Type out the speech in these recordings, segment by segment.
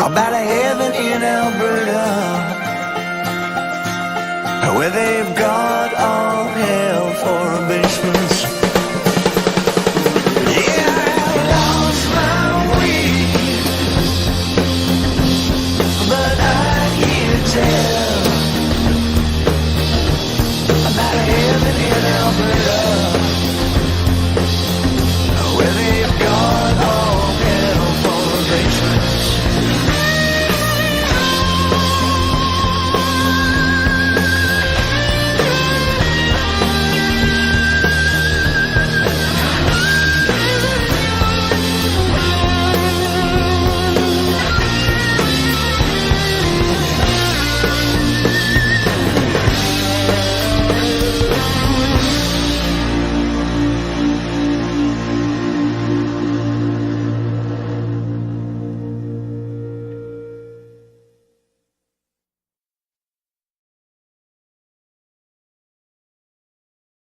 about a heaven in Alberta, where they've got all hell for basements. Yeah, I've lost my way, but I hear tell about a heaven in Alberta, where they've got all hell for basements.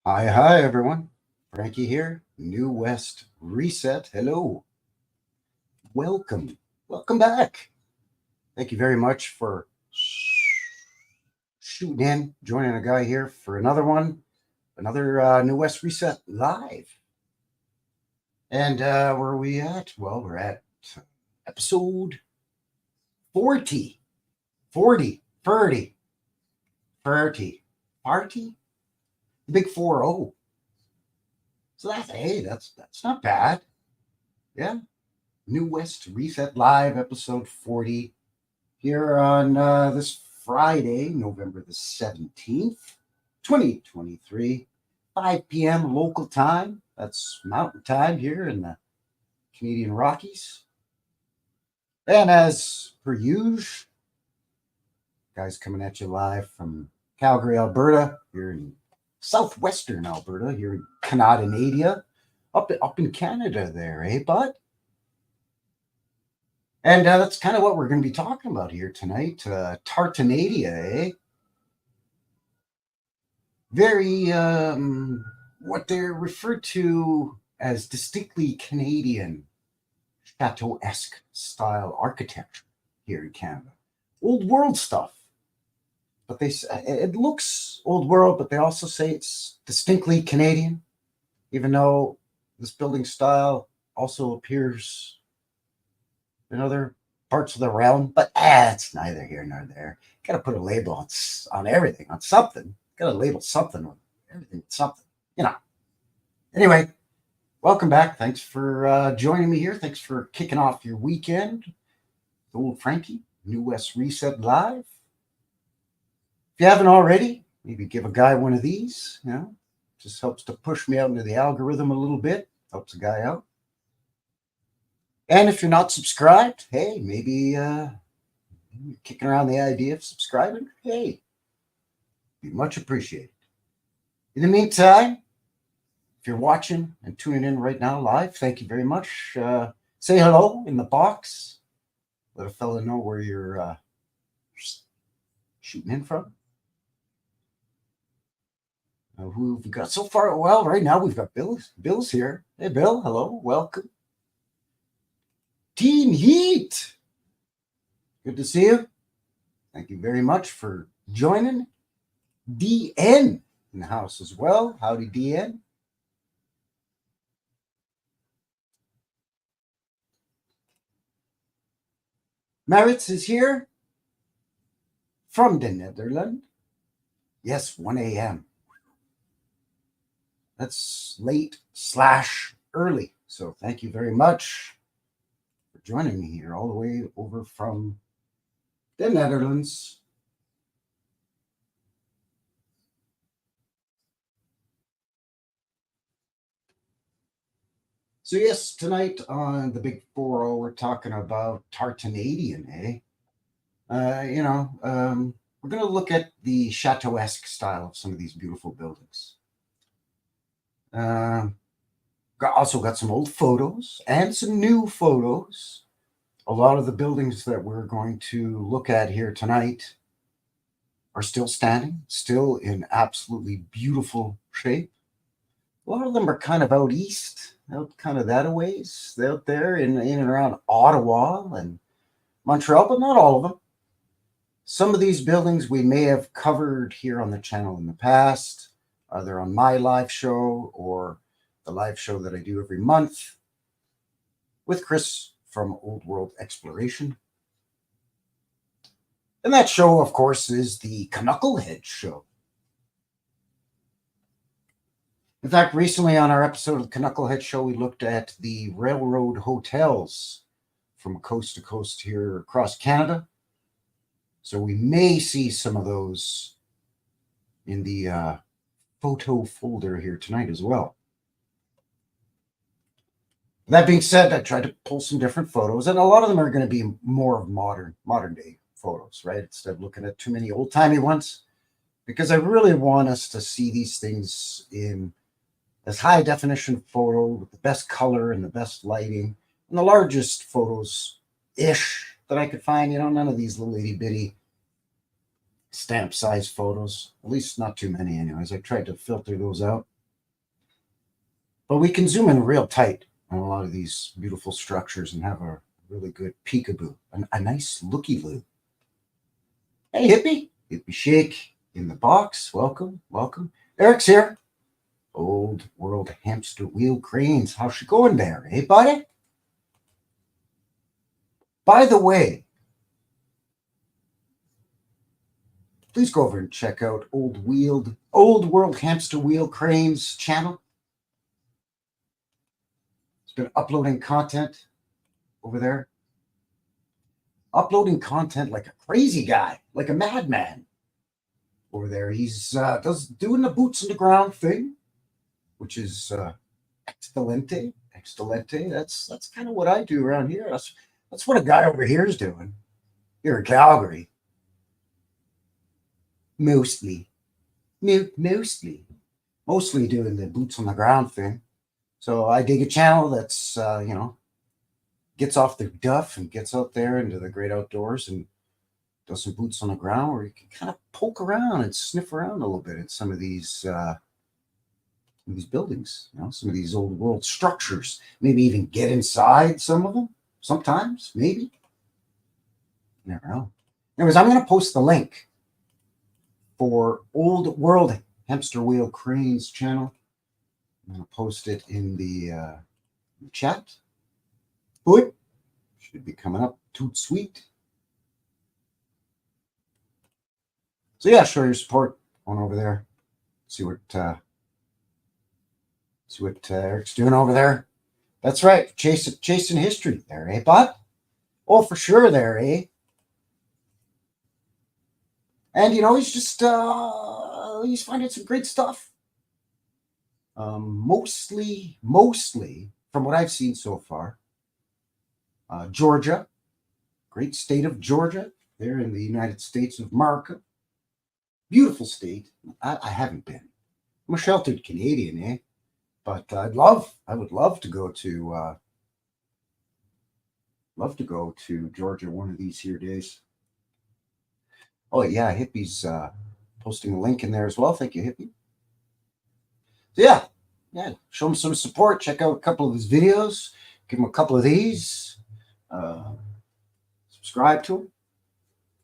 Hi, everyone. Frankie here, New West Reset. Hello. Welcome. Welcome back. Thank you very much for shooting in, joining a guy here for another one, another New West Reset live. And where are we at? Well, we're at episode 40. 40. 30. 30. Party? The big 4-0. So that's not bad. Yeah. New West Reset Live, episode 40, here on this Friday, November the 17th, 2023, 5 p.m. local time. That's mountain time here in the Canadian Rockies. And as per usual, guys coming at you live from Calgary, Alberta, here in southwestern Alberta, here in Canadadia, up in Canada there, eh, bud? And that's kind of what we're going to be talking about here tonight. Tartanadia, eh? Very, what they're referred to as distinctly Canadian Châteauesque-style architecture here in Canada. Old world stuff. But it looks old world, but they also say it's distinctly Canadian, even though this building style also appears in other parts of the realm. But it's neither here nor there. Got to put a label on everything, on something. Got to label something on everything with something, you know. Anyway, welcome back. Thanks for joining me here. Thanks for kicking off your weekend. Old Frankie, New West Reset Live. If you haven't already, maybe give a guy one of these, you know, just helps to push me out into the algorithm a little bit, helps a guy out. And if you're not subscribed, hey, maybe you're kicking around the idea of subscribing, hey, be much appreciated. In the meantime, if you're watching and tuning in right now live, thank you very much. Say hello in the box. Let a fella know where you're shooting in from. Who have we got so far? Well, right now we've got Bill. Bill's here. Hey, Bill. Hello. Welcome. Team Heat. Good to see you. Thank you very much for joining. DN in the house as well. Howdy, DN. Maritz is here from the Netherlands. Yes, 1 a.m. That's late/early. So thank you very much for joining me here all the way over from the Netherlands. So yes, tonight on the Big 4-0, we're talking about Tartanadian, eh? We're going to look at the Châteauesque style of some of these beautiful buildings. Also got some old photos and some new photos. A lot of the buildings that we're going to look at here tonight are still standing, still in absolutely beautiful shape. A lot of them are kind of out east, out kind of that a ways. They're out there in and around Ottawa and Montreal, but not all of them. Some of these buildings we may have covered here on the channel in the past, either on my live show or the live show that I do every month with Chris from Old World Exploration. And that show, of course, is the Knucklehead Show. In fact, recently on our episode of the Knucklehead Show, we looked at the railroad hotels from coast to coast here across Canada. So we may see some of those in the photo folder here tonight as well. That being said, I tried to pull some different photos, and a lot of them are going to be more of modern day photos, right? Instead of looking at too many old-timey ones, because I really want us to see these things in as high definition photo with the best color and the best lighting and the largest photos ish that I could find. None of these little itty bitty stamp size photos, at least not too many anyways. I tried to filter those out, but we can zoom in real tight on a lot of these beautiful structures and have a really good peekaboo, a nice looky-loo. Hey, hippie shake in the box. Welcome. Eric's here. Old World Hamster Wheel Cranes. How's she going there, eh, buddy? By the way, please go over and check out Old World Hamster Wheel Cranes channel. It's been uploading content over there. Uploading content like a crazy guy, like a madman over there. He's doing the boots on the ground thing, which is excelente. That's kind of what I do around here. That's what a guy over here is doing here in Calgary. Mostly doing the boots on the ground thing. So I dig a channel that's gets off their duff and gets out there into the great outdoors and does some boots on the ground where you can kind of poke around and sniff around a little bit at some of these buildings, some of these old world structures, maybe even get inside some of them sometimes, maybe. You never know. Anyways, I'm going to post the link for Old World Hamster Wheel Cranes channel. I'm going to post it in the chat. Boy, should be coming up. Toot sweet. So yeah, show your support on over there. See what Eric's doing over there. That's right, chasing history there, eh, bud? Oh, for sure there, eh? And he's just he's finding some great stuff. Mostly from what I've seen so far. Georgia, great state of Georgia, there in the United States of America. Beautiful state. I haven't been. I'm a sheltered Canadian, eh? But I would love to go to Georgia one of these here days. Oh yeah, Hippie's posting a link in there as well. Thank you, Hippie. So yeah, show him some support. Check out a couple of his videos. Give him a couple of these. Subscribe to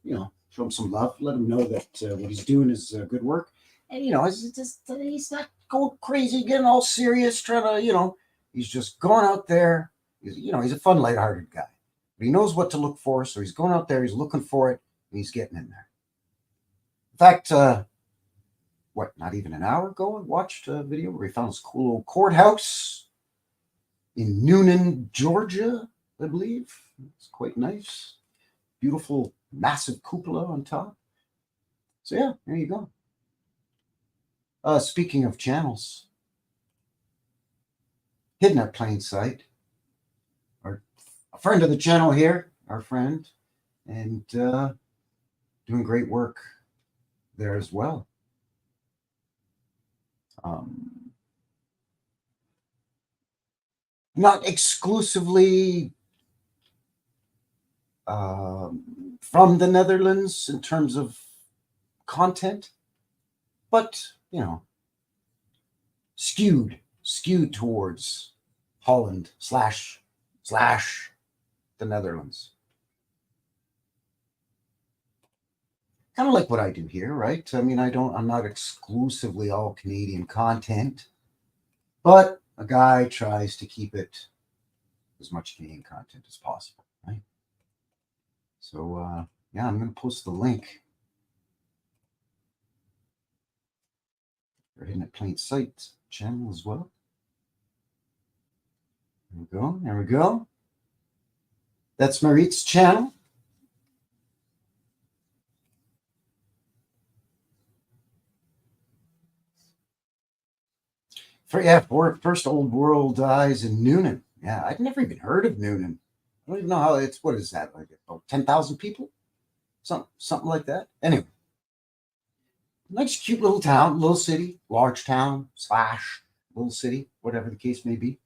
him. Show him some love. Let him know that what he's doing is good work. And he's not going crazy, getting all serious, trying to he's just going out there. He's a fun, lighthearted guy. But he knows what to look for, so he's going out there. He's looking for it, and he's getting in there. In fact, not even an hour ago, I watched a video where he found this cool old courthouse in Noonan, Georgia, I believe. It's quite nice. Beautiful, massive cupola on top. So yeah, there you go. Speaking of channels, hidden at plain sight. A friend of the channel here, our friend, and doing great work there as well. Not exclusively from the Netherlands in terms of content, but skewed towards Holland / the Netherlands. kind of like what I do here, right? I mean, I'm not exclusively all Canadian content, but a guy tries to keep it as much Canadian content as possible, right? So, yeah, I'm going to post the link. We're hitting at Plain Sight channel as well. There we go. There we go. That's Marit's channel. First Old World Eyes in Noonan. Yeah, I'd never even heard of Noonan. I don't even know how it's. What is that? Like about 10,000 people, something like that. Anyway, nice, cute little town, little city, large town slash little city, whatever the case may be.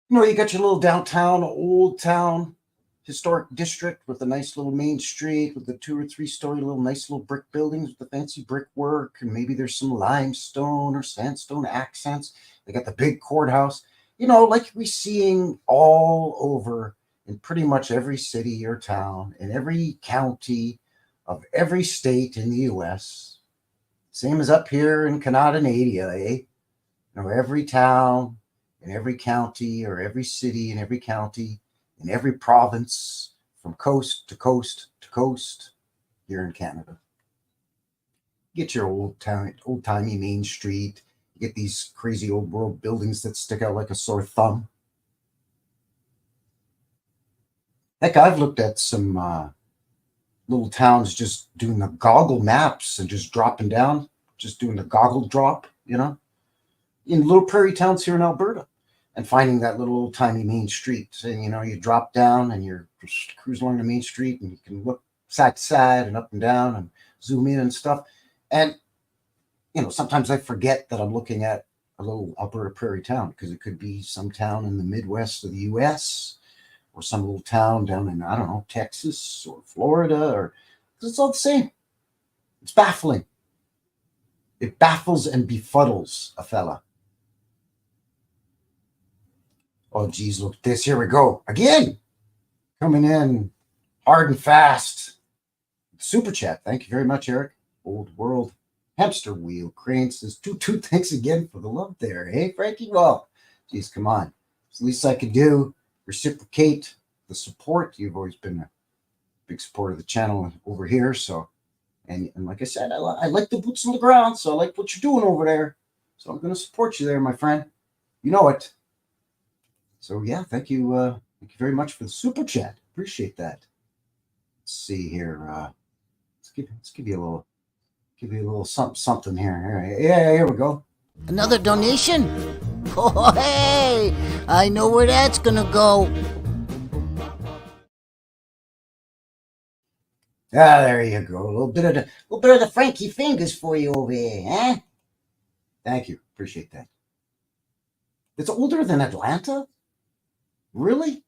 You got your little downtown, old town, historic district with a nice little main street with the 2 or 3 story little nice little brick buildings with the fancy brickwork, and maybe there's some limestone or sandstone accents. They got the big courthouse, like we're seeing all over in pretty much every city or town in every county of every state in the US. Same as up here in Canadadia, eh? Every town in every county or every city in every county in every province from coast to coast to coast here in Canada. Get your old-timey Main Street. You get these crazy old world buildings that stick out like a sore thumb. Heck, I've looked at some little towns just doing the goggle maps and just dropping down, just doing the goggle drop, in little prairie towns here in Alberta, and finding that little old-timey Main Street. And, you drop down and you're just cruising along the Main Street, and you can look side to side and up and down and zoom in and stuff. And, sometimes I forget that I'm looking at a little Alberta prairie town, because it could be some town in the Midwest of the US, or some little town down in, I don't know, Texas or Florida, or because it's all the same. It's baffling. It baffles and befuddles a fella. Oh, geez, look at this. Here we go. Again, coming in hard and fast. Super chat. Thank you very much, Eric. Old World Hamster Wheel Crane says, two thanks again for the love there. Hey, Frankie? Well, geez, come on. It's the least I could do. Reciprocate the support. You've always been a big supporter of the channel over here. So, and like I said, I like the boots on the ground. So I like what you're doing over there. So I'm going to support you there, my friend. You know it. So yeah, thank you very much for the super chat. Appreciate that. Let's see here. Let's give you a little something here. Yeah, here we go. Another donation? Oh, hey! I know where that's gonna go. Ah, there you go. A little bit of the Frankie fingers for you over here, huh? Thank you. Appreciate that. It's older than Atlanta? Really?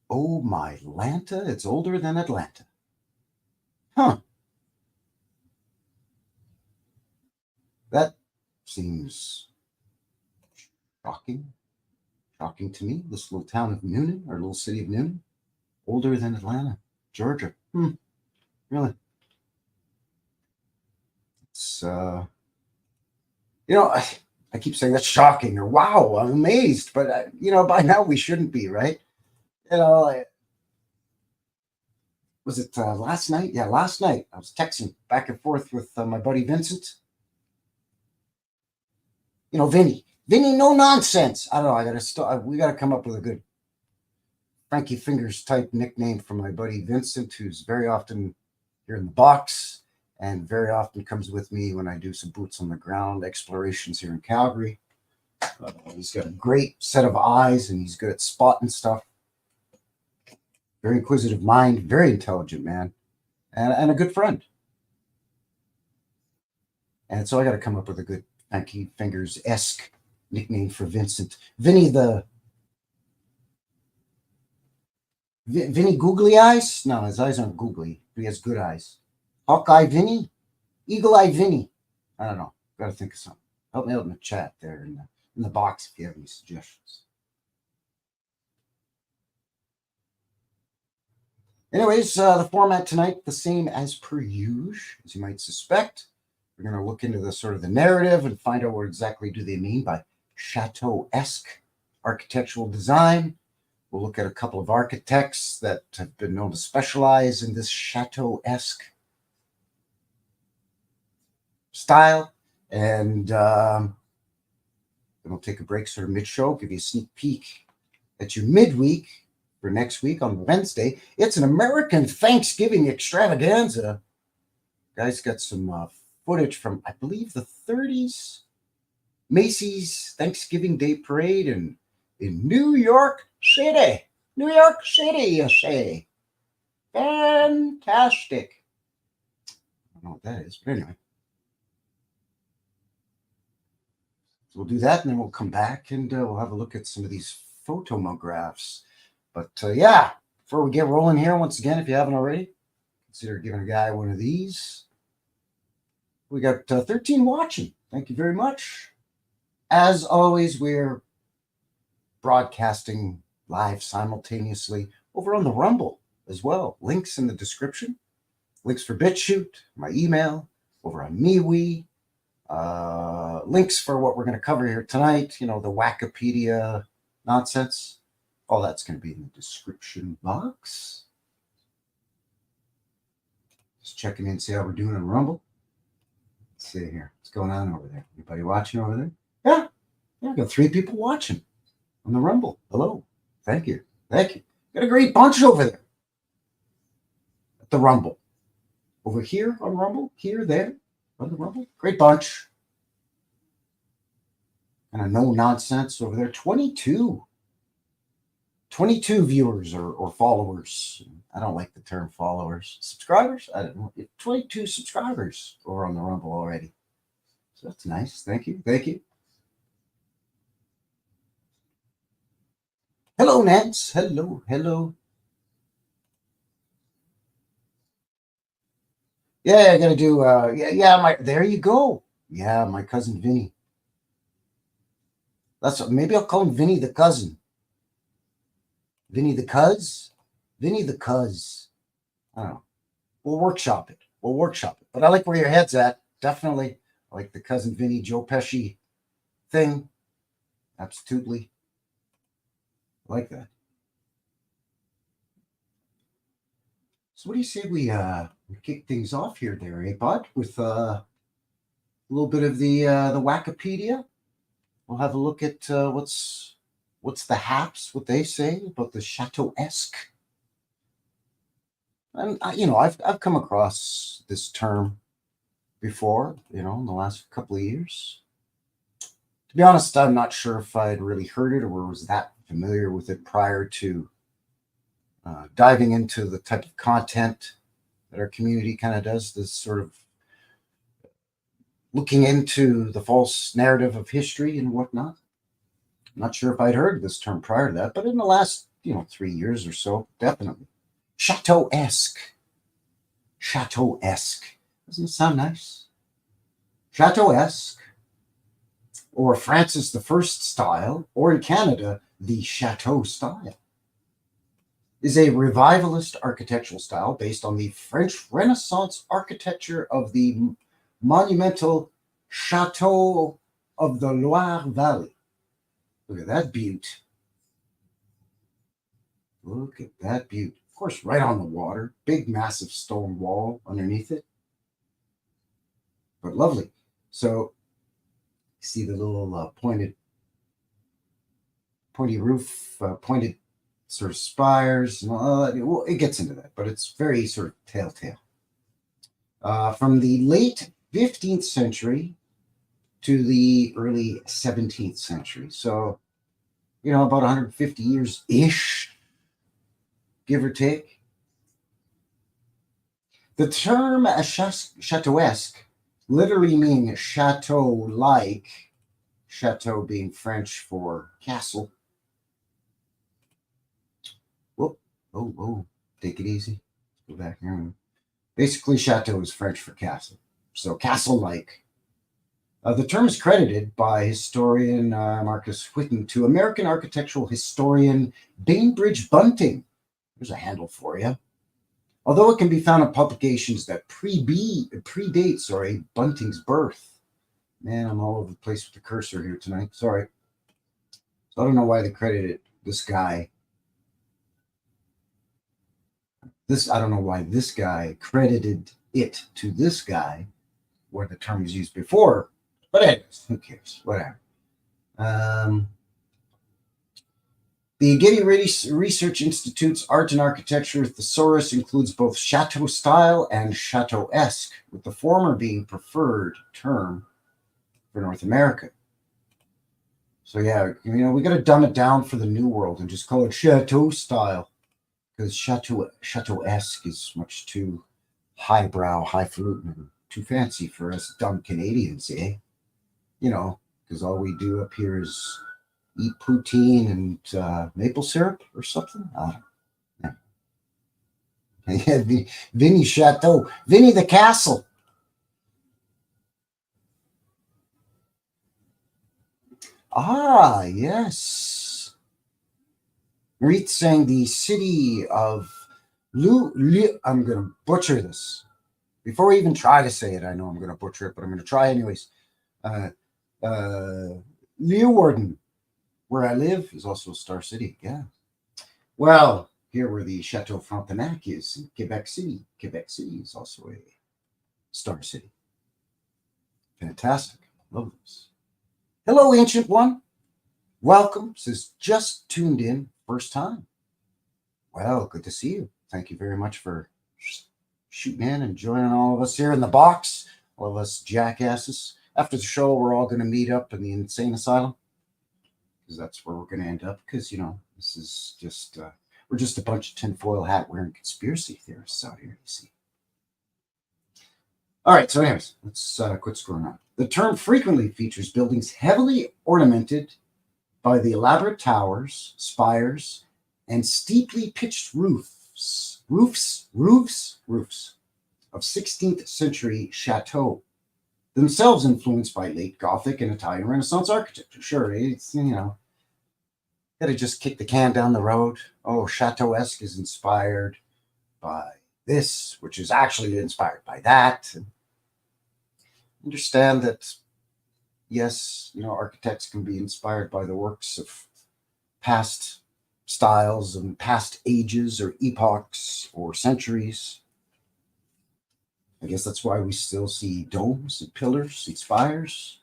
Oh, my Atlanta. It's older than Atlanta. Huh. That seems shocking. Shocking to me. This little town of Noonan, or little city of Noonan, older than Atlanta, Georgia. Really? It's, I keep saying that's shocking, or wow, I'm amazed. But, by now we shouldn't be, right? Was it last night? Yeah, last night. I was texting back and forth with my buddy Vincent. Vinny, no nonsense. I don't know. We got to come up with a good Frankie Fingers type nickname for my buddy Vincent, who's very often here in the box and very often comes with me when I do some boots on the ground explorations here in Calgary. He's got a great set of eyes, and he's good at spotting stuff. Very inquisitive mind, very intelligent man, and a good friend. And so I got to come up with a good Frankie Fingers-esque nickname for Vincent. Vinny Vinny Googly Eyes? No, his eyes aren't googly. He has good eyes. Hawkeye Vinny? Eagle Eye Vinny? I don't know. Got to think of something. Help me out in the chat there in the box if you have any suggestions. Anyways, the format tonight, the same as per usual, as you might suspect. We're going to look into the sort of the narrative and find out what exactly do they mean by Châteauesque architectural design. We'll look at a couple of architects that have been known to specialize in this Châteauesque style. And then we'll take a break sort of mid-show, give you a sneak peek at you midweek for next week on Wednesday. It's an American Thanksgiving extravaganza. Guys got some footage from, I believe, the 30s. Macy's Thanksgiving Day Parade in New York City. New York City, you say. Fantastic. I don't know what that is, but anyway. So we'll do that, and then we'll come back, and we'll have a look at some of these photomographs. But yeah, before we get rolling here, once again, if you haven't already, consider giving a guy one of these. We got 13 watching. Thank you very much. As always, we're broadcasting live simultaneously over on the Rumble as well. Links in the description. Links for BitChute, my email, over on MeWe. Links for what we're going to cover here tonight. You know, the Wikipedia nonsense. All that's going to be in the description box. Just checking in, see how we're doing on Rumble. Let's see here. What's going on over there? Anybody watching over there? Yeah, I got 3 people watching on the Rumble. Hello. Thank you. Got a great bunch over there at the Rumble. Over here on Rumble, here, there, on the Rumble. Great bunch. And a no nonsense over there. 22 viewers or followers. I don't like the term followers. Subscribers? I don't know. 22 subscribers over on the Rumble already. So that's nice. Thank you. Hello, Nance. Hello. Yeah, I gotta do there you go. Yeah, my cousin Vinny. Maybe I'll call him Vinny the cousin. Vinny the cuz? Vinny the cuz. I don't know. We'll workshop it. But I like where your head's at. Definitely. I like the cousin Vinny Joe Pesci thing. Absolutely. I like that. So what do you say we kick things off here there, bud? With a little bit of the Wikipedia. We'll have a look at what's the haps, what they say about the Châteauesque. And I've come across this term before, in the last couple of years. To be honest, I'm not sure if I'd really heard it or was that familiar with it prior to diving into the type of content that our community kind of does, this sort of looking into the false narrative of history and whatnot. I'm not sure if I'd heard this term prior to that, but in the last, 3 years or so, definitely. Châteauesque. Doesn't it sound nice? Châteauesque, or Francis I style, or in Canada, the Château style, is a revivalist architectural style based on the French Renaissance architecture of the monumental Château of the Loire Valley. Look at that beaut. Of course, right on the water. Big, massive stone wall underneath it. But lovely. So, see the little pointy roof, pointed sort of spires. And all that. Well, it gets into that, but it's very sort of telltale. From the late 15th century to the early 17th century. So, about 150 years-ish, give or take. The term Châteauesque literally means chateau-like, chateau being French for castle. Whoop, oh, take it easy. Go back here. Basically, chateau is French for castle. So castle-like. The term is credited by historian Marcus Whitten to American architectural historian Bainbridge Bunting. There's a handle for you. although it can be found in publications that predate Bunting's birth. Man, I'm all over the place with the cursor here tonight. Sorry. So I don't know why they credited this guy. I don't know why this guy credited it to this guy, where the term was used before. But anyways, who cares? Whatever. The Getty Research Institute's Art and Architecture thesaurus includes both Château-style and Châteauesque, with the former being preferred term for North America. So yeah, we got to dumb it down for the New World and just call it Château-style, because Châteauesque is much too highbrow, highfalutin, and too fancy for us dumb Canadians, eh? Because all we do up here is eat poutine and maple syrup or something. I don't know. Yeah, Vinny Chateau, Vinny the Castle. Ah, yes. Reed saying the city of I'm going to butcher this. Before I even try to say it, I know I'm going to butcher it, but I'm going to try anyways. Leeuwarden, where I live, is also a star city. Yeah. Well, here where the Chateau Frontenac is in Quebec City. Quebec City is also a star city. Fantastic. Love this. Hello, Ancient One. Welcome. Says just tuned in first time. Well, good to see you. Thank you very much for shooting in and joining all of us here in the box. All of us jackasses. After the show, we're all going to meet up in the insane asylum, because that's where we're going to end up. Because, this is just, we're just a bunch of tinfoil hat wearing conspiracy theorists out here, you see. All right, so anyways, let's quit screwing up. The term frequently features buildings heavily ornamented by the elaborate towers, spires, and steeply pitched roofs of 16th century chateaux, themselves influenced by late Gothic and Italian Renaissance architecture. Sure, it's, gotta just kick the can down the road. Oh, Châteauesque is inspired by this, which is actually inspired by that. And understand that, yes, architects can be inspired by the works of past styles and past ages or epochs or centuries. I guess that's why we still see domes and pillars and spires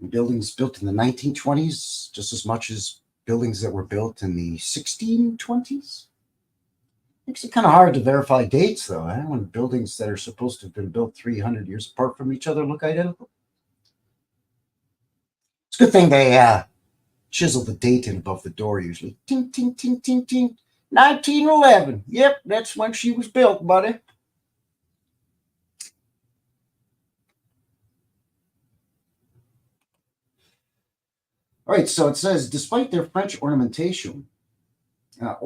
and buildings built in the 1920s just as much as buildings that were built in the 1620s. Makes it kind of hard to verify dates, though, when buildings that are supposed to have been built 300 years apart from each other look identical. It's a good thing they chisel the date in above the door usually. Ting, ting, ting, ting, ting. 1911. Yep, that's when she was built, buddy. All right, so it says, despite their French ornamentation, as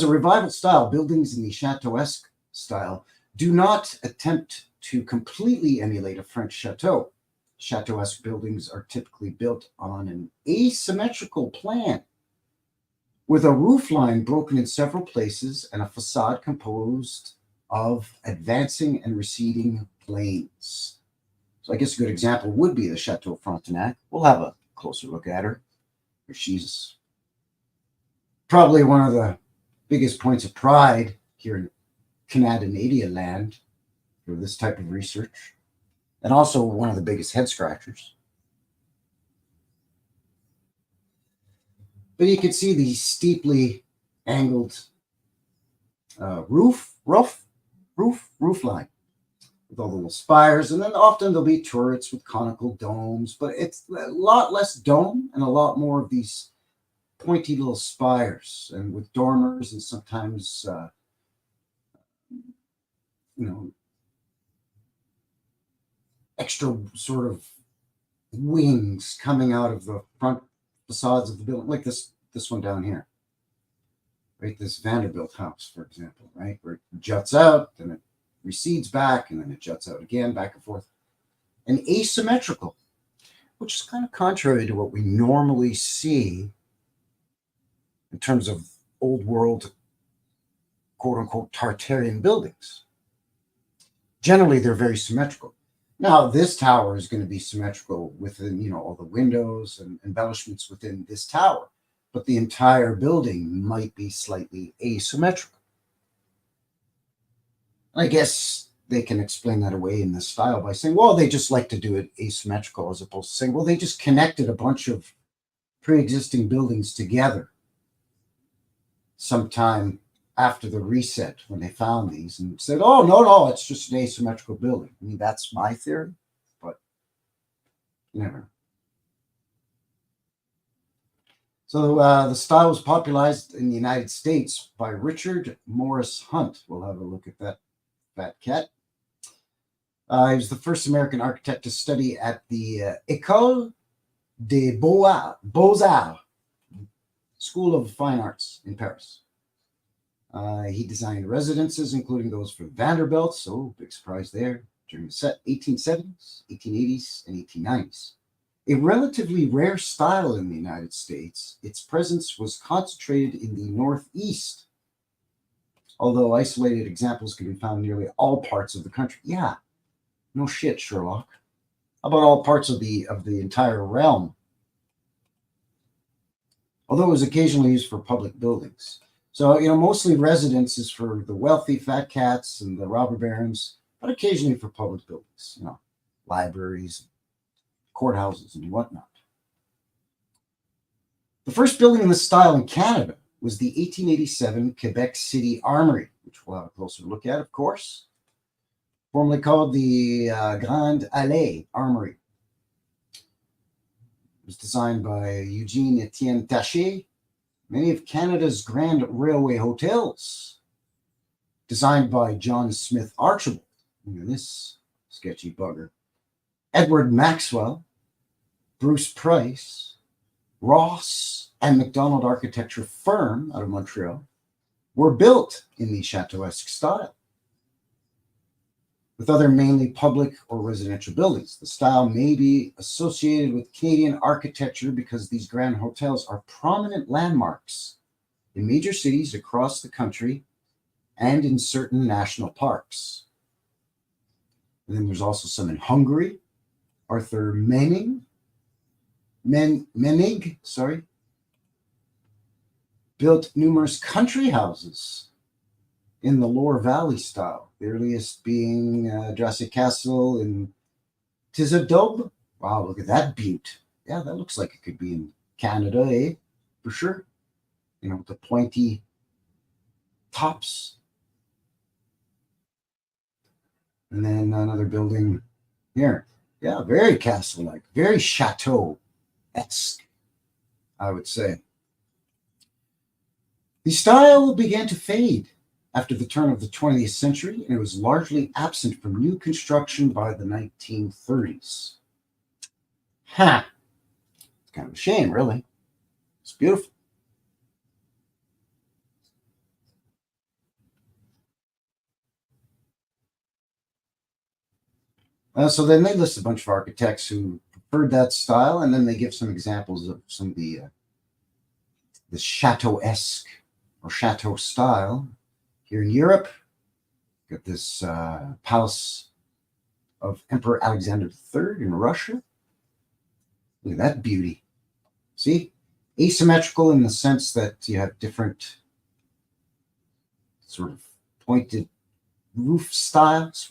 a revival style, buildings in the Châteauesque style do not attempt to completely emulate a French chateau. Châteauesque buildings are typically built on an asymmetrical plan, with a roof line broken in several places and a facade composed of advancing and receding planes. So I guess a good example would be the Chateau Frontenac. We'll have a closer look at her. She's probably one of the biggest points of pride here in Canadian land for this type of research, and also one of the biggest head scratchers. But you can see the steeply angled roof line with all the little spires, and then often there'll be turrets with conical domes, but it's a lot less dome and a lot more of these pointy little spires, and with dormers and sometimes extra sort of wings coming out of the front facades of the building, like this one down here, right? This Vanderbilt house, for example, right, where it juts out, then it recedes back, and then it juts out again, back and forth, and asymmetrical, which is kind of contrary to what we normally see in terms of old world quote unquote Tartarian buildings. Generally, they're very symmetrical. Now, this tower is going to be symmetrical within, all the windows and embellishments within this tower, but the entire building might be slightly asymmetrical. I guess they can explain that away in this style by saying, well, they just like to do it asymmetrical, as opposed to saying, well, they just connected a bunch of pre-existing buildings together sometime after the reset when they found these and said, oh, no, it's just an asymmetrical building. I mean, that's my theory, but never. So the style was popularized in the United States by Richard Morris Hunt. We'll have a look at that fat cat. He was the first American architect to study at the École des Beaux-Arts, School of Fine Arts in Paris. He designed residences, including those for Vanderbilt, so big surprise there, during the 1870s, 1880s, and 1890s. A relatively rare style in the United States, its presence was concentrated in the Northeast, although isolated examples can be found in nearly all parts of the country. Yeah, no shit, Sherlock. How about all parts of the entire realm? Although it was occasionally used for public buildings. So, mostly residences for the wealthy fat cats and the robber barons, but occasionally for public buildings, libraries, courthouses, and whatnot. The first building in this style in Canada was the 1887 Quebec City Armory, which we'll have a closer look at, of course, formerly called the Grande Allée Armory. It was designed by Eugene Etienne Taché. Many of Canada's grand railway hotels, designed by John Smith Archibald. Look at this sketchy bugger. Edward Maxwell, Bruce Price, Ross, and MacDonald Architecture Firm out of Montreal were built in the Châteauesque style. With other mainly public or residential buildings, the style may be associated with Canadian architecture because these grand hotels are prominent landmarks in major cities across the country and in certain national parks. And then there's also some in Hungary. Arthur Menig, built numerous country houses in the Loire Valley style, the earliest being Jurassic Castle in Tizadob. Wow, look at that butte. Yeah, that looks like it could be in Canada, eh? For sure. The pointy tops. And then another building here. Yeah, very castle-like, very chateau-esque, I would say. The style began to fade after the turn of the 20th century, and it was largely absent from new construction by the 1930s. It's kind of a shame, really. It's beautiful. So then they list a bunch of architects who preferred that style, and then they give some examples of some of the chateau-esque or chateau style. Here in Europe, got this palace of Emperor Alexander III in Russia. Look at that beauty. See? Asymmetrical in the sense that you have different sort of pointed roof styles.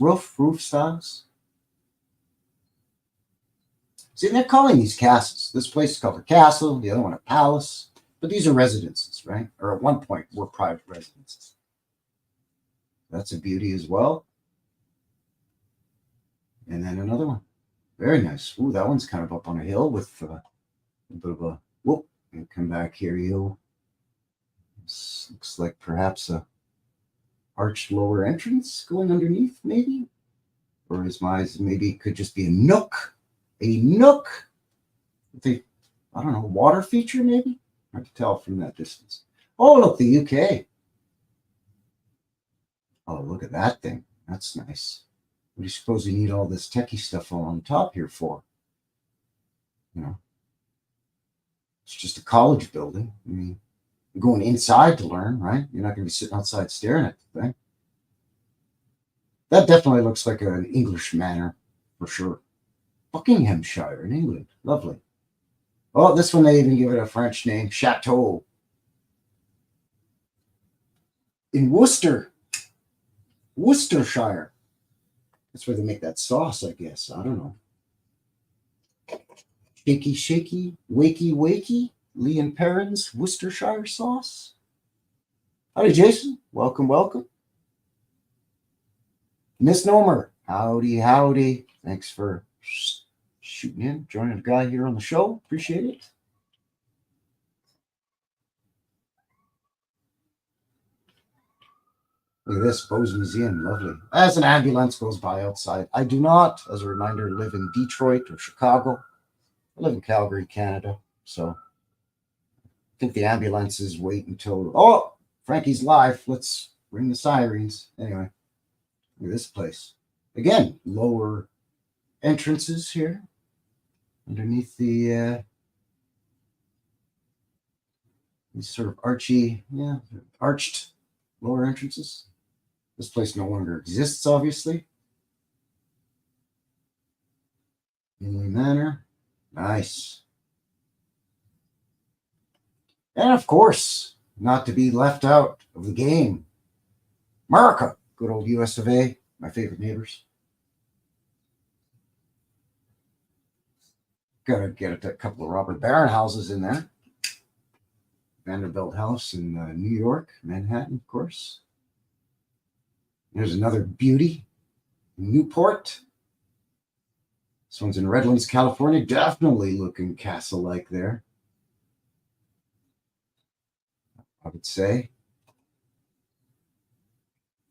See, they're calling these castles. This place is called a castle, the other one a palace. But these are residences, right? Or at one point were private residences. That's a beauty as well. And then another one. Very nice. Ooh, that one's kind of up on a hill with a bit of a whoop. And come back here, you. This looks like perhaps a arched lower entrance going underneath, maybe. Or is maybe it could just be a nook. A nook with a, I don't know, water feature maybe? Hard to tell from that distance. Oh, look, the UK. Oh, look at that thing. That's nice. What do you suppose you need all this techie stuff all on top here for? It's just a college building. I mean, You're going inside to learn, right? You're not going to be sitting outside staring at the thing. That definitely looks like an English manor for sure. Buckinghamshire in England. Lovely. Oh, this one they even give it a French name, Chateau. In Worcestershire. That's where they make that sauce, I guess. I don't know. Shaky, shaky, wakey, wakey. Lee and Perrin's Worcestershire sauce. Howdy, Jason. Welcome, welcome. Misnomer. Howdy, howdy. Thanks for shooting in, joining a guy here on the show. Appreciate it. Look at this, Bose Museum, lovely. As an ambulance goes by outside. I do not, as a reminder, live in Detroit or Chicago. I live in Calgary, Canada. So I think the ambulances wait until, oh, Frankie's live. Let's ring the sirens. Anyway, look at this place. Again, lower entrances here underneath the these sort of arched lower entrances. This place no longer exists, obviously. Inley Manor. Nice. And of course, not to be left out of the game, America. Good old US of A. My favorite neighbors. Got to get a couple of Robert Barron houses in there. Vanderbilt House in New York, Manhattan, of course. There's another beauty, Newport. This one's in Redlands, California. Definitely looking castle-like there, I would say.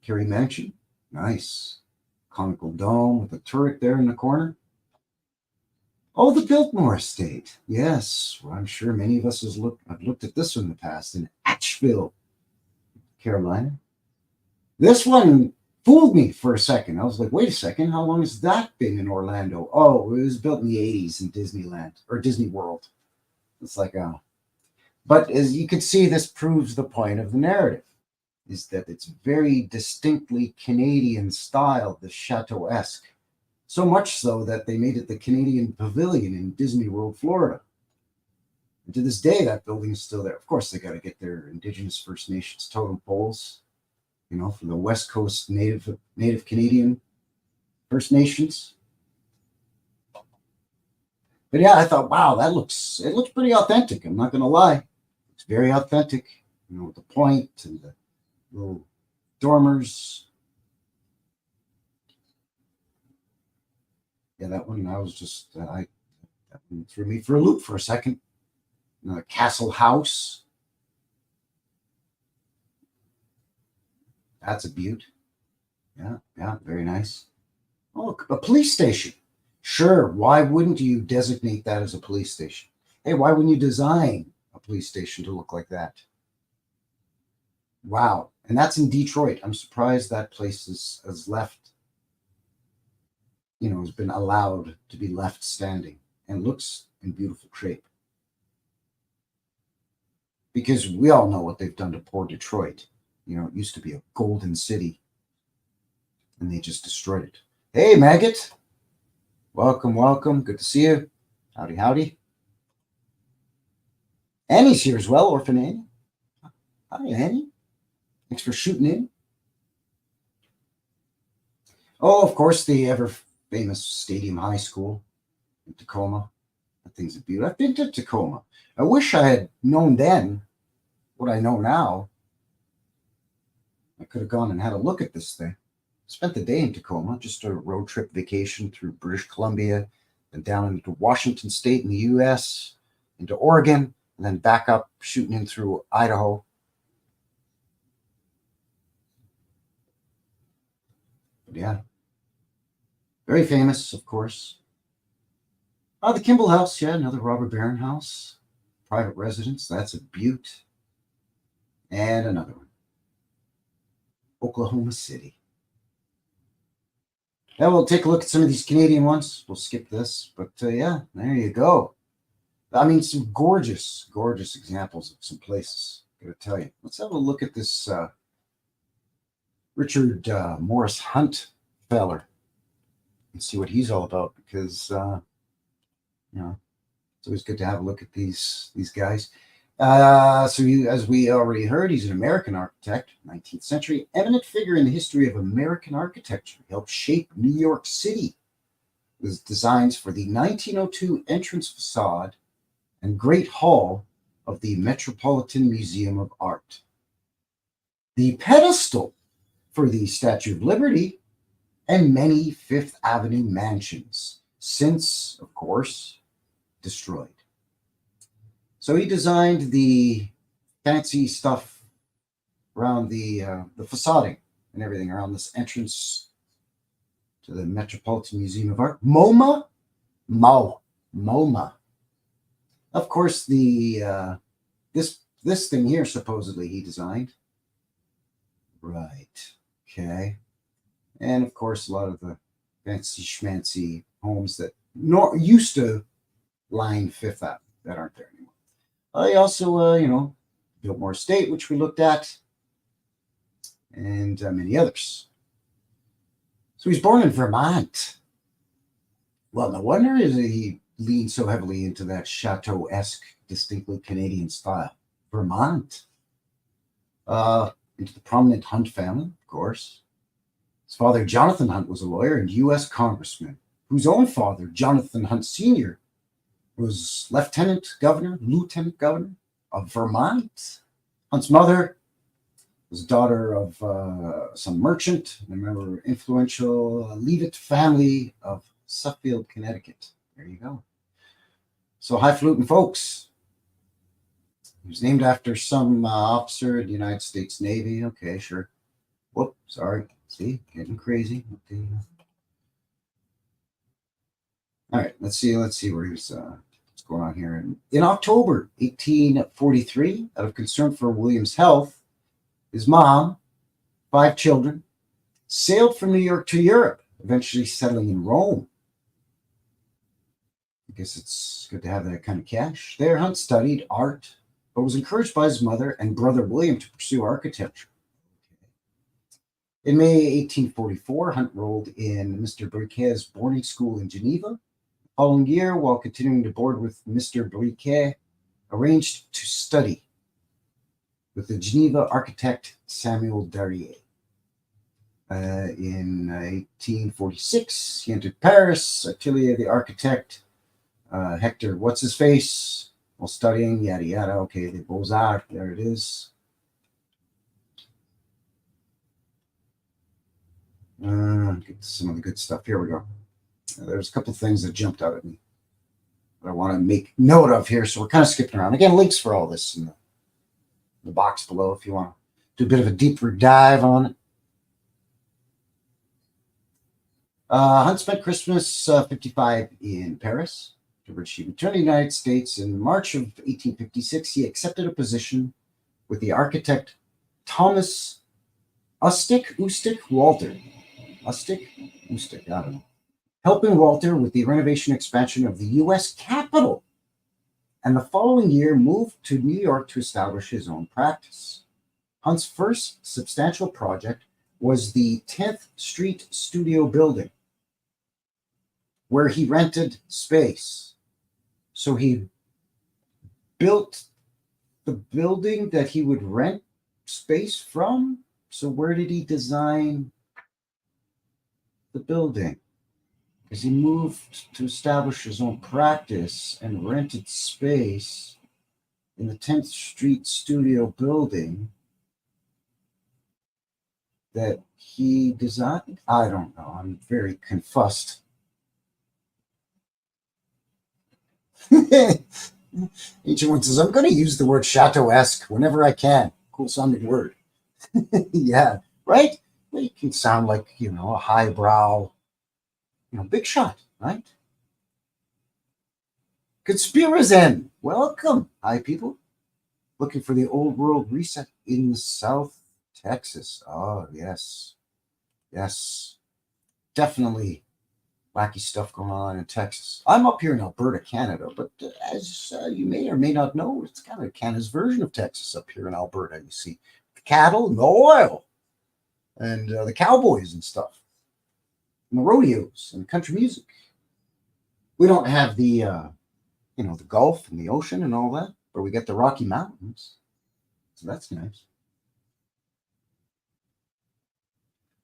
Carey Mansion, nice. Conical dome with a turret there in the corner. Oh, the Biltmore Estate. Yes, well, I'm sure many of us have looked at this one in the past in Asheville, Carolina. This one fooled me for a second. I was like, wait a second, how long has that been in Orlando? Oh, it was built in the 80s in Disneyland or Disney World. It's like, oh. But as you can see, this proves the point of the narrative, is that it's very distinctly Canadian style, the Châteauesque. So much so that they made it the Canadian Pavilion in Disney World, Florida. And to this day, that building is still there. Of course, they got to get their Indigenous First Nations totem poles, you know, from the West Coast Native Canadian First Nations. But yeah, I thought, wow, it looks pretty authentic. I'm not going to lie. It's very authentic, you know, with the point and the little dormers. Yeah, that one, I was just, that one threw me for a loop for a second. Castle House. That's a beaut. Yeah, very nice. Oh, a police station. Sure, why wouldn't you designate that as a police station? Hey, why wouldn't you design a police station to look like that? Wow, and that's in Detroit. I'm surprised that place is left, you know, has been allowed to be left standing and looks in beautiful shape. Because we all know what they've done to poor Detroit. You know, it used to be a golden city, and they just destroyed it. Hey, Maggot. Welcome, welcome. Good to see you. Howdy, howdy. Annie's here as well, Orphan Annie. Hi, Annie. Thanks for shooting in. Oh, of course, the ever-famous Stadium High School in Tacoma. That thing's a beauty. I've been to Tacoma. I wish I had known then what I know now. I could have gone and had a look at this thing. Spent the day in Tacoma, just a road trip vacation through British Columbia, and down into Washington State in the U.S., into Oregon, and then back up, shooting in through Idaho. But yeah, very famous, of course. Oh, the Kimball House, yeah, another Robert Barron house. Private residence, that's a beaut. And another one. Oklahoma City. Now we'll take a look at some of these Canadian ones. We'll skip this, but yeah, there you go. I mean, some gorgeous, gorgeous examples of some places. Gotta tell you. Let's have a look at this Richard Morris Hunt feller and see what he's all about, because it's always good to have a look at these guys. As we already heard, he's an American architect, 19th century, eminent figure in the history of American architecture. He helped shape New York City with designs for the 1902 entrance facade and Great Hall of the Metropolitan Museum of Art. The pedestal for the Statue of Liberty and many Fifth Avenue mansions, since, of course, destroyed. So he designed the fancy stuff around the facading and everything around this entrance to the Metropolitan Museum of Art. MoMA. Of course, the this thing here supposedly he designed. Right. Okay. And of course, a lot of the fancy schmancy homes that used to line Fifth Avenue that aren't there anymore. He also, Biltmore Estate, which we looked at, and many others. So he's born in Vermont. Well, no wonder he leaned so heavily into that Châteauesque, distinctly Canadian style. Vermont. Into the prominent Hunt family, of course. His father, Jonathan Hunt, was a lawyer and U.S. congressman, whose own father, Jonathan Hunt Sr., was lieutenant governor of Vermont. Hunt's mother was daughter of some merchant, and a member of influential Leavitt family of Suffield, Connecticut. There you go. So highfalutin folks. He was named after some officer in the United States Navy. Okay, sure. Whoop, sorry. See, getting crazy. All right, let's see where he's what's going on here. In October 1843, out of concern for William's health, his mom, 5 children, sailed from New York to Europe, eventually settling in Rome. I guess it's good to have that kind of cash. There, Hunt studied art, but was encouraged by his mother and brother William to pursue architecture. In May 1844, Hunt enrolled in Mr. Briquet's boarding school in Geneva. The following year, while continuing to board with Mr. Briquet, arranged to study with the Geneva architect Samuel Darrier. In 1846, he entered Paris, Atelier the architect Hector What's-His-Face, while studying, yada yada. Okay, the Beaux-Arts, there it is. Get to some of the good stuff. Here we go. There's a couple of things that jumped out at me that I want to make note of here. So we're kind of skipping around. Again, links for all this in the box below if you want to do a bit of a deeper dive on it. Hunt spent Christmas 55 in Paris, to which he returned to the United States. In March of 1856, he accepted a position with the architect Thomas Ustick Walter. Ustick, I don't know. Helping Walter with the renovation expansion of the U.S. Capitol. And the following year moved to New York to establish his own practice. Hunt's first substantial project was the 10th Street Studio building, where he rented space. So he built the building that he would rent space from. So where did he design the building? Because he moved to establish his own practice and rented space in the 10th Street Studio building that he designed. I don't know. I'm very confused. Ancient One says, I'm going to use the word Châteauesque whenever I can. Cool sounding word. Yeah, right? Well, it can sound like, a highbrow, big shot, right? Conspirazen, welcome. Hi, people. Looking for the old world reset in South Texas. Oh, yes. Yes. Definitely wacky stuff going on in Texas. I'm up here in Alberta, Canada, but as you may or may not know, it's kind of Canada's version of Texas up here in Alberta. You see the cattle and the oil and the cowboys and stuff, and the rodeos and country music. We don't have the, the Gulf and the ocean and all that, but we get the Rocky Mountains. So that's nice.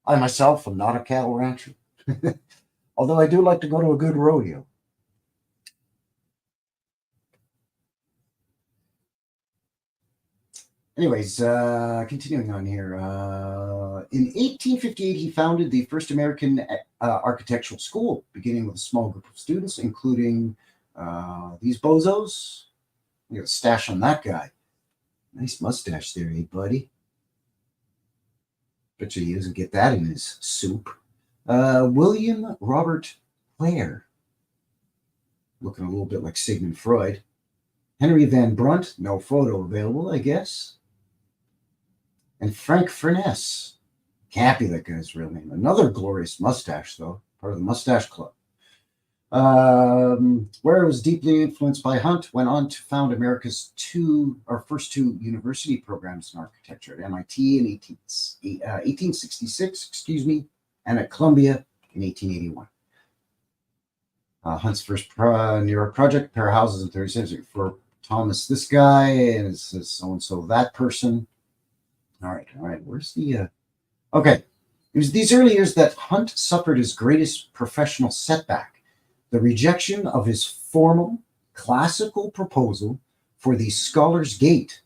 I myself am not a cattle rancher, although I do like to go to a good rodeo. Anyways, continuing on here. In 1858, he founded the first American architectural school, beginning with a small group of students, including these bozos. You got a stash on that guy. Nice mustache there, eh, buddy? Bet you he doesn't get that in his soup. William Robert Clare, looking a little bit like Sigmund Freud. Henry Van Brunt, no photo available, I guess. And Frank Furness. Can't be that guy's real name. Another glorious mustache, though, part of the Mustache Club. Where it was deeply influenced by Hunt, went on to found America's first two university programs in architecture at MIT in 1866, and at Columbia in 1881. Hunt's first New York project, pair of houses in 30 century for Thomas, this guy, and so-and-so, that person. All right. Where's the... Okay. It was these early years that Hunt suffered his greatest professional setback, the rejection of his formal classical proposal for the Scholars Gate,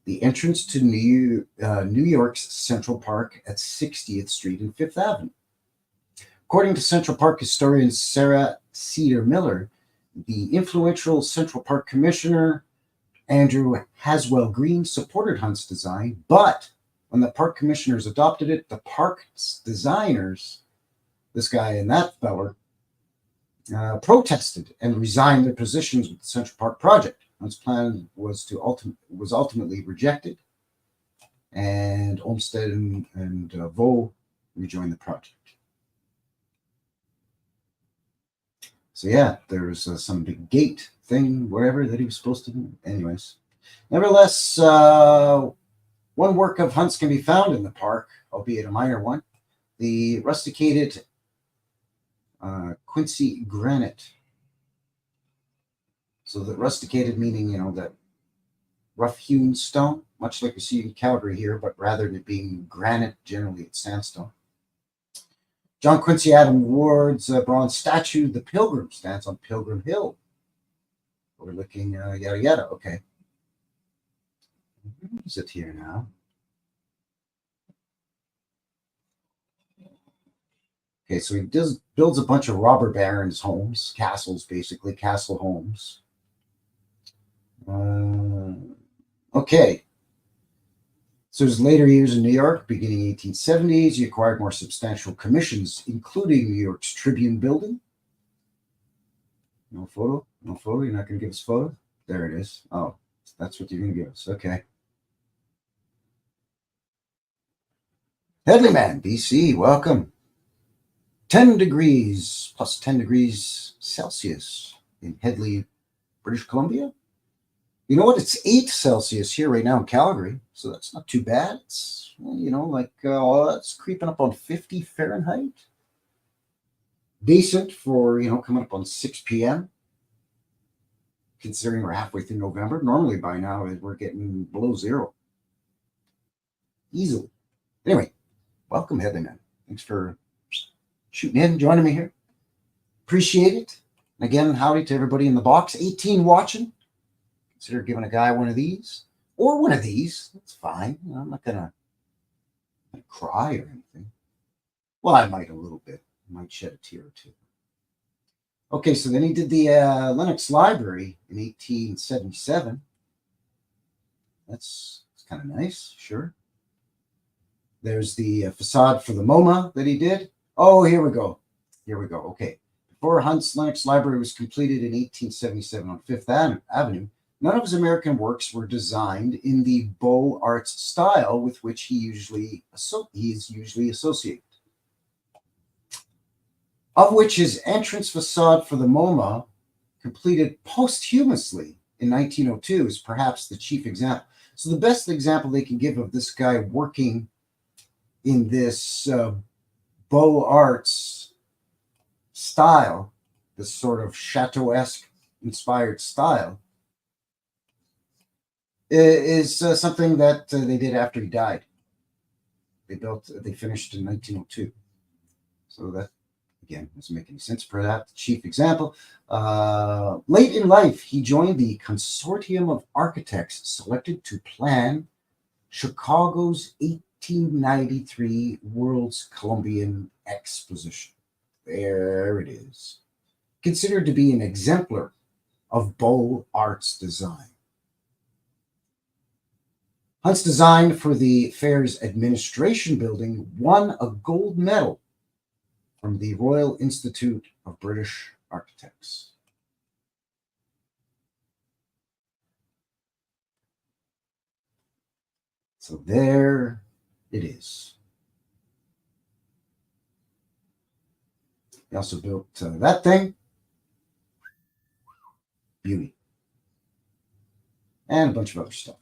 the entrance to New York's Central Park at 60th Street and 5th Avenue. According to Central Park historian Sarah Cedar Miller, the influential Central Park Commissioner Andrew Haswell Green supported Hunt's design, but when the park commissioners adopted it, the park's designers, this guy and that feller, protested and resigned their positions with the Central Park project. Hunt's plan was ultimately rejected, and Olmsted and Vaux rejoined the project. So yeah, there was some big gate thing, wherever that he was supposed to do. Anyways, nevertheless, one work of Hunt's can be found in the park, albeit a minor one. The rusticated Quincy granite. So the rusticated meaning, that rough-hewn stone, much like we see in Calgary here, but rather than it being granite, generally it's sandstone. John Quincy Adams Ward's bronze statue, The Pilgrim, stands on Pilgrim Hill. Overlooking yada yada. Okay. Where is it here now? Okay, so he builds a bunch of robber barons' homes, castles, basically, castle homes. Okay. So his later years in New York, beginning 1870s, he acquired more substantial commissions, including New York's Tribune Building. No photo? No photo? You're not going to give us a photo? There it is. Oh, that's what you're going to give us. Okay. Headley Man, BC, welcome. 10 degrees, plus 10 degrees Celsius in Headley, British Columbia. You know what? It's 8 Celsius here right now in Calgary, so that's not too bad. It's, it's creeping up on 50 Fahrenheit. Decent for, coming up on 6 p.m., considering we're halfway through November. Normally by now, we're getting below zero. Easily. Anyway, welcome, Headley Man. Thanks for shooting in, joining me here. Appreciate it. And again, howdy to everybody in the box. 18 watching. Consider giving a guy one of these. Or one of these. That's fine. I'm not going to cry or anything. Well, I might a little bit. I might shed a tear or two. Okay, so then he did the Lenox Library in 1877. That's kind of nice, sure. There's the facade for the MoMA that he did. Oh, here we go. Okay. Before Hunt's Lenox Library was completed in 1877 on Fifth Avenue, none of his American works were designed in the Beaux Arts style with which he is usually associated. of which his entrance facade for the MoMA, completed posthumously in 1902, is perhaps the chief example. So the best example they can give of this guy working in this Beaux Arts style, this sort of Châteauesque inspired style, is something that they did after he died. They finished in 1902. So that, again, doesn't make any sense for that. The chief example. Late in life, he joined the consortium of architects selected to plan Chicago's 1893 World's Columbian Exposition. There it is. Considered to be an exemplar of Beaux Arts design. Hunt's design for the fair's administration building won a gold medal from the Royal Institute of British Architects. So there it is. He also built that thing. Beauty. And a bunch of other stuff.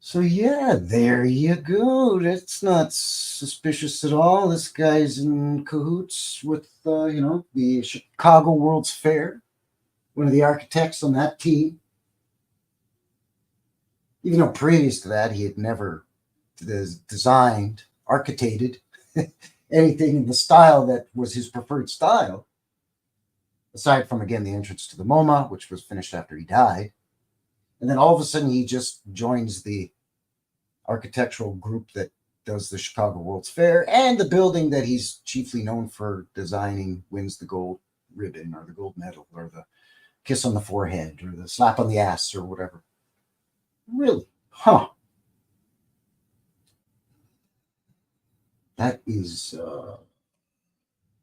So yeah, there you go. That's not suspicious at all. This guy's in cahoots with, the Chicago World's Fair. One of the architects on that team. Even though previous to that, he had never designed, architected anything in the style that was his preferred style. Aside from, again, the entrance to the MoMA, which was finished after he died. And then all of a sudden, he just joins the architectural group that does the Chicago World's Fair, and the building that he's chiefly known for designing wins the gold ribbon or the gold medal or the kiss on the forehead or the slap on the ass or whatever. Really? Huh. That is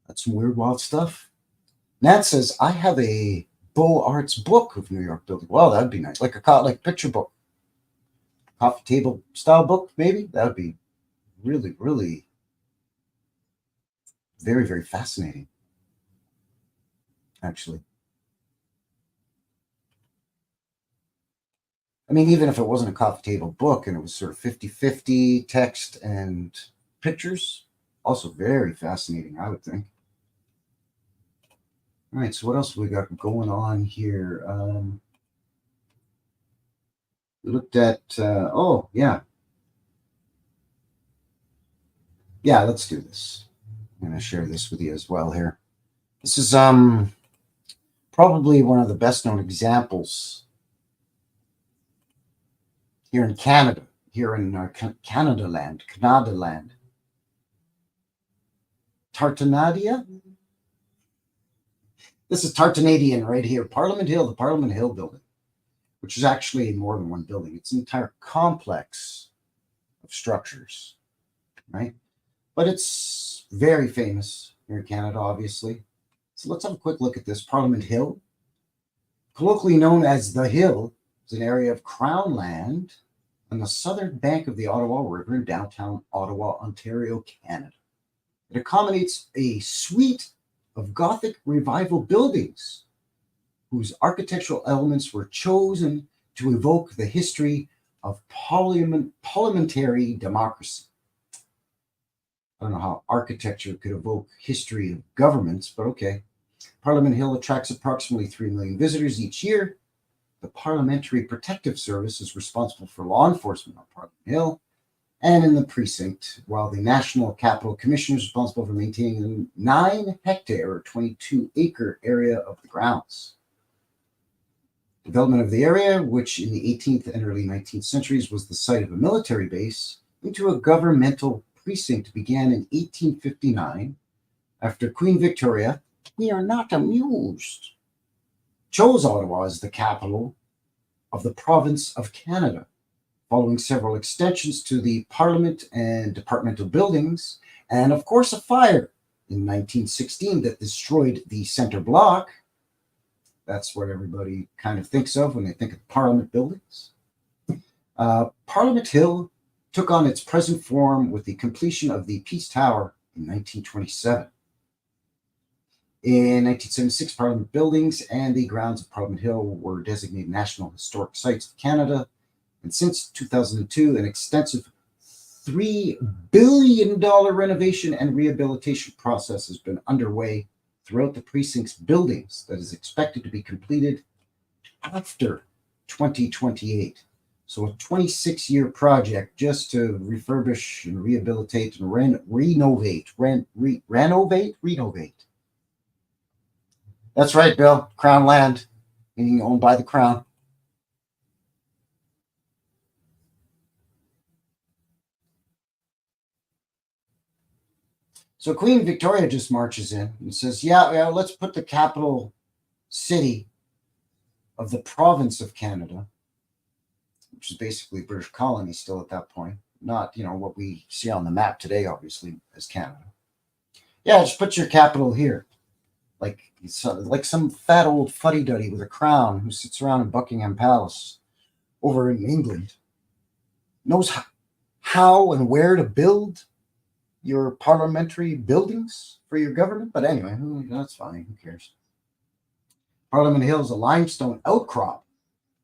that's some weird, wild stuff. Nat says, I have a Beaux Arts book of New York building. Well, that'd be nice. Like a picture book. Coffee table style book, maybe? That would be really, really very, very fascinating, actually. I mean, even if it wasn't a coffee table book and it was sort of 50-50 text and pictures, also very fascinating, I would think. All right, so what else have we got going on here? We looked at, oh, yeah. Yeah, let's do this. I'm going to share this with you as well here. This is probably one of the best known examples here in Canada, here in Canada land. Tartanadian. This is Tartanadian right here, Parliament Hill, the Parliament Hill building, which is actually more than one building. It's an entire complex of structures, right? But it's very famous here in Canada, obviously. So let's have a quick look at this. Parliament Hill, colloquially known as The Hill, is an area of Crown land on the southern bank of the Ottawa River in downtown Ottawa, Ontario, Canada. It accommodates a suite of Gothic Revival buildings whose architectural elements were chosen to evoke the history of parliamentary democracy. I don't know how architecture could evoke history of governments, but okay. Parliament Hill attracts approximately 3 million visitors each year. The Parliamentary Protective Service is responsible for law enforcement on Parliament Hill and in the precinct, while the National Capital Commission is responsible for maintaining the 9-hectare or 22-acre area of the grounds. Development of the area, which in the 18th and early 19th centuries was the site of a military base, into a governmental precinct began in 1859 after Queen Victoria, we are not amused, chose Ottawa as the capital of the province of Canada, following several extensions to the Parliament and departmental buildings, and of course a fire in 1916 that destroyed the center block. That's what everybody kind of thinks of when they think of Parliament buildings. Parliament Hill took on its present form with the completion of the Peace Tower in 1927. In 1976, Parliament buildings and the grounds of Parliament Hill were designated National Historic Sites of Canada. And since 2002, an extensive $3 billion renovation and rehabilitation process has been underway throughout the precinct's buildings that is expected to be completed after 2028. So a 26-year project just to refurbish and rehabilitate and renovate. That's right, Bill. Crown land, being owned by the Crown. So Queen Victoria just marches in and says, yeah, let's put the capital city of the province of Canada, which is basically British colony still at that point, not, what we see on the map today, obviously, as Canada. Yeah, just put your capital here. Like some fat old fuddy-duddy with a crown who sits around in Buckingham Palace over in England knows how and where to build your parliamentary buildings for your government. But anyway, that's fine. Who cares? Parliament Hill is a limestone outcrop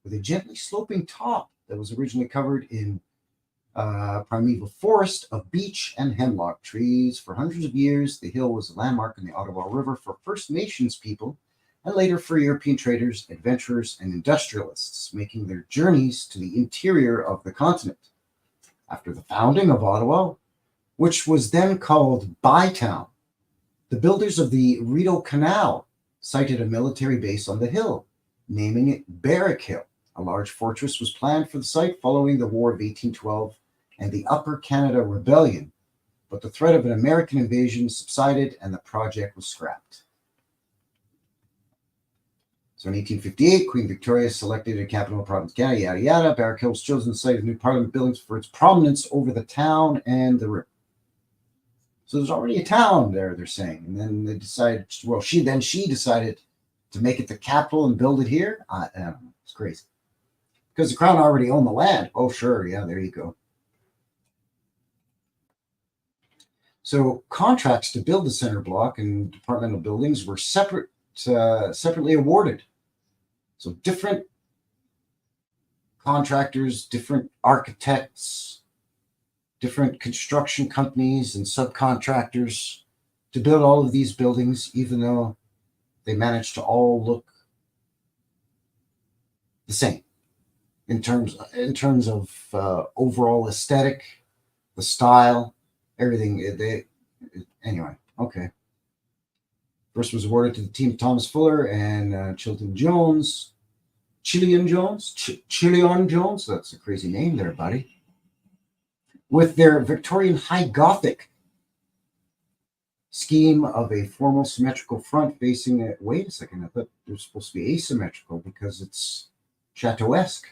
with a gently sloping top that was originally covered in primeval forest of beech and hemlock trees. For hundreds of years, the hill was a landmark in the Ottawa River for First Nations people and later for European traders, adventurers, and industrialists making their journeys to the interior of the continent. After the founding of Ottawa, which was then called Bytown, the builders of the Rideau Canal sited a military base on the hill, naming it Barrack Hill. A large fortress was planned for the site following the War of 1812 and the Upper Canada Rebellion, but the threat of an American invasion subsided and the project was scrapped. So in 1858, Queen Victoria selected a capital of province Canada, yada yada. Barrack Hill was chosen the site of new parliament buildings for its prominence over the town and the river. So there's already a town there, they're saying. And then they decided, she decided to make it the capital and build it here. I don't know, it's crazy. Because the Crown already owned the land. Oh, sure, yeah, there you go. So contracts to build the center block and departmental buildings were separately awarded. So different contractors, different architects, different construction companies and subcontractors to build all of these buildings, even though they managed to all look the same in terms of overall aesthetic, the style, everything. Anyway, okay. First was awarded to the team of Thomas Fuller and Chilton Jones. Chilion Jones, that's a crazy name there, buddy. With their Victorian High Gothic scheme of a formal symmetrical front facing it. Wait a second, I thought they're supposed to be asymmetrical because it's Châteauesque.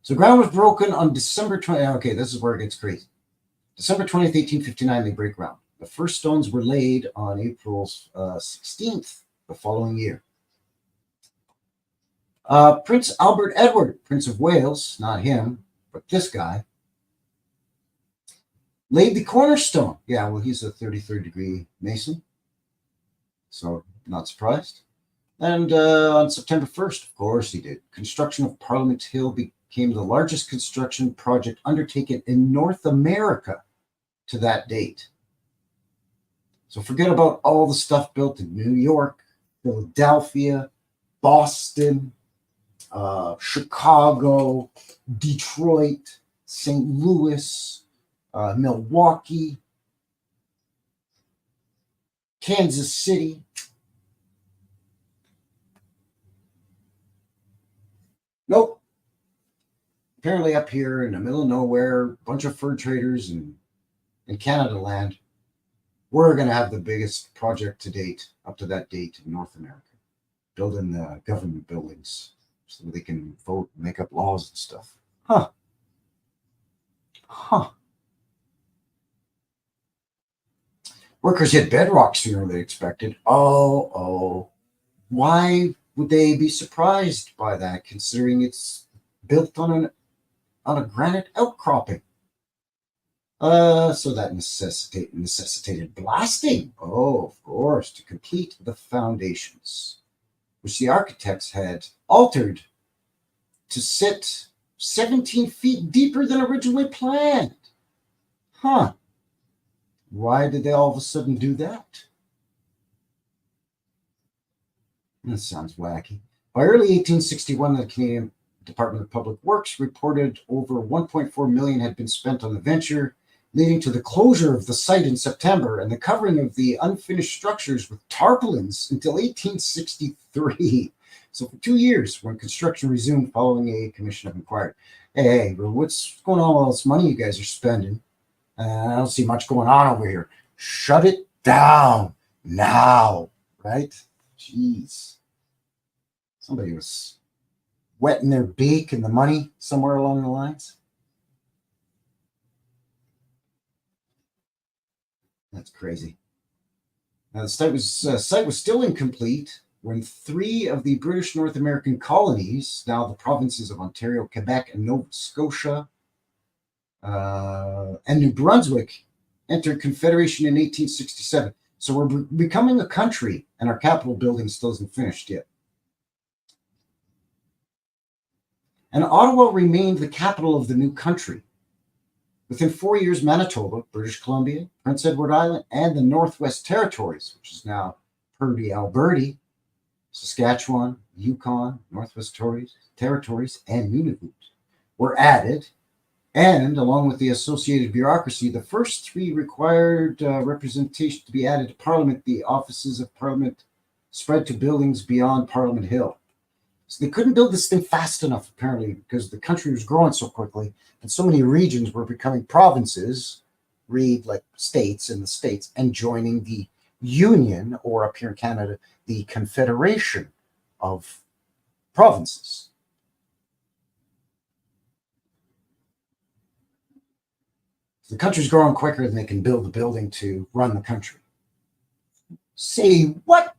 So ground was broken on December 20. Okay, this is where it gets crazy. December 20th, 1859, they break ground. The first stones were laid on April 16th the following year. Prince Albert Edward, Prince of Wales, not him, but this guy, laid the cornerstone. Yeah, well, he's a 33rd degree Mason, so not surprised. And on September 1st, of course he did, construction of Parliament Hill became the largest construction project undertaken in North America to that date. So forget about all the stuff built in New York, Philadelphia, Boston, Chicago, Detroit, St. Louis, Milwaukee, Kansas City. Nope. Apparently up here in the middle of nowhere, a bunch of fur traders in Canada land, we're going to have the biggest project to date, up to that date, in North America. Building the government buildings so they can vote and make up laws and stuff. Workers hit bedrock sooner than expected. Oh. Why would they be surprised by that, considering it's built on a granite outcropping? So that necessitated blasting. Oh, of course, to complete the foundations, which the architects had altered to sit 17 feet deeper than originally planned. Huh. Why did they all of a sudden do that? That sounds wacky. By early 1861, the Canadian Department of Public Works reported over 1.4 million had been spent on the venture, leading to the closure of the site in September and the covering of the unfinished structures with tarpaulins until 1863. So for 2 years, when construction resumed following a commission of inquiry. Hey, what's going on with all this money you guys are spending? I don't see much going on over here. Shut it down now, right? Jeez. Somebody was wetting their beak in the money somewhere along the lines. That's crazy. Now, the site was still incomplete when 3 of the British North American colonies, now the provinces of Ontario, Quebec, and Nova Scotia, and New Brunswick, entered Confederation in 1867. So we're becoming a country, and our capital building still isn't finished yet. And Ottawa remained the capital of the new country. Within 4 years, Manitoba, British Columbia, Prince Edward Island, and the Northwest Territories, which is now Purdy, Alberta, Saskatchewan, Yukon, Northwest Territories, and Nunavut, were added. And along with the associated bureaucracy, the first 3 required representation to be added to Parliament, the offices of Parliament spread to buildings beyond Parliament Hill. So they couldn't build this thing fast enough, apparently, because the country was growing so quickly, and so many regions were becoming provinces, read like states in the States, and joining the Union, or up here in Canada, the Confederation of Provinces. The country's growing quicker than they can build the building to run the country. Say what?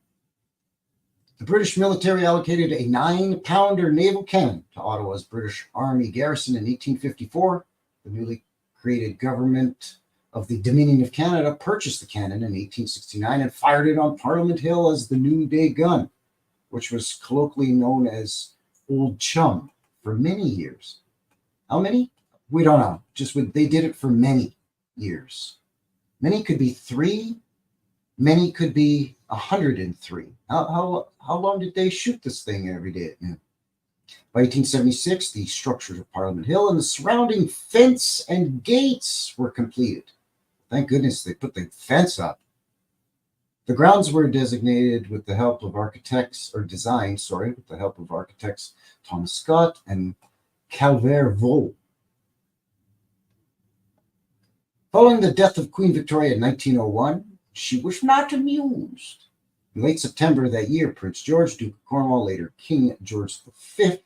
The British military allocated a 9-pounder naval cannon to Ottawa's British Army garrison in 1854. The newly created government of the Dominion of Canada purchased the cannon in 1869 and fired it on Parliament Hill as the noonday gun, which was colloquially known as Old Chum for many years. How many? We don't know. They did it for many years. Many could be 3. Many could be 103. How long did they shoot this thing every day? Yeah. By 1876, the structures of Parliament Hill and the surrounding fence and gates were completed. Thank goodness they put the fence up. The grounds were designated with the help of designed with the help of architects Thomas Scott and Calvert Vaux. Following the death of Queen Victoria in 1901, she was not amused. In late September that year, Prince George, Duke of Cornwall, later King George V,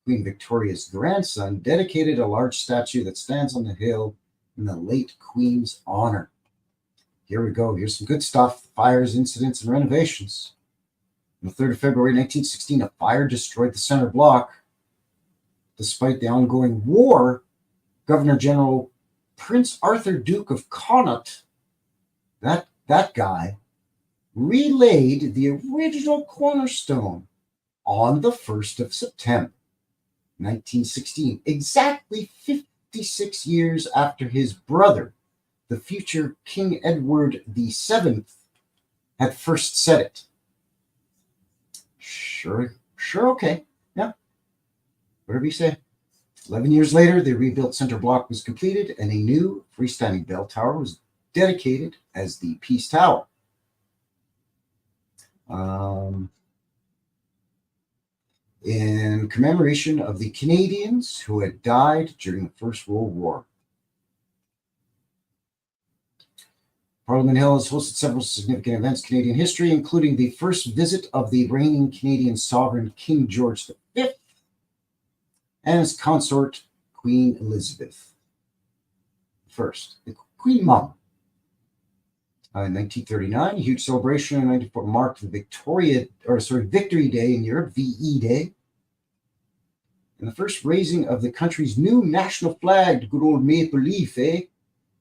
Queen Victoria's grandson, dedicated a large statue that stands on the hill in the late Queen's honor. Here we go. Here's some good stuff. Fires, incidents, and renovations. On the 3rd of February 1916, a fire destroyed the center block. Despite the ongoing war, Governor General Prince Arthur, Duke of Connaught, that guy, relayed the original cornerstone on the 1st of September, 1916, exactly 56 years after his brother, the future King Edward VII, had first said it. Sure, okay, yeah, whatever you say. 11 years later, the rebuilt center block was completed, and a new freestanding bell tower was dedicated as the Peace Tower. In commemoration of the Canadians who had died during the First World War. Parliament Hill has hosted several significant events in Canadian history, including the first visit of the reigning Canadian sovereign King George V and his consort Queen Elizabeth I, the Queen Mum. In 1939, a huge celebration in 1994 marked the Victory Day in Europe, VE Day, and the first raising of the country's new national flag, good old maple leaf,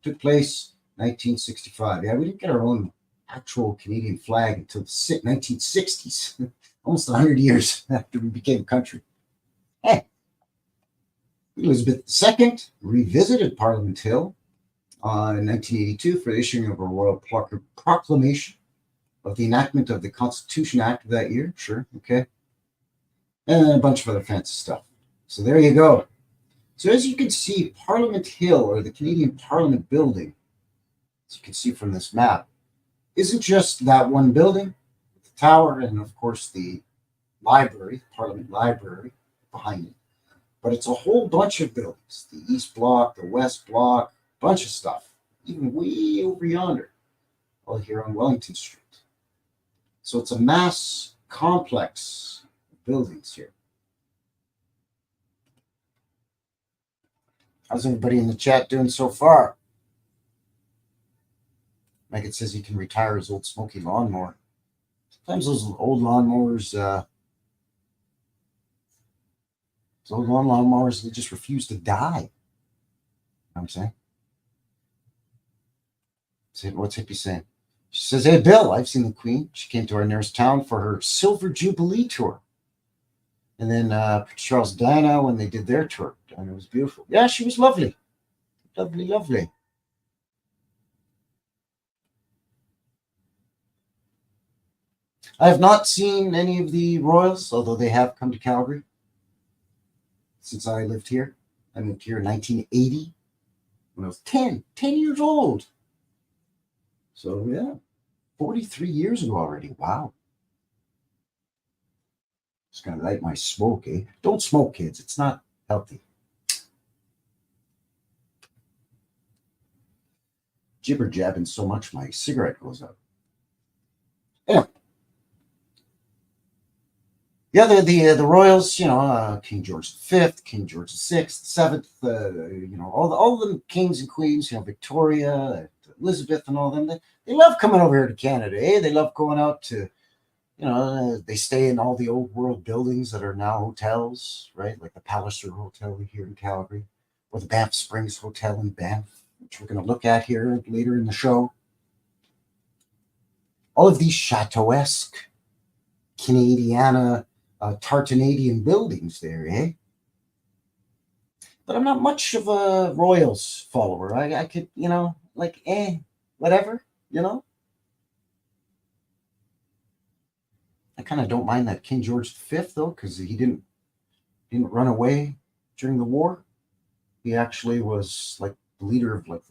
Took place 1965. Yeah, we didn't get our own actual Canadian flag until the 1960s, almost 100 years after we became a country. Hey, Elizabeth II revisited Parliament Hill in 1982 for the issuing of a royal proclamation of the enactment of the Constitution Act of that year. Sure, okay. And a bunch of other fancy stuff. So there you go. So as you can see, Parliament Hill, or the Canadian Parliament building, as you can see from this map, isn't just that one building, the tower, and of course the library, Parliament Library behind it. But it's a whole bunch of buildings, the East Block, the West Block, a bunch of stuff, even way over yonder, all here on Wellington Street. So it's a mass complex of buildings here. How's everybody in the chat doing so far? Megan says he can retire his old smoky lawnmower. Sometimes those old lawnmowers, they just refuse to die. You know what I'm saying? What's Hippie saying? She says, hey, Bill, I've seen the Queen. She came to our nearest town for her Silver Jubilee tour. And then Prince Charles and Diana, when they did their tour, and it was beautiful. Yeah, she was lovely. Lovely, lovely. I have not seen any of the royals, although they have come to Calgary since I lived here. I moved here in 1980 when I was 10 years old. So, yeah, 43 years ago already. Wow. Just going to light my smoke, eh? Don't smoke, kids. It's not healthy. Jibber jabbing so much, my cigarette goes out. Anyway. Yeah, the royals, King George V, King George VI, VII, all the kings and queens, Victoria, Elizabeth, and all them. They love coming over here to Canada, eh? They love going out to, they stay in all the old world buildings that are now hotels, right? Like the Palliser Hotel here in Calgary, or the Banff Springs Hotel in Banff, which we're going to look at here later in the show. All of these Châteauesque, Canadiana, Tartanadian buildings there, eh? But I'm not much of a Royals follower. I could, whatever, I kind of don't mind that King George V, though, because he didn't run away during the war. He actually was, like, the leader of, like,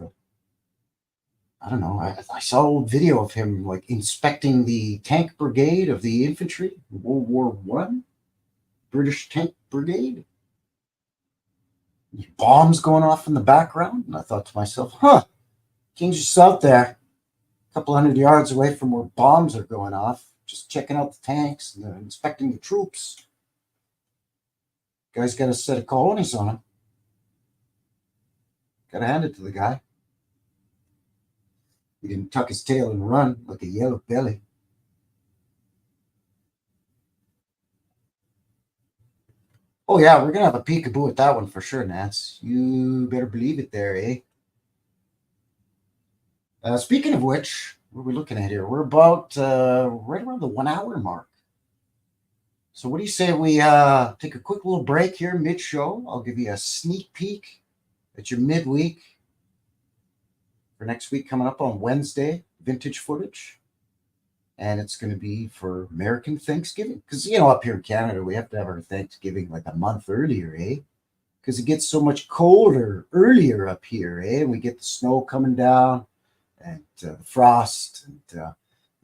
I don't know. I saw a video of him like inspecting the tank brigade of the infantry, World War I, British tank brigade. Bombs going off in the background. And I thought to myself, King's just out there, a couple 100 yards away from where bombs are going off, just checking out the tanks and inspecting the troops. Guy's got a set of cojones on him. Got to hand it to the guy. He didn't tuck his tail and run like a yellow belly. Oh, yeah, we're going to have a peekaboo at that one for sure, Nance. You better believe it there, eh? Speaking of which, what are we looking at here? We're about right around the 1 hour mark. So what do you say we take a quick little break here mid-show? I'll give you a sneak peek at your midweek. For next week coming up on Wednesday, vintage footage. And it's going to be for American Thanksgiving. Because, up here in Canada, we have to have our Thanksgiving like a month earlier, eh? Because it gets so much colder earlier up here, eh? We get the snow coming down and the frost. And,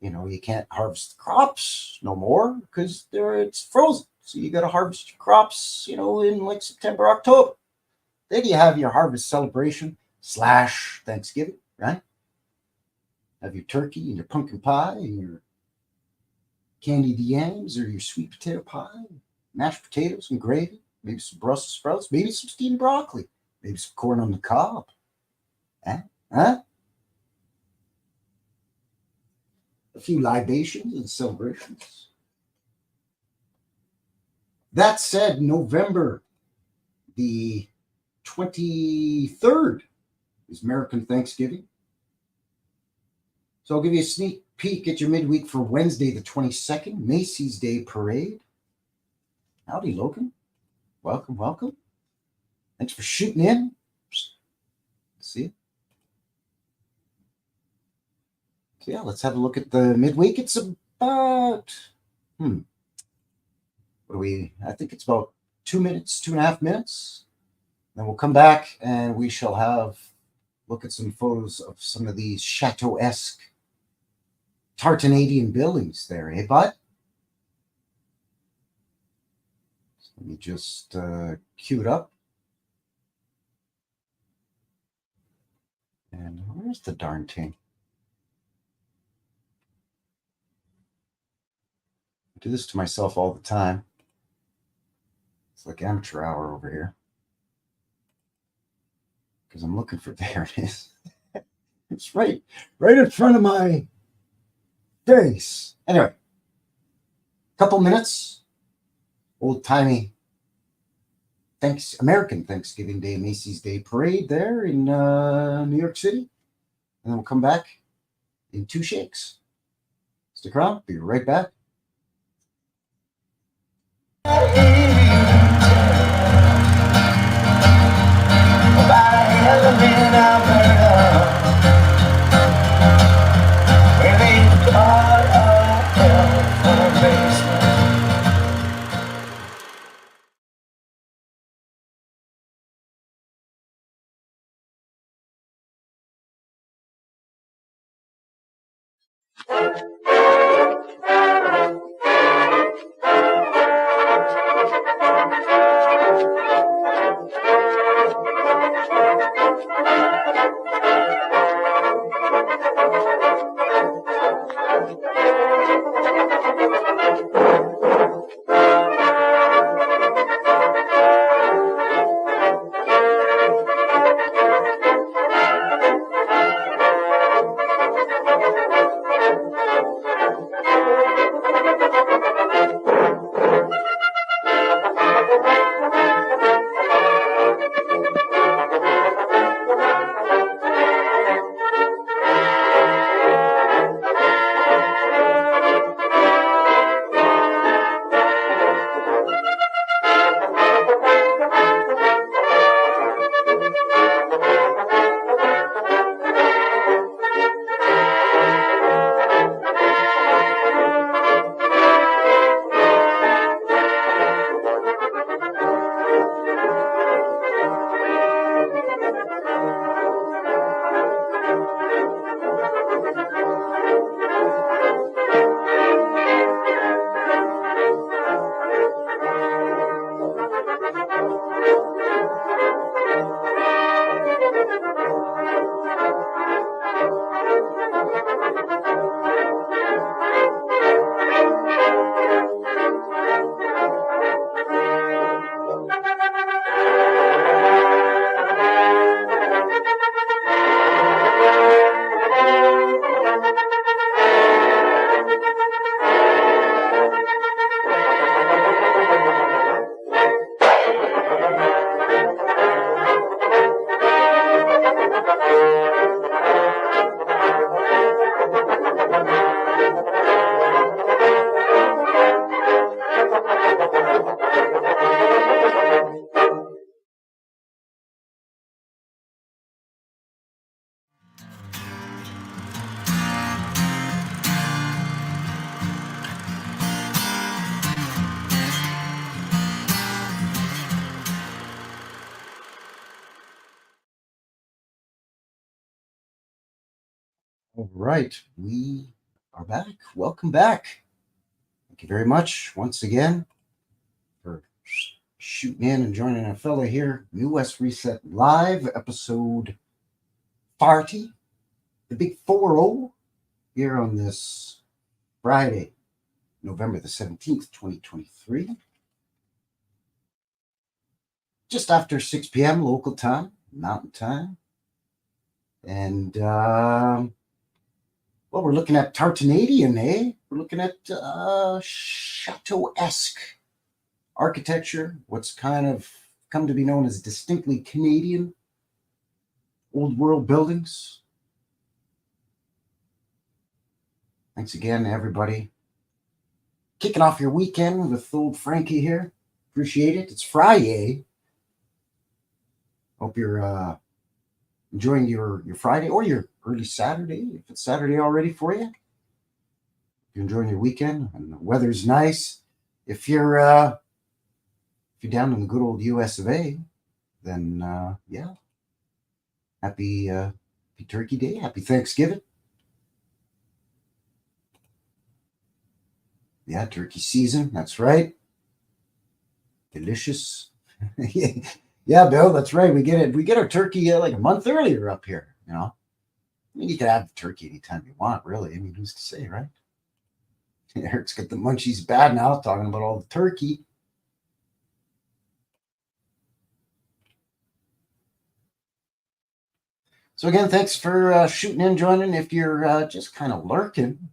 you can't harvest the crops no more because it's frozen. So you got to harvest your crops, in like September, October. Then you have your harvest celebration / Thanksgiving, right? Have your turkey and your pumpkin pie and your candied yams or your sweet potato pie, mashed potatoes and gravy, maybe some Brussels sprouts, maybe some steamed broccoli, maybe some corn on the cob. Huh? A few libations and celebrations. That said, November the 23rd is American Thanksgiving. So I'll give you a sneak peek at your midweek for Wednesday, the 22nd, Macy's Day Parade. Howdy, Logan. Welcome, welcome. Thanks for shooting in. See you. So yeah, let's have a look at the midweek. It's about, what do we, I think it's about 2 minutes, 2.5 minutes. Then we'll come back and we shall have look at some photos of some of these Châteauesque Tartanadian buildings there, eh, bud? So let me just cue it up. And where's the darn thing? I do this to myself all the time. It's like amateur hour over here. Because I'm looking for, there it is. It's right in front of my face. Anyway, couple minutes, old-timey American Thanksgiving Day, Macy's Day Parade there in New York City. And then we'll come back in 2 shakes. Stick around, be right back. All right, we are back. Welcome back. Thank you very much once again for shooting in and joining a fella here. New West Reset Live, episode 40, the big 4-0 here on this Friday, November the 17th, 2023. Just after 6 p.m. local time, mountain time. And, well, we're looking at Tartanadian, eh? We're looking at Châteauesque architecture, what's kind of come to be known as distinctly Canadian. old world buildings. Thanks again, everybody. Kicking off your weekend with old Frankie here. Appreciate it. It's Friday. Hope you're enjoying your Friday or your early Saturday, if it's Saturday already for you. You're enjoying your weekend and the weather's nice. If you're down in the good old US of A, then yeah. Happy Turkey Day, happy Thanksgiving. Yeah, turkey season, that's right. Delicious. Yeah, Bill, that's right. We get our turkey like a month earlier up here, you know. I mean, you can have turkey anytime you want, really. I mean, who's to say, right? Eric's got the munchies bad now, talking about all the turkey. So again, thanks for shooting in, joining. If you're just kind of lurking,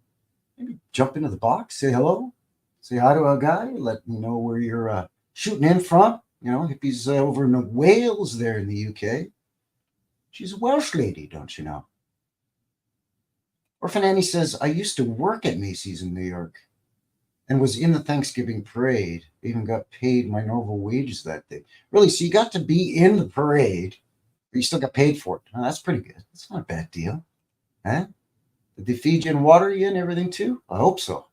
maybe jump into the box, say hello, say hi to a guy, let me know where you're shooting in from. You know, if he's over in Wales there in the UK. She's a Welsh lady, don't you know? Orphan Annie says, I used to work at Macy's in New York and was in the Thanksgiving parade. Even got paid my normal wages that day. Really? So you got to be in the parade, but you still got paid for it. Oh, that's pretty good. That's not a bad deal. Huh? Did they feed you and water you and everything too? I hope so.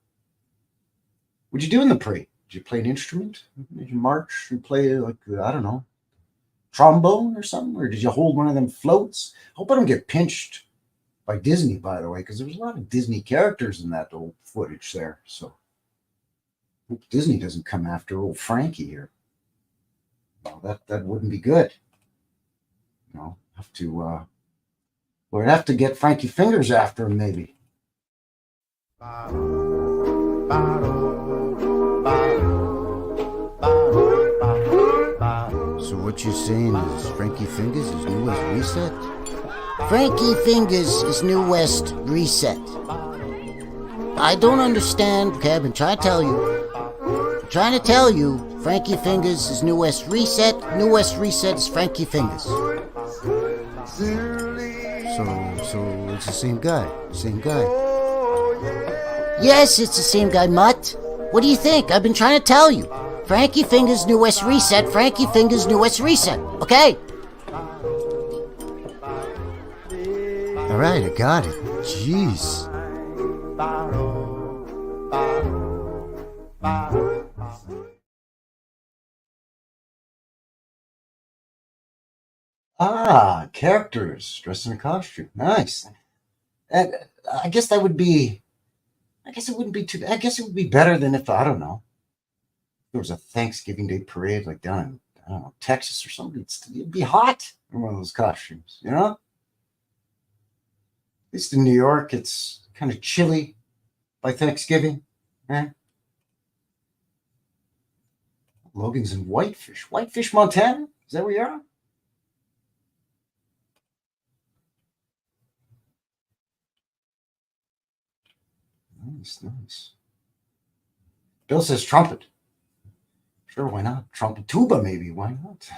What'd you do in the parade? Did you play an instrument? Did you march and play like, I don't know, trombone or something? Or did you hold one of them floats? I hope I don't get pinched by Disney, by the way, because there was a lot of Disney characters in that old footage there. So hope Disney doesn't come after old Frankie here. Well, that wouldn't be good. You know, we'd have to get Frankie Fingers after him, maybe. So what you're saying is Frankie Fingers is New West Reset? Frankie Fingers is New West Reset. I don't understand. Okay, I've been trying to tell you. I'm trying to tell you, Frankie Fingers is New West Reset. New West Reset is Frankie Fingers. So it's the same guy. Same guy. Yes, it's the same guy, Mutt. What do you think? I've been trying to tell you. Frankie Fingers, New West Reset. Frankie Fingers, New West Reset. Okay? All right, I got it. Jeez. Ah, characters dressed in a costume. Nice. And I guess that would be. I guess it wouldn't be too. I guess it would be better than if, I don't know, there was a Thanksgiving Day parade like down in, I don't know, Texas or something. It'd be hot in one of those costumes, you know? At least in New York, it's kind of chilly by Thanksgiving. Eh? Logan's in Whitefish. Whitefish, Montana? Is that where you are? Nice, nice. Bill says trumpet. Sure, why not? Trumpet tuba, maybe. Why not?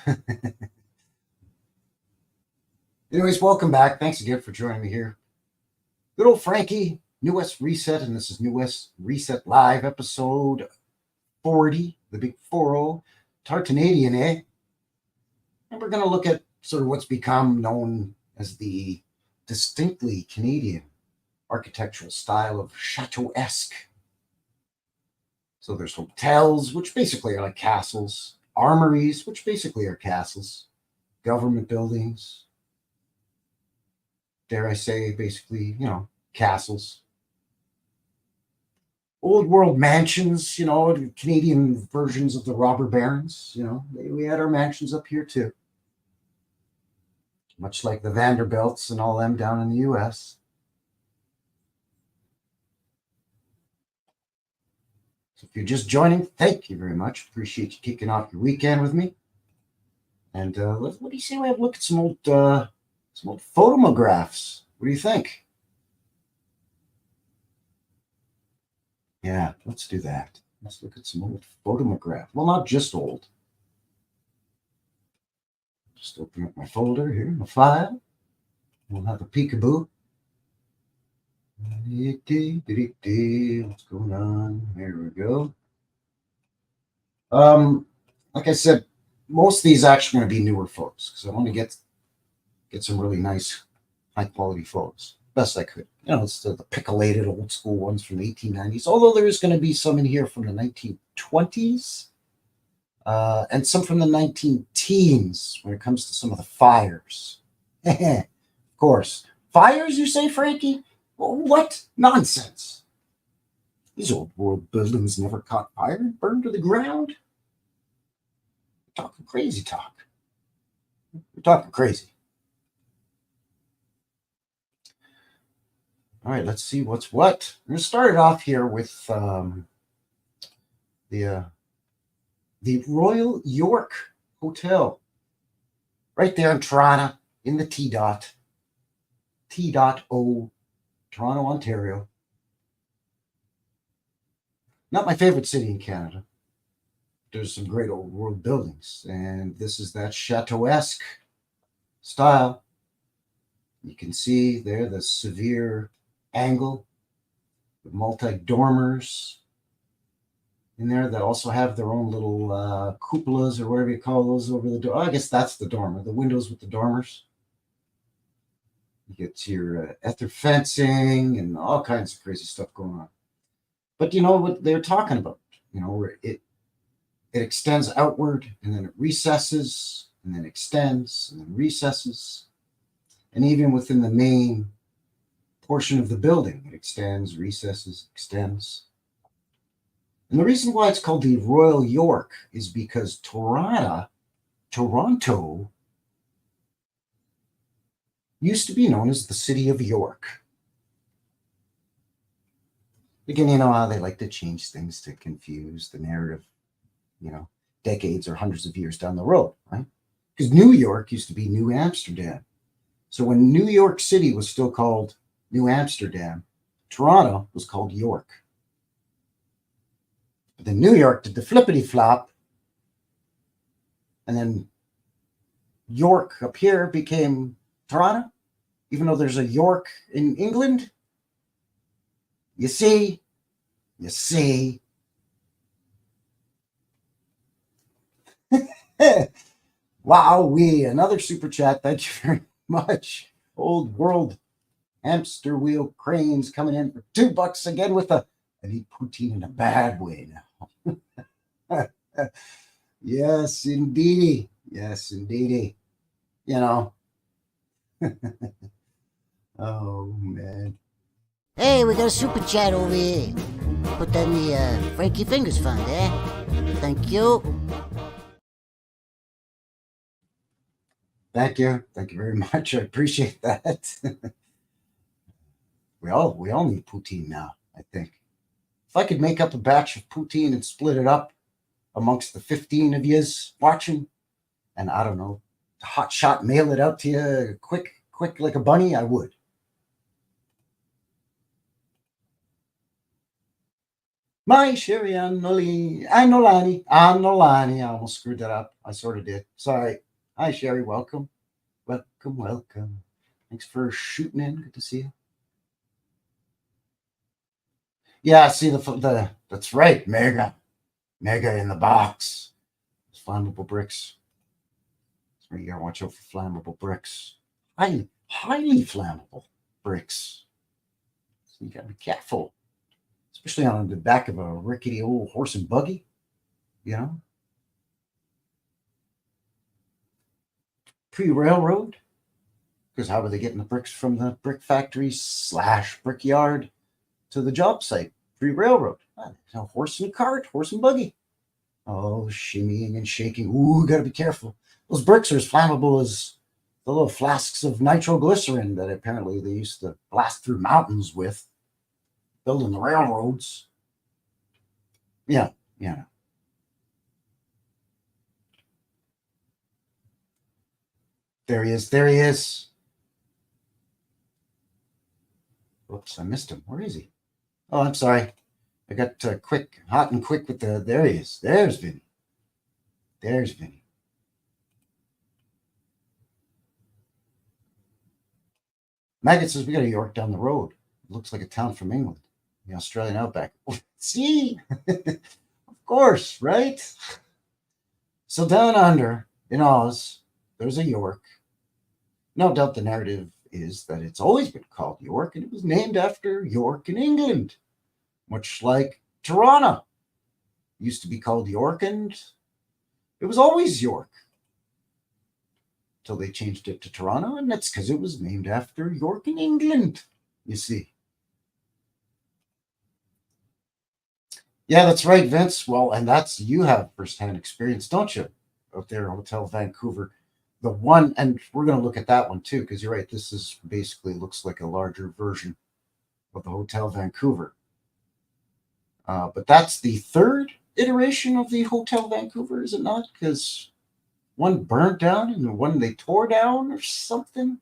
Anyways, welcome back. Thanks again for joining me here. Good old Frankie, New West Reset, and this is New West Reset Live, episode 40, the big 40, Tartanadian, eh? And we're going to look at sort of what's become known as the distinctly Canadian architectural style of Châteauesque. So there's hotels, which basically are like castles, armories, which basically are castles, government buildings, dare I say, basically, you know, castles. Old world mansions, you know, Canadian versions of the robber barons, you know, we had our mansions up here too. Much like the Vanderbilts and all them down in the US. So if you're just joining, thank you very much. Appreciate you kicking off your weekend with me. And what do you say we have a look at some old photomographs? What do you think? Yeah, let's do that. Let's look at some old photomograph. Well, not just old. Just open up my folder here, my file. We'll have a peekaboo. What's going on? There we go. Like I said, most of these actually going to be newer photos because I want to get some really nice, high quality photos, best I could. It's the picoulated old school ones from the 1890s. Although there is going to be some in here from the 1920s, and some from the 19 teens when it comes to some of the fires. Of course, fires, you say, Frankie? What nonsense! These old world buildings never caught fire and burned to the ground. We're talking crazy talk. We're talking crazy. All right, let's see what's what. I'm going to start it off here with the Royal York Hotel, right there in Toronto, in the T.O, Toronto, Ontario. Not my favorite city in Canada. There's some great old world buildings, and this is that Châteauesque style. You can see there the severe angle, the multi-dormers in there that also have their own little cupolas or whatever you call those over the door. I guess that's the dormer, the windows with the dormers. You get your ether fencing and all kinds of crazy stuff going on. But you know what they're talking about, where it extends outward and then it recesses and then extends and then recesses. And even within the main portion of the building, it extends, recesses, extends. And the reason why it's called the Royal York is because Toronto used to be known as the city of York. Again, you know how they like to change things to confuse the narrative, decades or hundreds of years down the road, right? Because New York used to be New Amsterdam. So when New York City was still called New Amsterdam, Toronto was called York. But then New York did the flippity flop, and then York up here became Toronto, even though there's a York in England. You see. Wowee, another super chat. Thank you very much. Old world hamster wheel cranes coming in for $2 again with I need poutine in a bad way now. Yes, indeedy. Oh, man. Hey, we got a super chat over here. Put that in the Frankie Fingers fund, Thank you. Thank you very much. I appreciate that. we all need poutine now, I think. If I could make up a batch of poutine and split it up amongst the 15 of yous watching, and I don't know, hot shot mail it out to you quick like a bunny, I would. My Sherry Anolani. I almost screwed that up. I sort of did. Sorry. Hi, Sherry. Welcome. Thanks for shooting in. Good to see you. Yeah, see the that's right. Mega in the box. It's flammable bricks. That's where you gotta watch out for flammable bricks. Highly flammable bricks. So you gotta be careful. Especially on the back of a rickety old horse and buggy, Pre-railroad, because how were they getting the bricks from the brick factory / brickyard to the job site? Pre-railroad. Horse and cart, horse and buggy. Oh, shimmying and shaking. Ooh, got to be careful. Those bricks are as flammable as the little flasks of nitroglycerin that apparently they used to blast through mountains with. Building the railroads. Yeah. There he is. Oops, I missed him. Where is he? Oh, I'm sorry. I got hot and quick with the. There he is. There's Vinny. Maggot says we got a York down the road. It looks like a town from England, the Australian outback. See, of course, right? So down under in Oz, there's a York. No doubt the narrative is that it's always been called York, and it was named after York in England, much like Toronto used to be called York, and it was always York till they changed it to Toronto, and that's because it was named after York in England, you see. Yeah, that's right, Vince. Well, and that's you have firsthand experience, don't you? Out there, Hotel Vancouver. The one, and we're going to look at that one too, because you're right. This is basically looks like a larger version of the Hotel Vancouver. But that's the third iteration of the Hotel Vancouver, is it not? Because one burnt down and the one they tore down or something.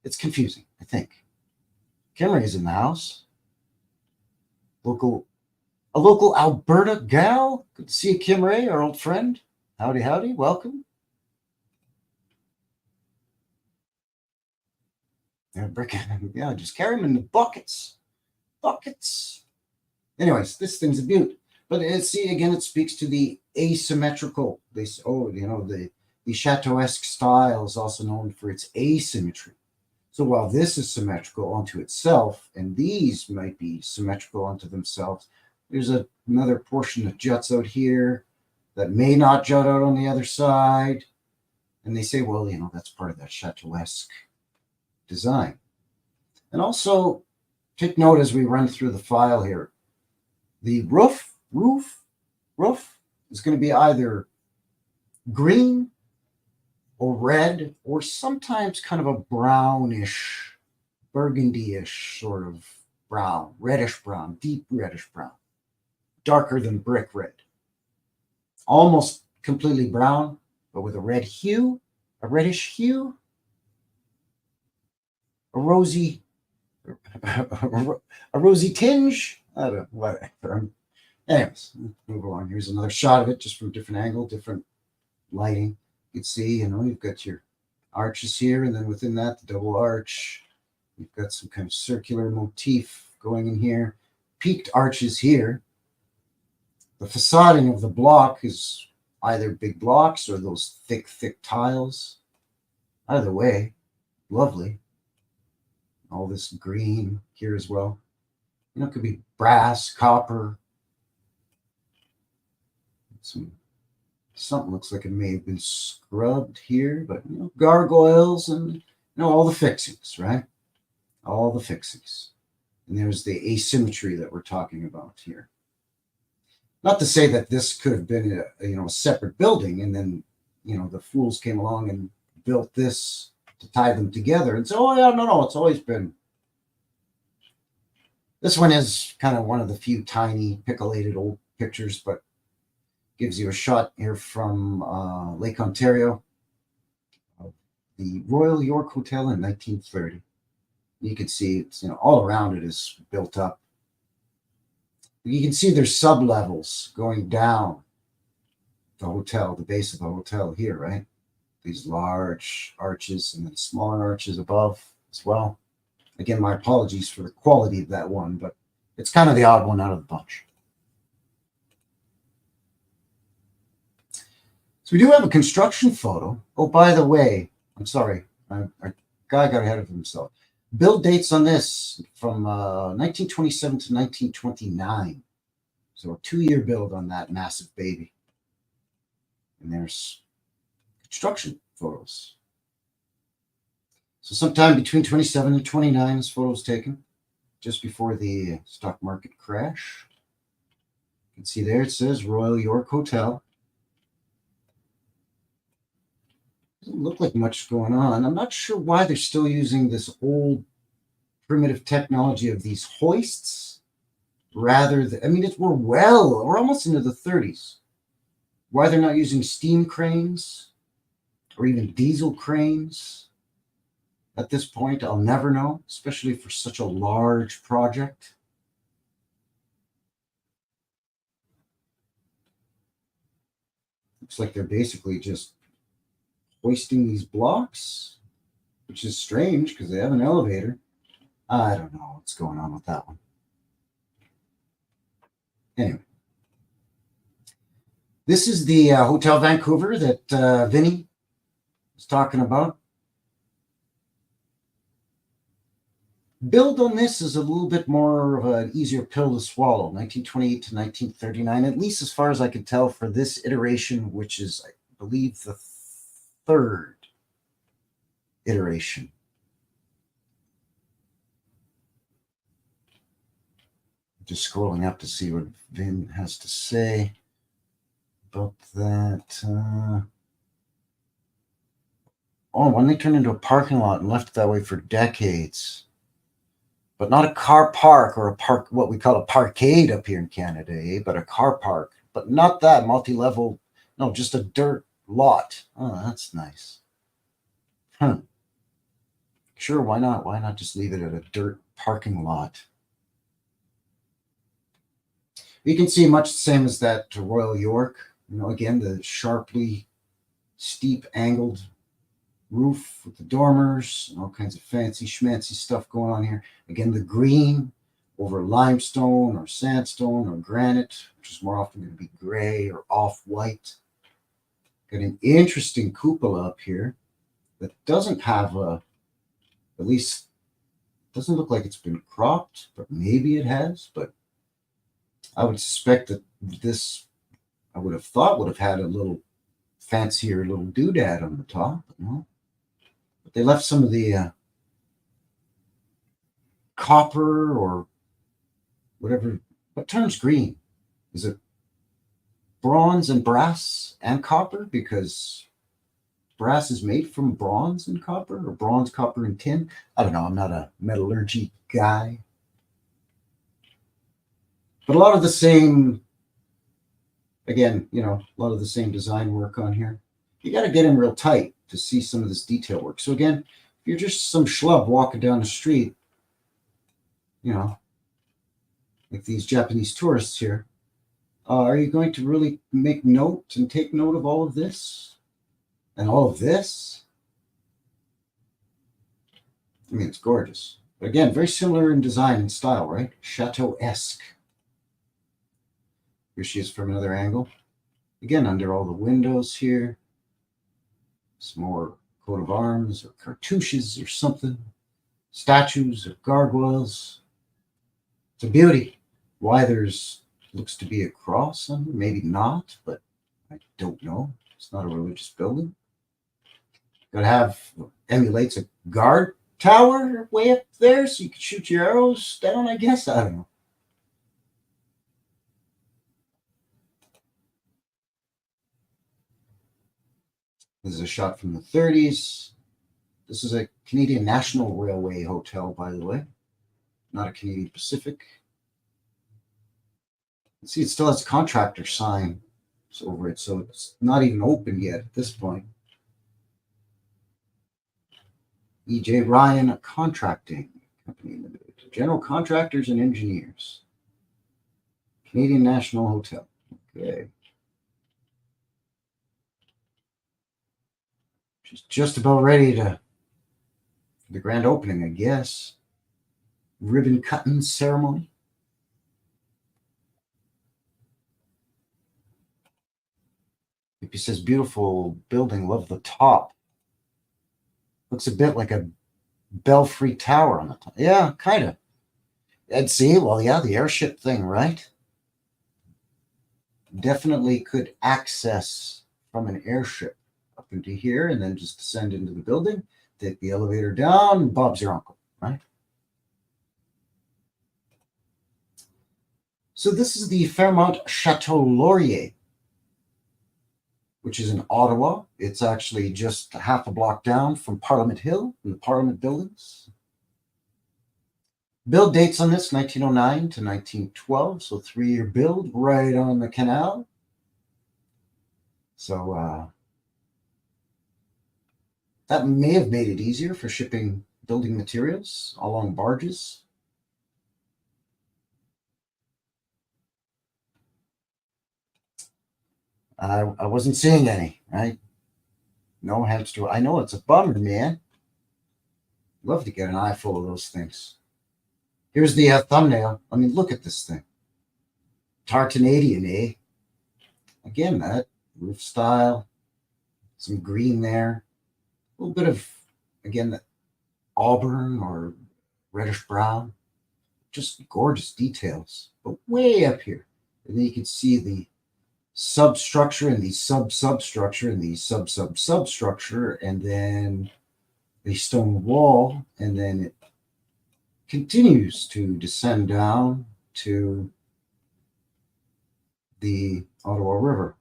It's confusing, I think. Kim Ray's in the house. A local Alberta gal. Good to see you, Kim Ray, our old friend. Howdy, howdy. Welcome. Yeah, just carry them in the buckets. Buckets. Anyways, this thing's a beaut. But see, again, it speaks to the asymmetrical. The Châteauesque style is also known for its asymmetry. So while this is symmetrical onto itself, and these might be symmetrical onto themselves, there's another portion that juts out here that may not jut out on the other side. And they say, well, that's part of that Châteauesque design. And also, take note as we run through the file here. The roof is going to be either green or red, or sometimes kind of a brownish, burgundy-ish sort of brown, reddish brown, deep reddish brown, darker than brick red. Almost completely brown, but with a red hue, a reddish hue, a rosy tinge. I don't know, whatever. Anyways, move along. Here's another shot of it, just from a different angle, different lighting. You can see, you've got your arches here, and then within that, the double arch. You've got some kind of circular motif going in here. Peaked arches here. The facading of the block is either big blocks or those thick tiles. Either way, lovely. All this green here as well. It could be brass, copper. Something looks like it may have been scrubbed here, but gargoyles and all the fixings, right? All the fixings. And there's the asymmetry that we're talking about here. Not to say that this could have been a separate building, and then the fools came along and built this to tie them together and say, oh yeah, no, it's always been. This one is kind of one of the few tiny picoulated old pictures, but gives you a shot here from Lake Ontario of the Royal York Hotel in 1930. You can see it's all around it is built up. You can see there's sub-levels going down the hotel, the base of the hotel here, right? These large arches and then smaller arches above as well. Again, my apologies for the quality of that one, but it's kind of the odd one out of the bunch. So we do have a construction photo. Oh, by the way, I'm sorry. Our guy got ahead of himself. Build dates on this from 1927 to 1929. So a 2-year build on that massive baby. And there's construction photos. So sometime between 27 and 29, this photo was taken just before the stock market crash. You can see there it says Royal York Hotel. Doesn't look like much going on. I'm not sure why they're still using this old primitive technology of these hoists rather than, we're almost into the 30s. Why they're not using steam cranes or even diesel cranes at this point, I'll never know, especially for such a large project. Looks like they're basically just hoisting these blocks. which is strange because they have an elevator. I don't know what's going on with that one. Anyway, this is the Hotel Vancouver that Vinny was talking about. Build on this is a little bit more of an easier pill to swallow, 1928 to 1939, at least as far as I could tell for this iteration, which is, I believe, the third iteration. Just scrolling up to see what Vin has to say about that. When they turned into a parking lot and left it that way for decades. But not a car park or a park, what we call a parkade up here in Canada, but a car park. But not that multi-level, no, just a dirt lot. Oh, that's nice. Sure, why not? Why not just leave it at a dirt parking lot? You can see much the same as that to Royal York. Again, the sharply steep angled roof with the dormers and all kinds of fancy schmancy stuff going on here. Again, the green over limestone or sandstone or granite, which is more often going to be gray or off-white. Got an interesting cupola up here that doesn't have at least doesn't look like it's been cropped, but maybe it has. But I would suspect that this, I would have thought, would have had a little fancier little doodad on the top, but no. But they left some of the copper or whatever. What turns green? Is it bronze and brass and copper? Because brass is made from bronze and copper, or bronze, copper, and tin. I don't know. I'm not a metallurgy guy. But a lot of the same, again, a lot of the same design work on here. You got to get in real tight to see some of this detail work. So again, if you're just some schlub walking down the street, like these Japanese tourists here, are you going to really make note and take note of all of this and all of this? I mean, it's gorgeous. But again, very similar in design and style, right? Châteauesque. Here she is from another angle. Again, under all the windows here. Some more coat of arms or cartouches or something. Statues or gargoyles. It's a beauty. Why there's looks to be a cross on here. Maybe not, but I don't know. It's not a religious building. Gotta have, emulates a guard tower way up there so you can shoot your arrows down, I guess. I don't know. This is a shot from the 30s. This is a Canadian National Railway hotel, by the way, not a Canadian Pacific. See, it still has a contractor sign over it, so it's not even open yet at this point. E.J. Ryan Contracting Company Limited. General contractors and engineers. Canadian National Hotel. Okay. Just about ready for the grand opening, I guess. Ribbon cutting ceremony. It says beautiful building, love the top. Looks a bit like a belfry tower on the top. Yeah, kind of. I'd see, well, yeah, the airship thing, right? Definitely could access from an airship up into here and then just descend into the building, take the elevator down, and Bob's your uncle, right? So this is the Fairmont Chateau Laurier, which is in Ottawa. It's actually just half a block down from Parliament Hill in the Parliament buildings. Build dates on this, 1909 to 1912, so 3-year build right on the canal. So that may have made it easier for shipping building materials along barges. I wasn't seeing any, right? No hamster. I know it's a bummer, man. Love to get an eye full of those things. Here's the thumbnail. I mean, look at this thing. Tartanadian, eh? Again, that roof style, some green there, a little bit of, again, the auburn or reddish brown, just gorgeous details. But way up here, and then you can see the substructure and the substructure and the substructure, and then the stone wall, and then it continues to descend down to the Ottawa River.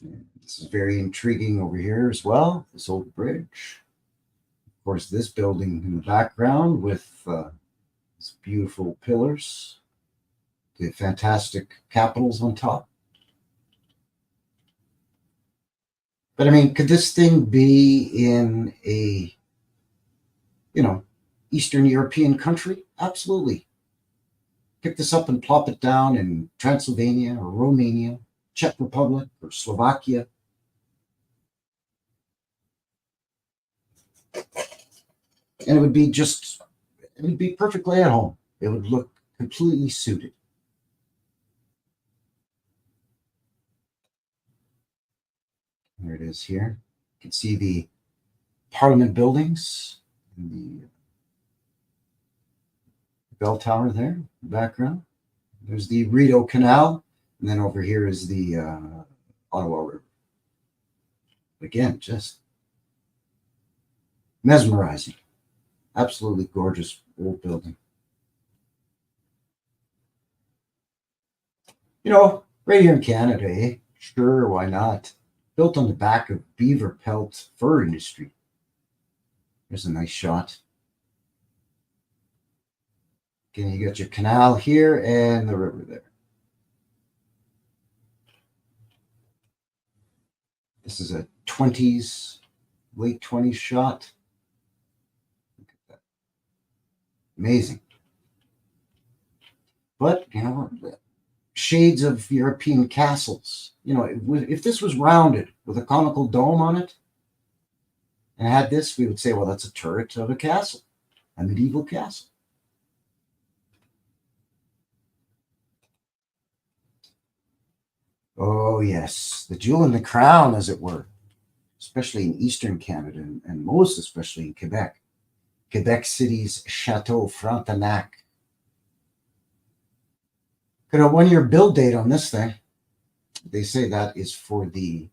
And this is very intriguing over here as well, this old bridge. Of course, this building in the background with these beautiful pillars, the fantastic capitals on top. But I mean, could this thing be in a, Eastern European country? Absolutely. Pick this up and plop it down in Transylvania or Romania, Czech Republic or Slovakia. And it would be perfectly at home. It would look completely suited. There it is here. You can see the Parliament buildings and the bell tower there in the background. There's the Rideau Canal, and then over here is the Ottawa River. Again, just mesmerizing. Absolutely gorgeous old building. Right here in Canada, eh? Sure, why not? Built on the back of beaver pelt fur industry. There's a nice shot. Again, you got your canal here and the river there. This is a late 20s shot. Look at that. Amazing. But, shades of European castles. If this was rounded with a conical dome on it and had this, we would say, well, that's a turret of a castle, a medieval castle. Oh, yes, the jewel in the crown, as it were, especially in Eastern Canada and most especially in Quebec. Quebec City's Chateau Frontenac. Got a 1-year build date on this thing. They say that is for the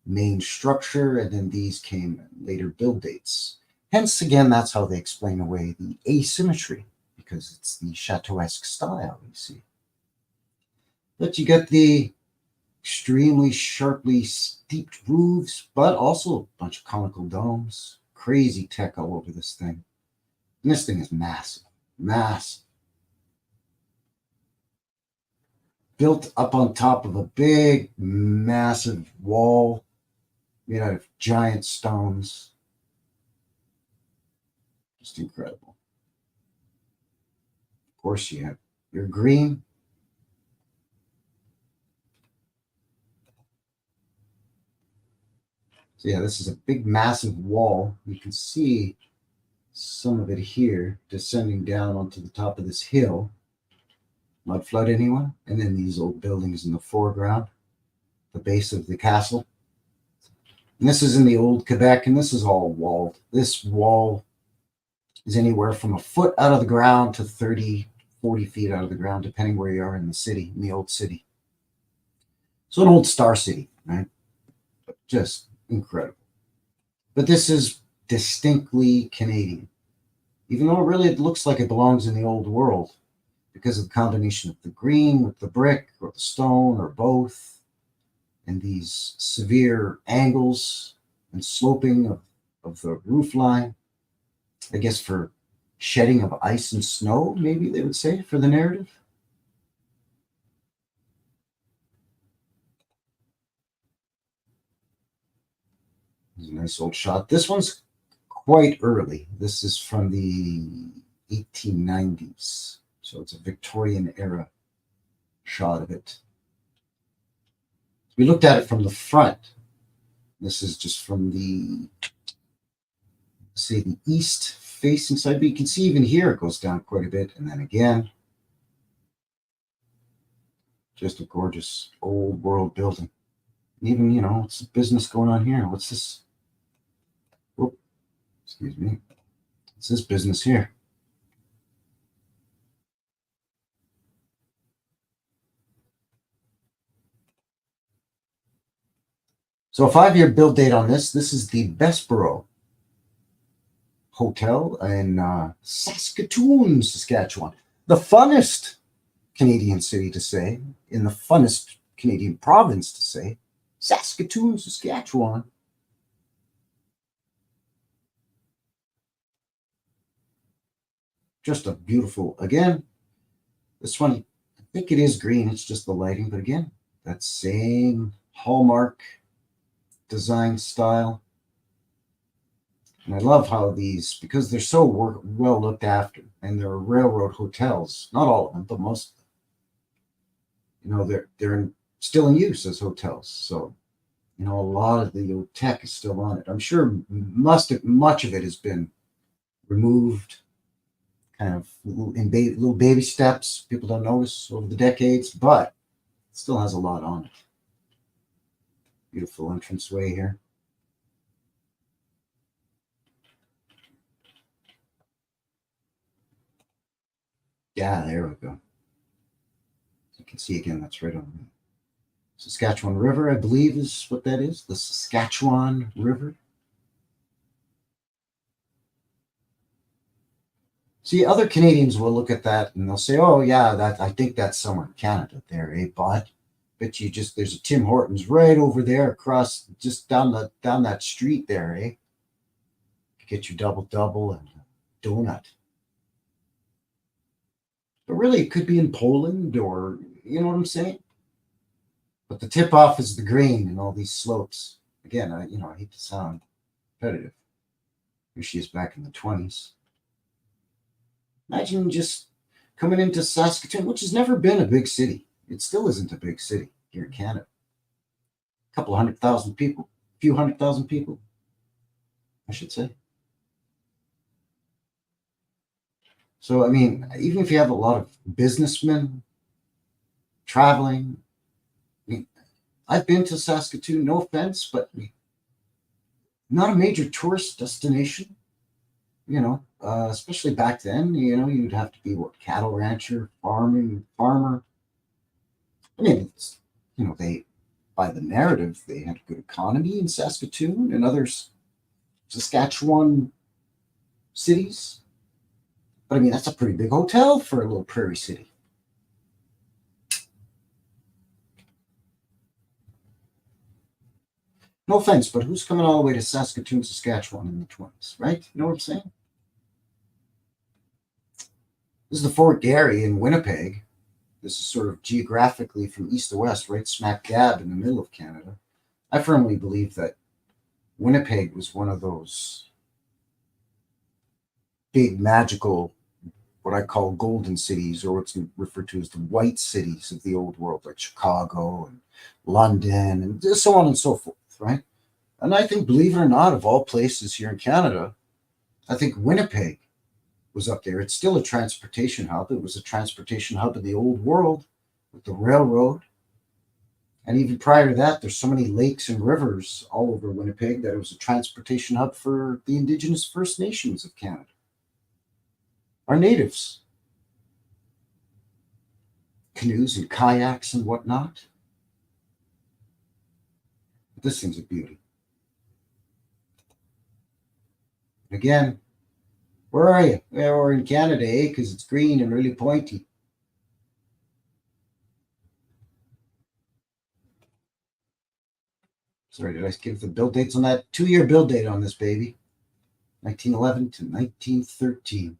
main structure, and then these came later build dates. Hence, again, that's how they explain away the asymmetry, because it's the Châteauesque style, you see. But you get the extremely sharply steeped roofs, but also a bunch of conical domes. Crazy tech all over this thing. And this thing is massive, massive. Built up on top of a big, massive wall made out of giant stones. Just incredible. Of course, you have your green. So yeah, this is a big, massive wall. You can see some of it here descending down onto the top of this hill. Mud flood, anyone? And then these old buildings in the foreground, the base of the castle. And this is in the old Quebec, and this is all walled. This wall is anywhere from a foot out of the ground to 30, 40 feet out of the ground, depending where you are in the city, in the old city. So an old star city, right? But just incredible. But this is distinctly Canadian, even though really it looks like it belongs in the old world because of the combination of the green with the brick or the stone or both, and these severe angles and sloping of the roof line. I guess for shedding of ice and snow, maybe they would say, for the narrative. There's a nice old shot. This one's quite early. This is from the 1890s. So it's a Victorian era shot of it. We looked at it from the front. This is just from the say the east facing side, but you can see even here it goes down quite a bit, and then again, just a gorgeous old world building. Even, what's the business going on here? What's this? Oh, excuse me. What's this business here? So a 5-year build date on this. This is the Bessborough Hotel in Saskatoon, Saskatchewan. The funnest Canadian city to say, in the funnest Canadian province to say, Saskatoon, Saskatchewan. Just a beautiful, again, this one, I think it is green. It's just the lighting. But again, that same hallmark design style. And I love how these, because they're so well looked after, and they're railroad hotels, not all of them, but most of them, they're still in use as hotels. So, a lot of the old tech is still on it. I'm sure much of it has been removed, kind of little baby steps. People don't notice over the decades, but it still has a lot on it. Beautiful entranceway here. Yeah, there we go. You can see again, that's right on the Saskatchewan River, I believe is what that is. The Saskatchewan River. See, other Canadians will look at that and they'll say, oh, yeah, I think that's somewhere in Canada there, eh? But there's a Tim Hortons right over there across, just down that street there, eh? Get your double and a donut. But really, it could be in Poland or, you know what I'm saying? But the tip-off is the green and all these slopes. Again, I hate to sound repetitive. Here she is back in the 20s. Imagine just coming into Saskatoon, which has never been a big city. It still isn't a big city here in Canada. A couple of 100,000 people, a few 100,000 people, I should say. So, I mean, even if you have a lot of businessmen traveling, I've been to Saskatoon, no offense, but not a major tourist destination, especially back then, you'd have to be cattle rancher, farmer. I mean, they, by the narrative, they had a good economy in Saskatoon and other Saskatchewan cities. But I mean, that's a pretty big hotel for a little prairie city. No offense, but who's coming all the way to Saskatoon, Saskatchewan in the 20s, right? You know what I'm saying? This is the Fort Garry in Winnipeg. This is sort of geographically from east to west, right smack dab in the middle of Canada. I firmly believe that Winnipeg was one of those big magical, what I call golden cities, or what's referred to as the white cities of the old world, like Chicago and London and so on and so forth, right? And I think, believe it or not, of all places here in Canada, I think Winnipeg was up there. It's still a transportation hub. It was a transportation hub of the old world with the railroad. And even prior to that, there's so many lakes and rivers all over Winnipeg that it was a transportation hub for the Indigenous First Nations of Canada, our natives. Canoes and kayaks and whatnot. But this thing's a beauty. Again, where are you? Well, we're in Canada, eh? Because it's green and really pointy. Sorry, did I give the build dates on that? 2-year build date on this baby. 1911 to 1913.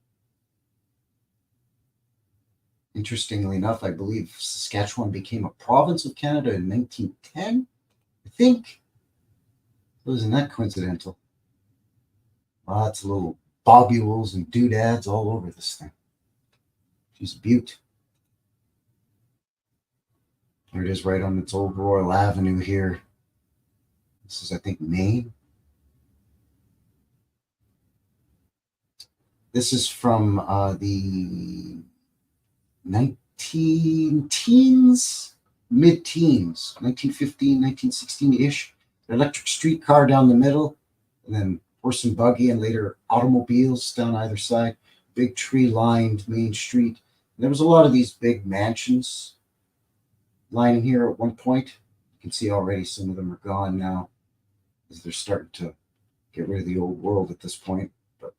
Interestingly enough, I believe Saskatchewan became a province of Canada in 1910. I think. Wasn't that coincidental? Lots of little bobules and doodads all over this thing. She's a beaut. There it is right on its old Royal Avenue here. This is, I think, Maine. This is from the 19-teens, mid-teens, 1915, 1916-ish. An electric streetcar down the middle, and then horse and buggy, and later automobiles down either side. Big tree-lined main street. And there was a lot of these big mansions lining here at one point. You can see already some of them are gone now, as they're starting to get rid of the old world at this point. But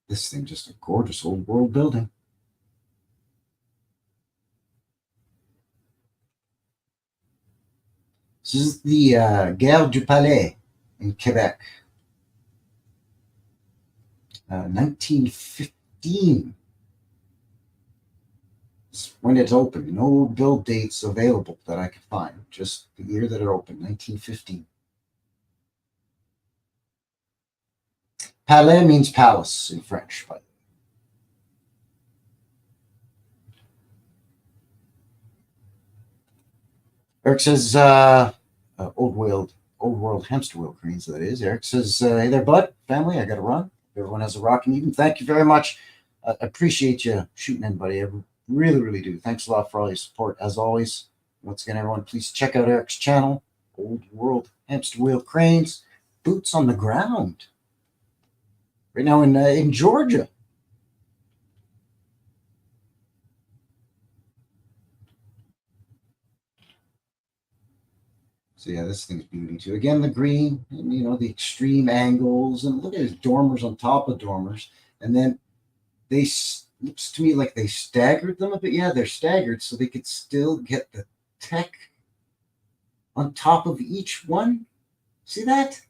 this thing, just a gorgeous old world building. This is the Gare du Palais in Quebec. 1915 is when it opened. No build dates available that I could find. Just the year that it opened, 1915. Palais means palace in French, by the way. Eric says, old world hamster wheel cranes, that is. Eric says, hey there, bud, family, I got to run. Everyone has a rocking evening. Thank you very much. Appreciate you shooting in, buddy. I really, really do. Thanks a lot for all your support, as always. Once again, everyone, please check out Eric's channel, Old World Hamster Wheel Cranes, boots on the ground. Right now in Georgia. So yeah, this thing's beauty too. Again, the green, and the extreme angles, and look at his dormers on top of dormers. And then looks to me like they staggered them a bit. Yeah, they're staggered so they could still get the tech on top of each one. See that?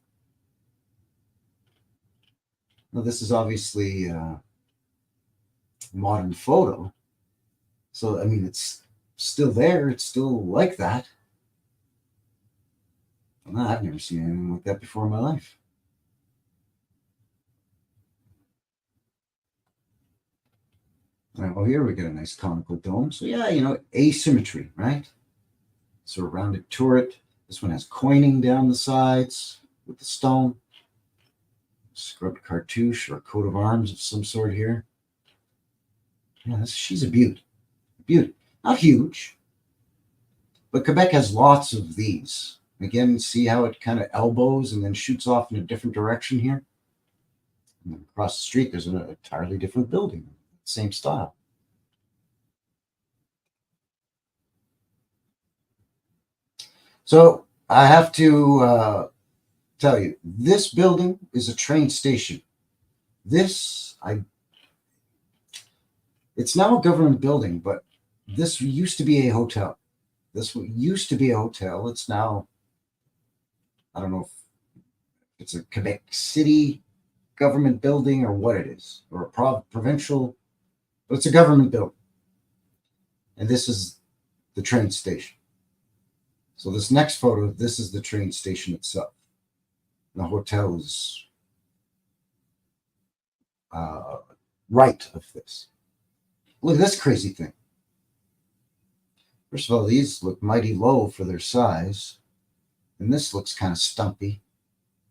Now this is obviously modern photo. So I mean, it's still there. It's still like that. Well, I've never seen anything like that before in my life. All right, well, here we get a nice conical dome. So yeah, asymmetry, right? So a rounded turret. This one has coining down the sides with the stone. Scrubbed cartouche or a coat of arms of some sort here. Yeah, she's a beaut. Beaut. Not huge, but Quebec has lots of these. Again, see how it kind of elbows and then shoots off in a different direction here? And then across the street, there's an entirely different building. Same style. So I have to tell you, this building is a train station. It's now a government building, but this used to be a hotel. This used to be a hotel. It's now, I don't know if it's a Quebec City government building or what it is, or a provincial, but it's a government building. And this is the train station. So this next photo, this is the train station itself. The hotel is right of this. Look at this crazy thing. First of all, these look mighty low for their size. And this looks kind of stumpy.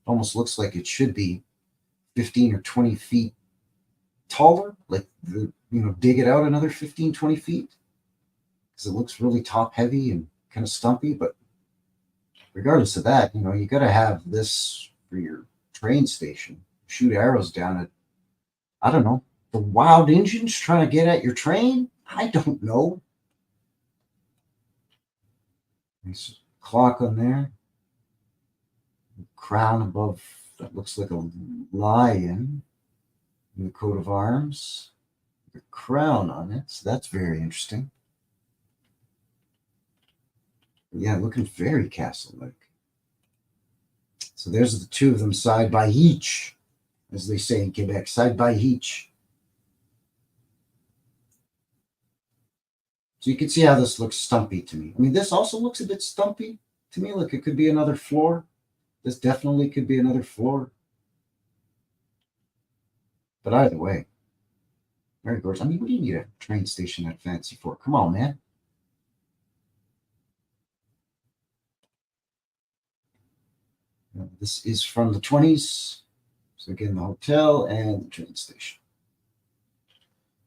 Almost looks like it should be 15 or 20 feet taller. Like, dig it out another 15, 20 feet. Because it looks really top heavy and kind of stumpy. But regardless of that, you got to have this for your train station. Shoot arrows down at, I don't know, the wild engines trying to get at your train? I don't know. Nice clock on there. Crown above that looks like a lion. And the coat of arms. The crown on it. So that's very interesting. Yeah, looking very castle-like. So there's the two of them side by each, as they say in Quebec, side by each. So you can see how this looks stumpy to me. I mean, this also looks a bit stumpy to me, like it could be another floor. This definitely could be another floor. But either way, very gorgeous. I mean, what do you need a train station that fancy for? Come on, man. This is from the 20s. So again, the hotel and the train station.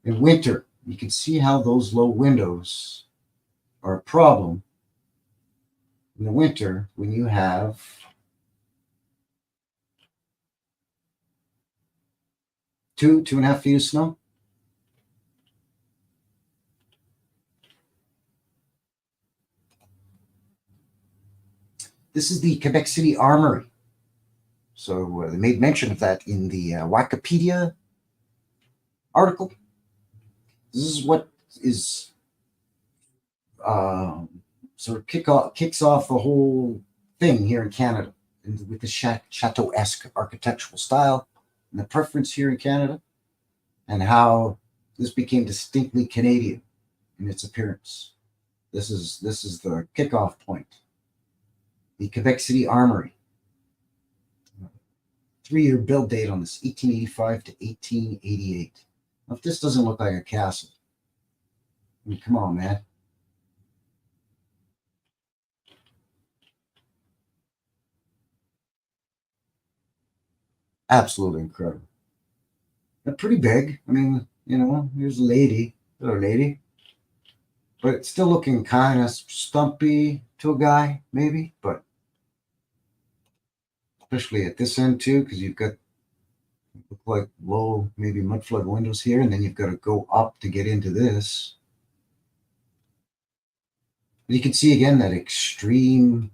In winter, you can see how those low windows are a problem in the winter when you have two and a half feet of snow. This is the Quebec City Armory. So they made mention of that in the Wikipedia article. This is what is sort of kicks off the whole thing here in Canada with the Châteauesque architectural style and the preference here in Canada, and how this became distinctly Canadian in its appearance. This is the kickoff point. The Quebec City Armory. 3-year build date on this, 1885 to 1888. Now, if this doesn't look like a castle, I mean, come on, man. Absolutely incredible. And pretty big. I mean, here's a lady. Hello, lady. But it's still looking kind of stumpy to a guy, maybe. But especially at this end, too, because you've got look like low, maybe mud flood windows here, and then you've got to go up to get into this. But you can see again that extreme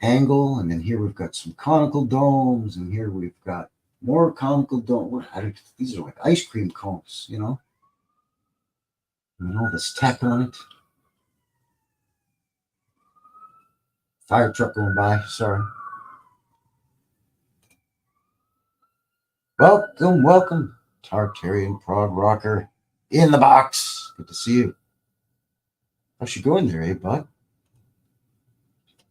angle, and then here we've got some conical domes, and here we've got more conical domes. These are like ice cream cones, and all this tech on it. Fire truck going by, sorry. Welcome, Tartarian prog rocker in the box. Good to see you. I should go in there, eh, bud?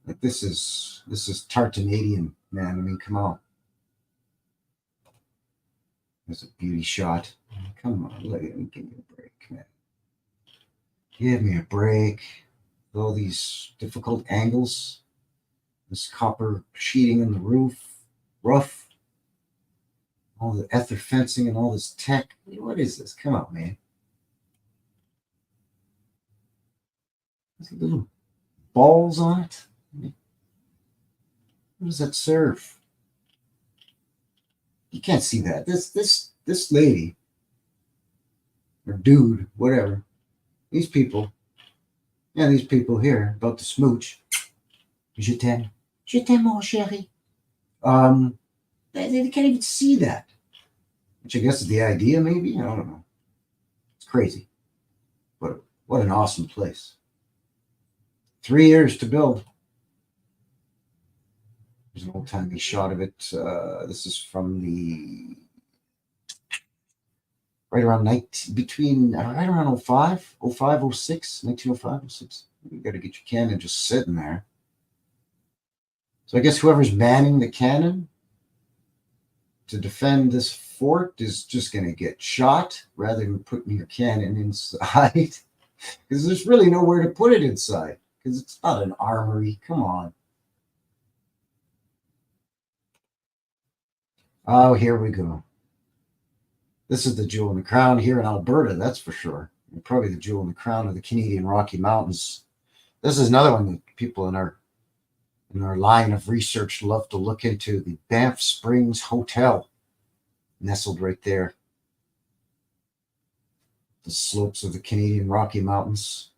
Like this is Tartanadian, man. I mean, come on. There's a beauty shot. Come on, give me a break, man. Give me a break. With all these difficult angles, this copper sheeting in the roof, rough. All the ether fencing and all this tech. What is this? Come on, man. There's little balls on it. What does that serve? You can't see that. This lady or dude, whatever. These people here about to smooch. Je t'aime, mon chéri. They can't even see that. Which I guess is the idea, maybe. I don't know. It's crazy. But what an awesome place. 3 years to build. There's an old-timey shot of it. This is from the right around 05, 06, 1905, 06. You got to get your cannon just sitting there. So I guess whoever's manning the cannon to defend this fort is just going to get shot rather than putting your cannon inside, because there's really nowhere to put it inside, because it's not an armory. Come on. Oh, here we go. This is the jewel in the crown here in Alberta, that's for sure. And probably the jewel in the crown of the Canadian Rocky Mountains. This is another one that people in our line of research love to look into, the Banff Springs Hotel, nestled right there. The slopes of the Canadian Rocky Mountains,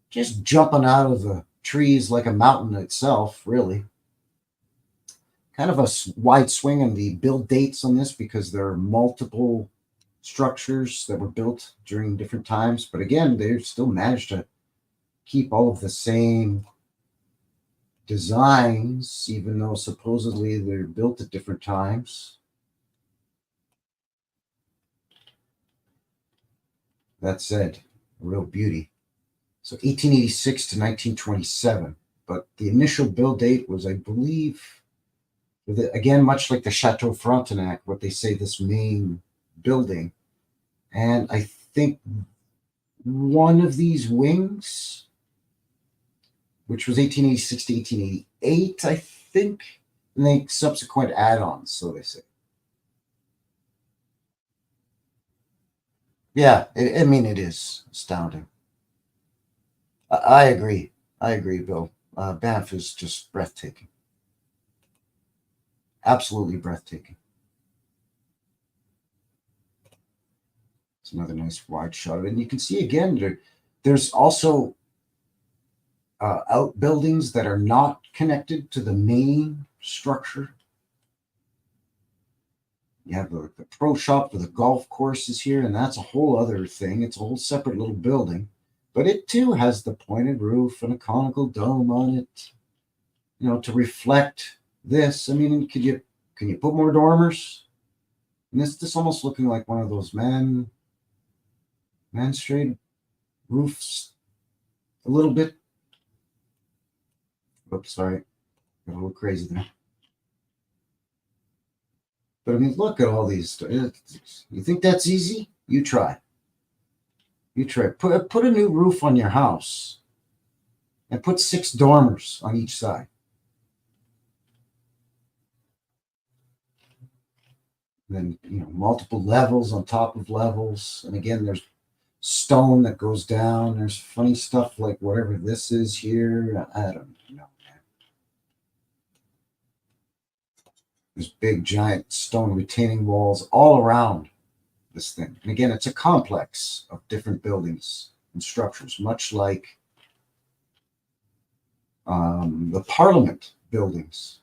just jumping out of the trees like a mountain itself, really. Kind of a wide swing in the build dates on this, because there are multiple structures that were built during different times. But again, they still managed to keep all of the same designs, even though supposedly they're built at different times. That said, a real beauty. So 1886 to 1927. But the initial build date was, I believe, again, much like the Chateau Frontenac, what they say, this main building. And I think one of these wings, which was 1886 to 1888, I think, and then subsequent add-ons, so they say. Yeah, I mean, it is astounding. I agree. I agree, Bill. Banff is just breathtaking. Absolutely breathtaking. It's another nice wide shot of it. And you can see again, there's also outbuildings that are not connected to the main structure. You have the pro shop for the golf courses here, and that's a whole other thing. It's a whole separate little building, but it too has the pointed roof and a conical dome on it, to reflect this. I mean, can you put more dormers? And this almost looking like one of those man straight roofs a little bit. Oops, sorry, got a little crazy there. But I mean, look at all these. You think that's easy? You try. You try. Put a new roof on your house and put 6 dormers on each side. And then, multiple levels on top of levels. And again, there's stone that goes down. There's funny stuff like whatever this is here. I don't know. There's big, giant stone retaining walls all around this thing. And again, it's a complex of different buildings and structures, much like the Parliament buildings.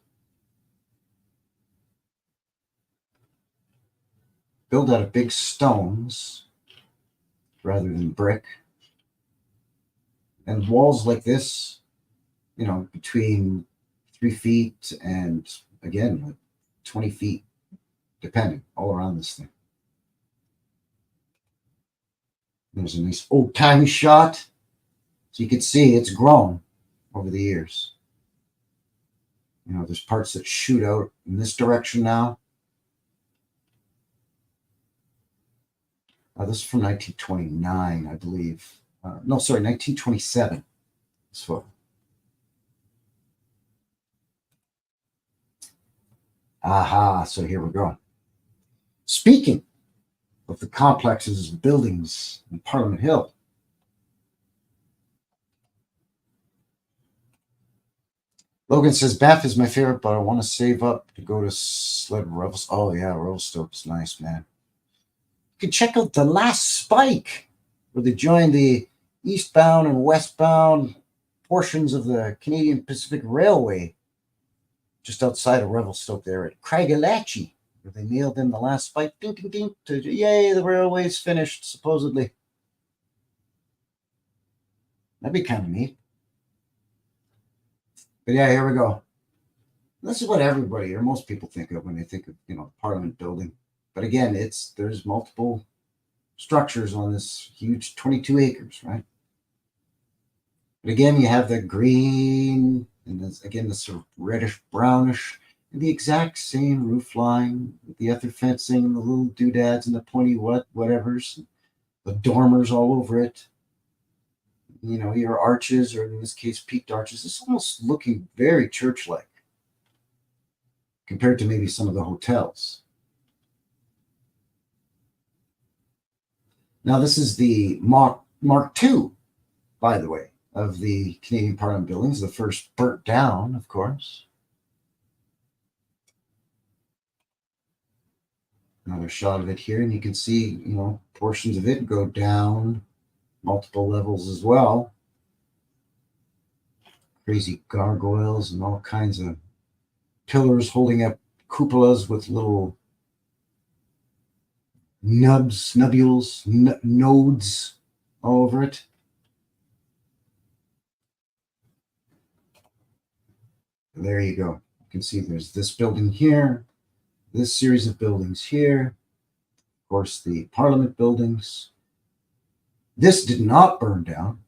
Built out of big stones rather than brick. And walls like this, between 3 feet and, again, like 20 feet, depending, all around this thing. There's a nice old-timey shot. So you can see it's grown over the years. There's parts that shoot out in this direction now. This is from 1929, I believe. No, sorry, 1927. This photo. Aha, so here we go. Speaking of the complexes and buildings in Parliament Hill, Logan says, Bath is my favorite, but I want to save up to go to Revels. Oh, yeah, Revelstoke's nice, man. You can check out the last spike where they join the eastbound and westbound portions of the Canadian Pacific Railway just outside of Revelstoke there at Craigellachie, where they nailed in the last spike. Ding, ding, ding, yay, the railway's finished, supposedly. That'd be kind of neat. But yeah, here we go. This is what everybody or most people think of when they think of, Parliament building. But again, there's multiple structures on this huge 22 acres, right? But again, you have the green and again, the sort of reddish brownish and the exact same roof line with the other fencing and the little doodads and the pointy whatevers, the dormers all over it. Your arches, or in this case, peaked arches. It's almost looking very church-like compared to maybe some of the hotels. Now, this is the Mark II, by the way, of the Canadian Parliament buildings, the first burnt down, of course. Another shot of it here, and you can see, portions of it go down multiple levels as well. Crazy gargoyles and all kinds of pillars holding up cupolas with little nodes all over it. There you go. You can see there's this building here, this series of buildings here, of course, the Parliament buildings. This did not burn down.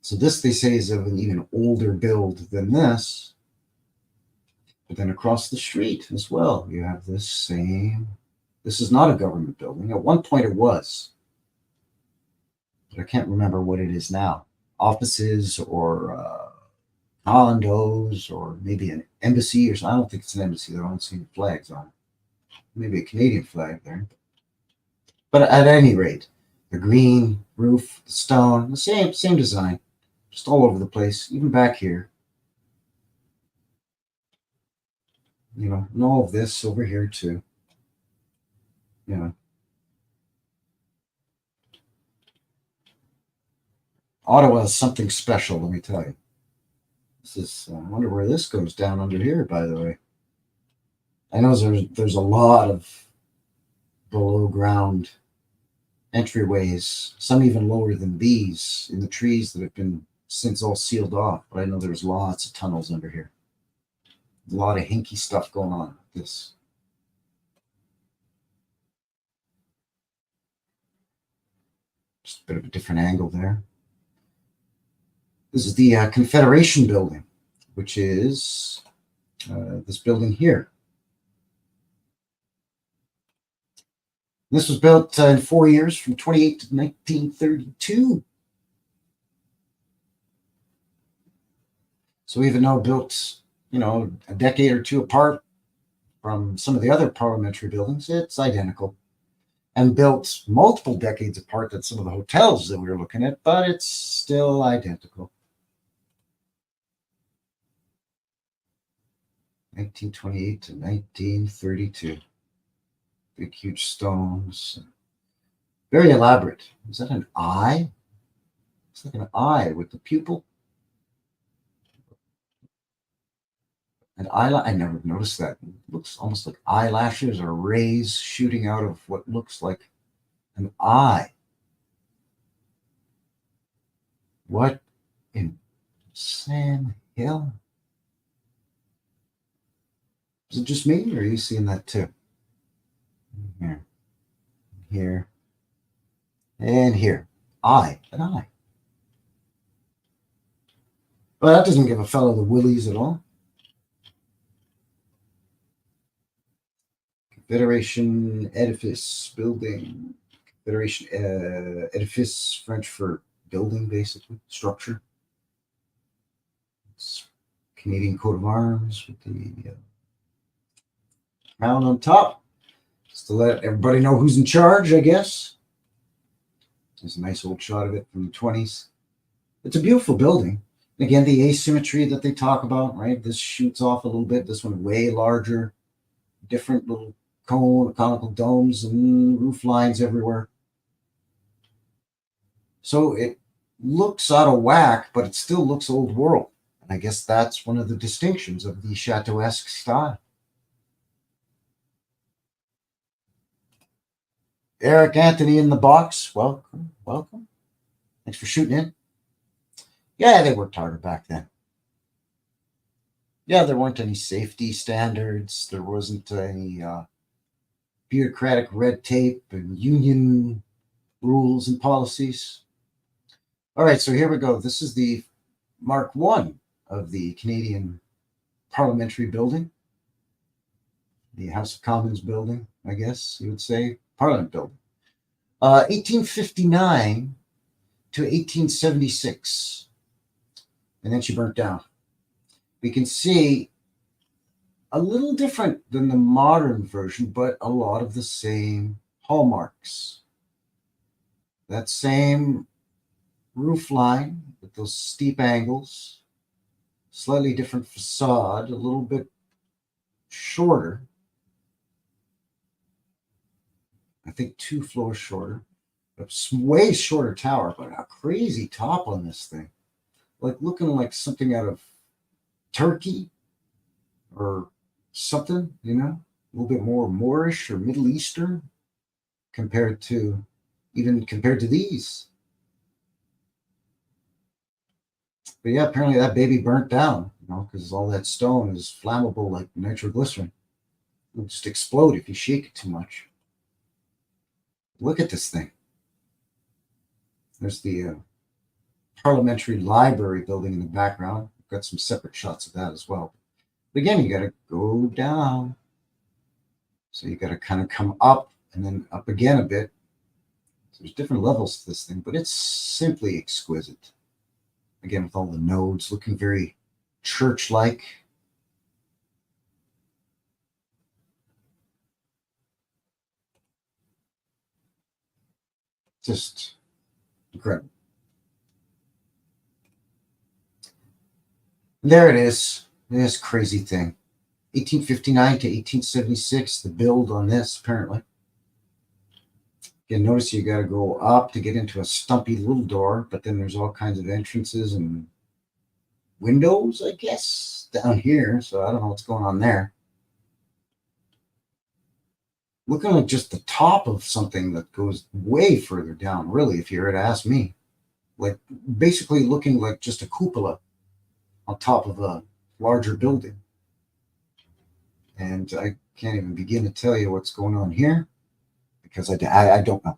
So this, they say, is of an even older build than this. But then across the street as well, you have this same. This is not a government building. At one point it was. But I can't remember what it is now. Offices or condos or maybe an embassy or something. I don't think it's an embassy. They're all seeing flags on it. Maybe a Canadian flag there. But at any rate, The green roof, the stone, the same design, just all over the place, even back here. You know, and all of this over here too. You know, Ottawa is something special, let me tell you. This is, I wonder where this goes down under here, by the way. I know there's a lot of below ground entryways, some even lower than these in the trees that have been since all sealed off. But I know there's lots of tunnels under here. A lot of hinky stuff going on with this. Just a bit of a different angle there. This is the Confederation building, which is this building here. This was built in 4 years, from 28 to 1932. So even though built, you know, a decade or two apart from some of the other parliamentary buildings, it's identical. And built multiple decades apart than some of the hotels that we were looking at, but it's still identical. 1928 to 1932. Big, huge stones. Very elaborate. Is that an eye? It's like an eye with the pupil. And eyelash. I never noticed that. It looks almost like eyelashes or rays shooting out of what looks like an eye. What in Sam Hill? Is it just me, or are you seeing that too? Here, here, and here. Eye, an eye. Well, that doesn't give a fellow the willies at all. Confederation edifice building. Confederation edifice, French for building, basically, structure. It's Canadian coat of arms with the crown on top. Just to let everybody know who's in charge, I guess. There's a nice old shot of it from the 20s. It's a beautiful building. Again, the asymmetry that they talk about, right? This shoots off a little bit. This one way larger. Different little conical domes and roof lines everywhere. So it looks out of whack, but it still looks old world. And I guess that's one of the distinctions of the Châteauesque style. Eric Anthony in the box. Welcome, welcome. Thanks for shooting in. Yeah, they worked harder back then. Yeah, there weren't any safety standards. There wasn't any bureaucratic red tape and union rules and policies. All right, so here we go. This is the Mark I of the Canadian Parliamentary Building. The House of Commons building, I guess you would say. Parliament building. 1859 to 1876. And then she burnt down. We can see a little different than the modern version, but a lot of the same hallmarks. That same roof line with those steep angles, slightly different facade, a little bit shorter. I think 2 floors shorter. A way shorter tower, but a crazy top on this thing. Like looking like something out of Turkey or something, you know, a little bit more Moorish or Middle Eastern compared to these. But yeah, apparently that baby burnt down, you know, because all that stone is flammable like nitroglycerin. It'll just explode if you shake it too much. Look at this thing. There's the Parliamentary Library building in the background. We've got some separate shots of that as well. But again, you got to go down. So you got to kind of come up and then up again a bit. So there's different levels to this thing, but it's simply exquisite. Again, with all the nodes looking very church-like. Just incredible. There it is. This crazy thing. 1859 to 1876, the build on this, apparently. Again, notice you got to go up to get into a stumpy little door, but then there's all kinds of entrances and windows, I guess, down here. So I don't know what's going on there. Looking like just the top of something that goes way further down, really, if you were to ask me. Like basically looking like just a cupola on top of a larger building. And I can't even begin to tell you what's going on here because I don't know.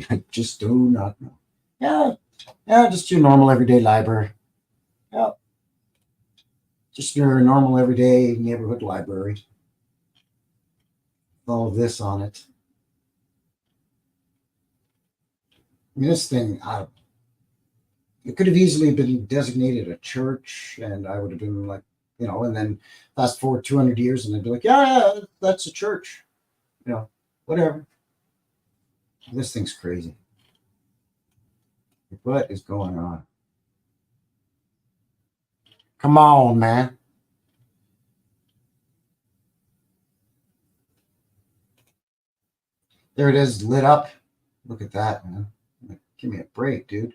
I just do not know. Yeah, just your normal everyday library. Yeah, just your normal everyday neighborhood library. All of this on it. I mean, this thing, it could have easily been designated a church, and I would have been like, and then fast forward 200 years, and I'd be like, yeah, that's a church. Whatever. This thing's crazy. What is going on? Come on, man. There it is, lit up. Look at that, man. Give me a break, dude.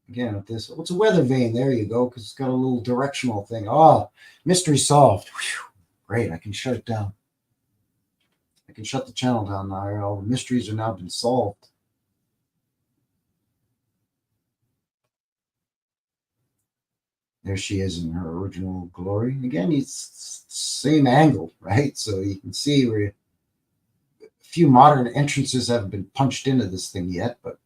Again, with this, it's a weather vane. There you go, because it's got a little directional thing. Oh, mystery solved. Whew. Great, I can shut it down. I can shut the channel down now. All the mysteries are now been solved. There she is in her original glory. Again, it's the same angle, right? So you can see where a few modern entrances haven't been punched into this thing yet, but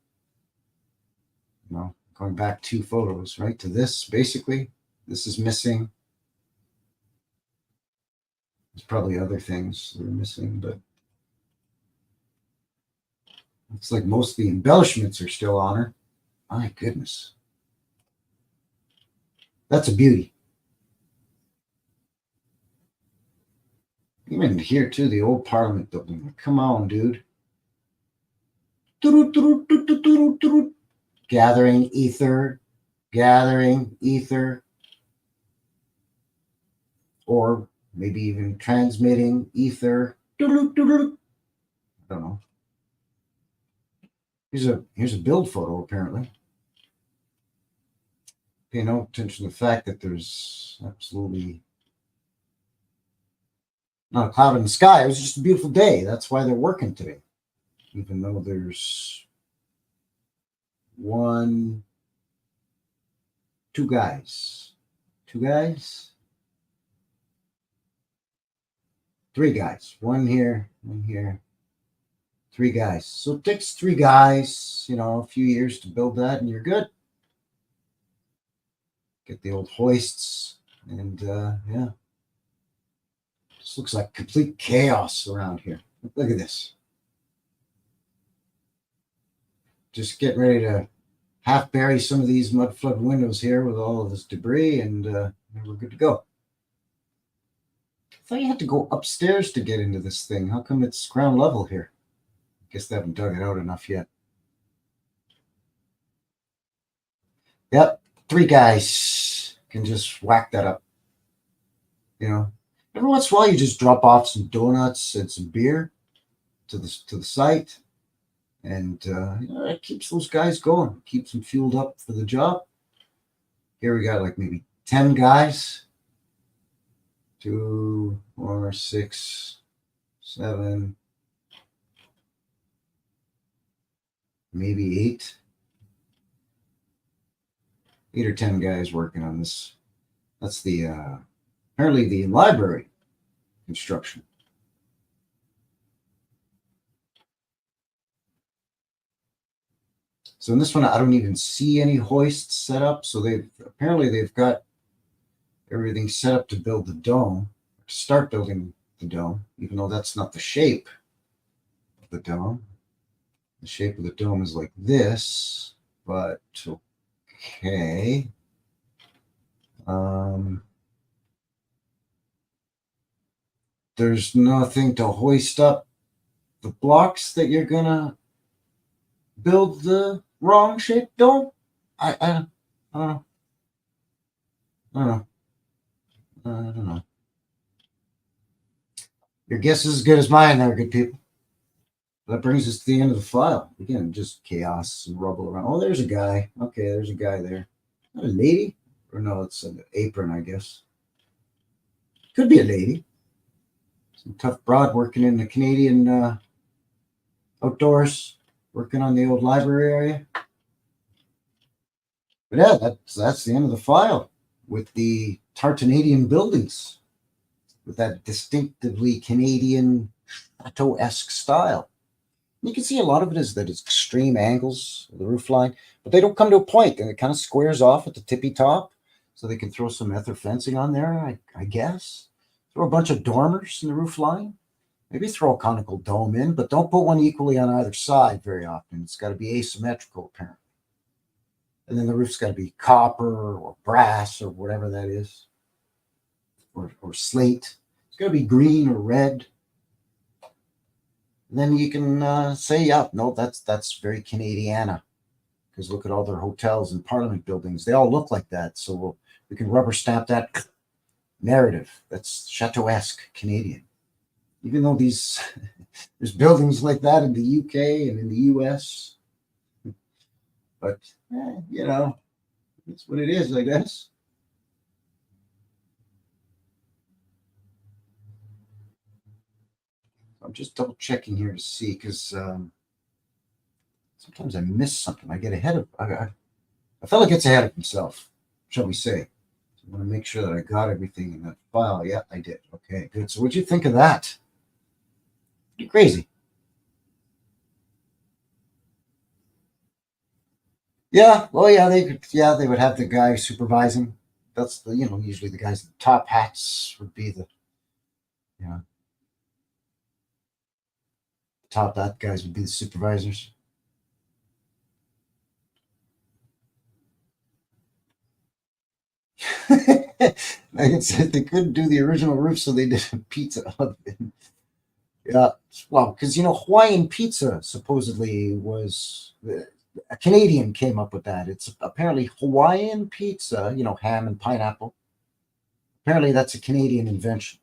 going back 2 photos, right, to this, basically, this is missing. There's probably other things that are missing, but looks like most of the embellishments are still on her. My goodness. That's a beauty. Even here, too, the old Parliament building. Come on, dude. Gathering ether. Or maybe even transmitting ether. I don't know. Here's a build photo, apparently. Pay no attention to the fact that there's absolutely not a cloud in the sky. It was just a beautiful day. That's why they're working today. Even though there's 2 guys. 2 guys? 3 guys. 1 here, 1 here. 3 guys. So it takes 3 guys, a few years to build that, and you're good. Get the old hoists, and yeah. This looks like complete chaos around here. Look at this. Just getting ready to half bury some of these mud flood windows here with all of this debris, and we're good to go. I thought you had to go upstairs to get into this thing. How come it's ground level here? I guess they haven't dug it out enough yet. Yep, 3 guys can just whack that up. Every once in a while you just drop off some donuts and some beer to the site, and it keeps those guys going, keeps them fueled up for the job. Here we got like maybe 10 guys. 2, 4, 6, 7, maybe 8. 8 or 10 guys working on this. That's the apparently the library construction. So in this one, I don't even see any hoists set up. So they've got everything set up to build the dome, to start building the dome, even though that's not the shape of the dome. The shape of the dome is like this, but okay. There's nothing to hoist up the blocks that you're gonna build the wrong shaped dome? I don't know. I don't know. I don't know. Your guess is as good as mine there, good people. That brings us to the end of the file. Again, just chaos and rubble around. Oh, there's a guy. Okay, there's a guy there. Not a lady? Or no, it's an apron, I guess. Could be a lady. Some tough broad working in the Canadian outdoors, working on the old library area. But yeah, that's the end of the file with the Tartanadian buildings, with that distinctively Canadian Châteauesque style. You can see a lot of it is that it's extreme angles of the roof line, but they don't come to a point, and it kind of squares off at the tippy top, so they can throw some ether fencing on there, I guess. Throw a bunch of dormers in the roof line. Maybe throw a conical dome in, but don't put one equally on either side very often. It's got to be asymmetrical, apparently. And then the roof's got to be copper or brass or whatever that is, or slate. It's got to be green or red. And then you can say, yeah, no, that's very Canadiana, because look at all their hotels and Parliament buildings. They all look like that. So we can rubber stamp that narrative. That's Châteauesque Canadian. Even though there's buildings like that in the UK and in the US, but that's what it is, I guess. I'm just double checking here to see, because sometimes I miss something. I get ahead of a fellow gets ahead of himself, shall we say? So I want to make sure that I got everything in that file. Yeah, I did. Okay, good. So what'd you think of that? Pretty crazy. Yeah. Well, yeah, they would have the guy supervising. That's usually the guys in the top hats would be the you know top hat guys would be the supervisors. Like I said, they couldn't do the original roof, so they did a pizza oven. Yeah, well, because Hawaiian pizza supposedly was a Canadian came up with that. It's apparently Hawaiian pizza, ham and pineapple. Apparently, that's a Canadian invention.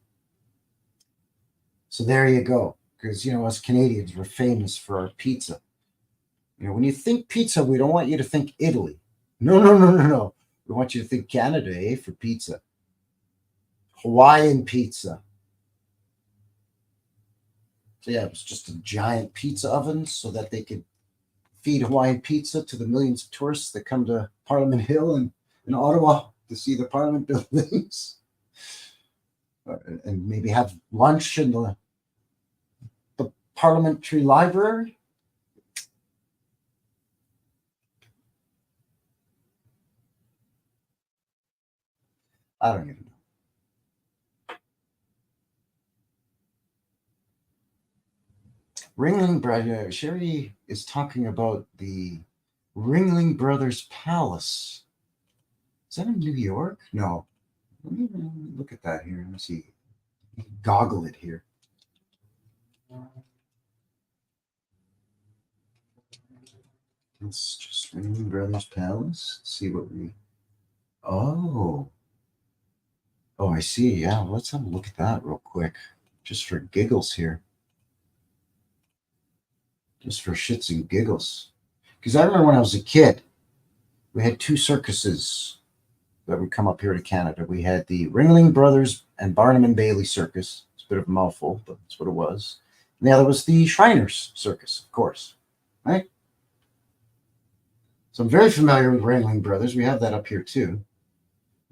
So there you go. Because us Canadians, we're famous for our pizza. When you think pizza, we don't want you to think Italy. No, no, no, no, no. We want you to think Canada, for pizza. Hawaiian pizza. So yeah, it was just a giant pizza oven so that they could feed Hawaiian pizza to the millions of tourists that come to Parliament Hill and in Ottawa to see the Parliament buildings, and maybe have lunch in the Parliamentary Library. I don't even know. Ringling Brothers. Sherry is talking about the Ringling Brothers Palace. Is that in New York? No. Let me look at that here. Let me see. Goggle it here. It's just Ringling Brothers Palace. Let's see what we. Oh. Oh, I see. Yeah, let's have a look at that real quick, just for giggles here, just for shits and giggles. Because I remember when I was a kid, we had two circuses that would come up here to Canada. We had the Ringling Brothers and Barnum and Bailey Circus. It's a bit of a mouthful, but that's what it was. And the other was the Shriners Circus, of course, right? So I'm very familiar with Ringling Brothers. We have that up here too.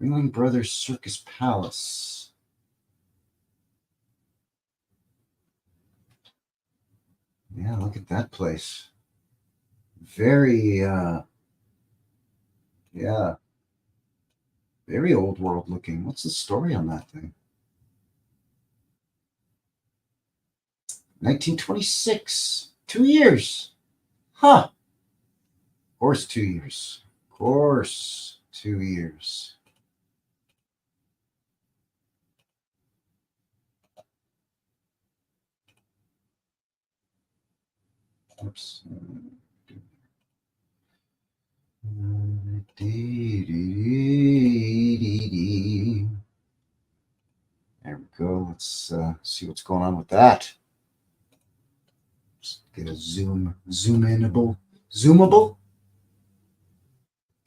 Ringling Brothers Circus Palace. Yeah, look at that place. Very, yeah, very old world looking. What's the story on that thing? 1926. 2 years. Huh. Of course, 2 years. Of course, 2 years. Oops. Dee, dee, dee, dee. There we go. Let's see what's going on with that. Just get a zoomable,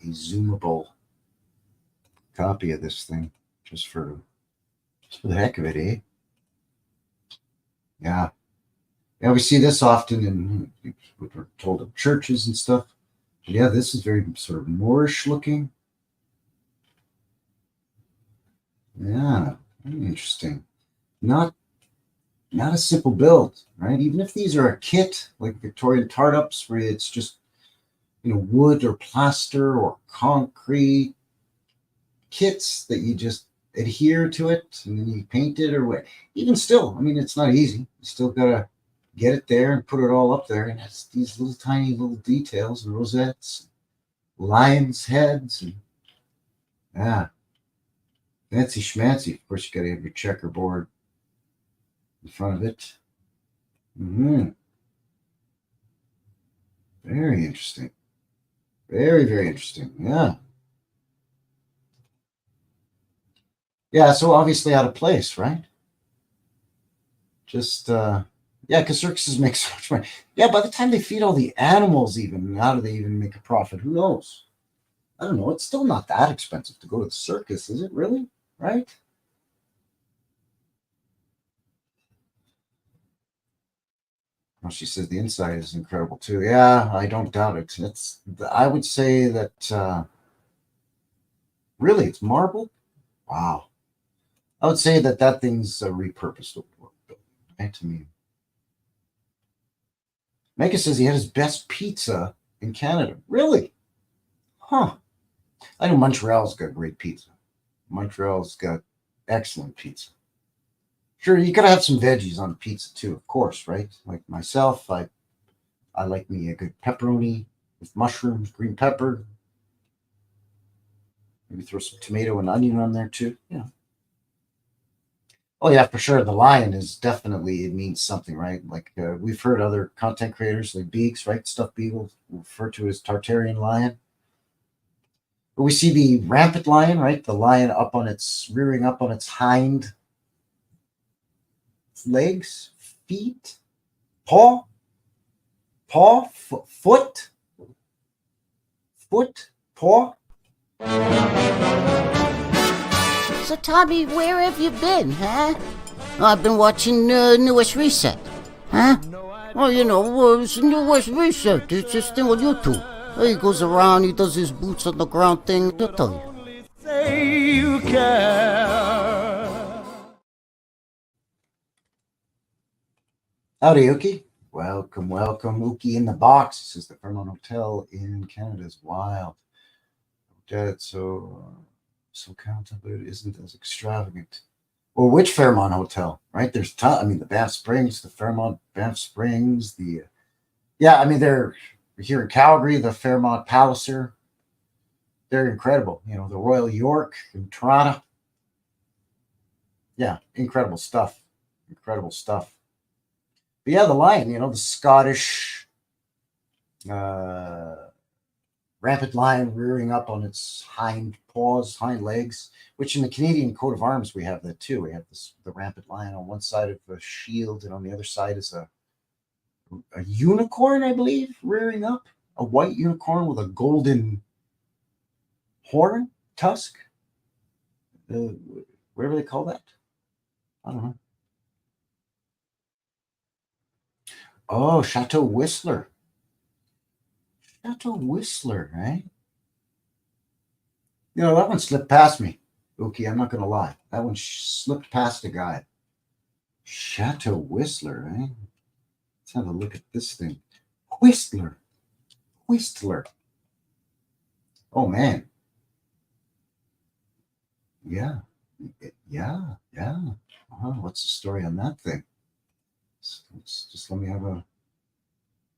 a zoomable copy of this thing, just for the heck of it, eh? Yeah. Yeah, we see this often in what we're told of churches and stuff. But yeah, this is very sort of Moorish looking. Yeah, very interesting. Not a simple build, right? Even if these are a kit like Victorian tartups, where it's just wood or plaster or concrete kits that you just adhere to it and then you paint it, or what. Even still, I mean, it's not easy. You still gotta get it there and put it all up there, and it's these little tiny little details and rosettes, lions' heads, and yeah, fancy schmancy. Of course, you gotta have your checkerboard in front of it. Very interesting. Very, very interesting. Yeah. Yeah, so obviously out of place, right? Just yeah, because circuses make so much money. Yeah, by the time they feed all the animals, even how do they even make a profit? Who knows? I don't know. It's still not that expensive to go to the circus, is it really? Right? Well, she says the inside is incredible too. Yeah, I don't doubt it. I would say that really it's marble. Wow. I would say that thing's repurposed, right? To me, Mecca says he had his best pizza in Canada. Really? Huh. I know Montreal's got great pizza. Montreal's got excellent pizza. Sure, you gotta have some veggies on pizza too, of course, right? Like myself, I like me a good pepperoni with mushrooms, green pepper. Maybe throw some tomato and onion on there too. Yeah. Oh yeah, for sure. The lion is definitely, it means something, right? Like we've heard other content creators like Beaks, right? Stuffed Beagle refer to as Tartarian lion. But we see the rampant lion, right? The lion rearing up on its hind legs, feet, paw, foot, paw. So, Tommy, where have you been, huh? I've been watching Newest Reset. Huh? Well, it's New West Reset. It's this thing on YouTube. He goes around, he does his boots on the ground thing. He'll tell you. Say you care. Howdy, Uki. Welcome, Uki in the box. This is the Fairmont Hotel in Canada is wild. Dead, so counted, but it isn't as extravagant. Well, which Fairmont Hotel, right? There's I mean, the Banff Springs, the Fairmont Banff Springs, I mean, they're here in Calgary, the Fairmont Palliser. They're incredible. The Royal York in Toronto. Yeah, incredible stuff. Incredible stuff. But yeah, the lion, the Scottish rampant lion rearing up on its hind legs, which in the Canadian coat of arms we have that too. We have the rampant lion on one side of the shield, and on the other side is a unicorn, I believe, rearing up. A white unicorn with a golden horn, tusk. Whatever they call that. I don't know. Oh, Chateau Whistler. Chateau Whistler, right? That one slipped past me. Okay, I'm not going to lie. That one slipped past a guy. Chateau Whistler, right? Let's have a look at this thing. Whistler. Oh, man. Yeah. What's the story on that thing? Let's just let me have a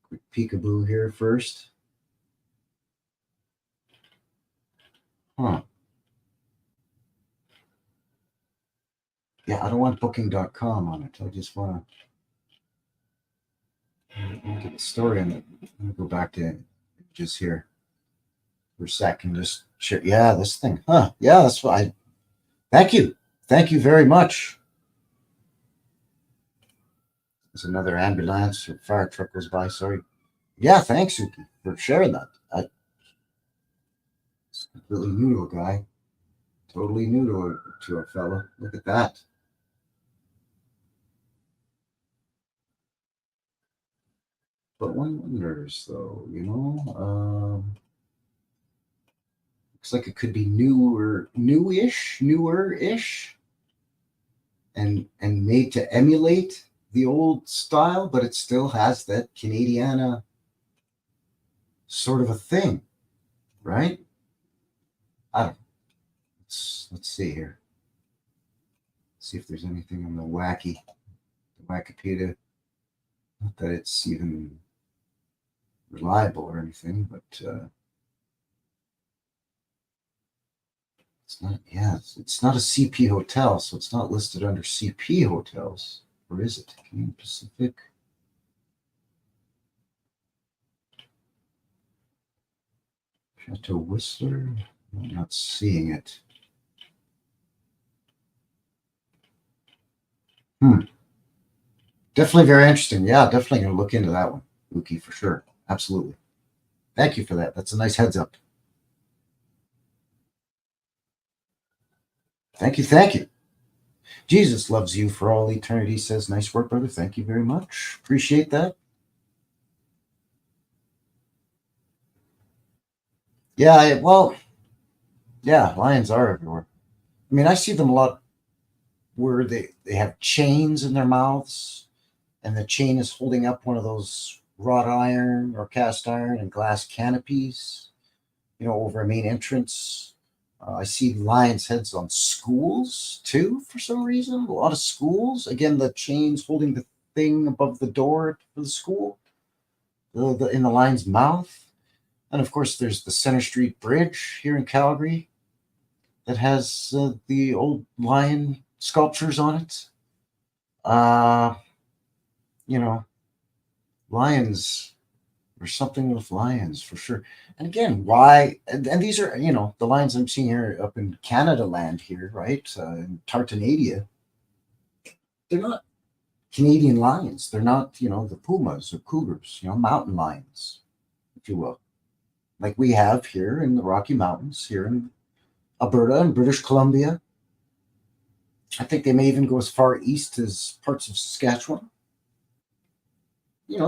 quick peekaboo here first. Huh. Yeah, I don't want booking.com on it. I just want to get the story on it. I'm going to go back to images here. for a second. Just share. Yeah, this thing. Huh. Yeah, that's why. Thank you. Thank you very much. There's another ambulance or fire truck goes by. Sorry. Yeah, thanks, Suki, for sharing that. It's completely new to a guy. Totally new to a fella. Look at that. But one wonders, though, looks like it could be newer-ish, and made to emulate the old style, but it still has that Canadiana sort of a thing, right? I don't know. Let's see here. See if there's anything on the Wikipedia. Not that it's even reliable or anything, but it's not. Yeah, it's not a CP hotel, so it's not listed under CP hotels, or is it? Canadian Pacific. Chateau Whistler. I'm not seeing it. Definitely very interesting. Yeah, definitely going to look into that one, Luki, for sure. Absolutely. Thank you for that. That's a nice heads up. Thank you. Thank you. Jesus loves you for all eternity, says, nice work, brother. Thank you very much. Appreciate that. Yeah, well, yeah, lions are everywhere. I mean, I see them a lot where they have chains in their mouths, and the chain is holding up one of those wrought iron or cast iron and glass canopies, over a main entrance. I see lions' heads on schools too, for some reason. A lot of schools. Again, the chains holding the thing above the door for the school, in the lion's mouth. And of course, there's the Center Street Bridge here in Calgary that has the old lion sculptures on it. Lions. There's something with lions for sure. And again, why? And these are, the lions I'm seeing here up in Canada land here, right? In Tartanadian. They're not Canadian lions. They're not, the pumas or cougars, mountain lions, if you will, like we have here in the Rocky Mountains, here in Alberta and British Columbia. I think they may even go as far east as parts of Saskatchewan.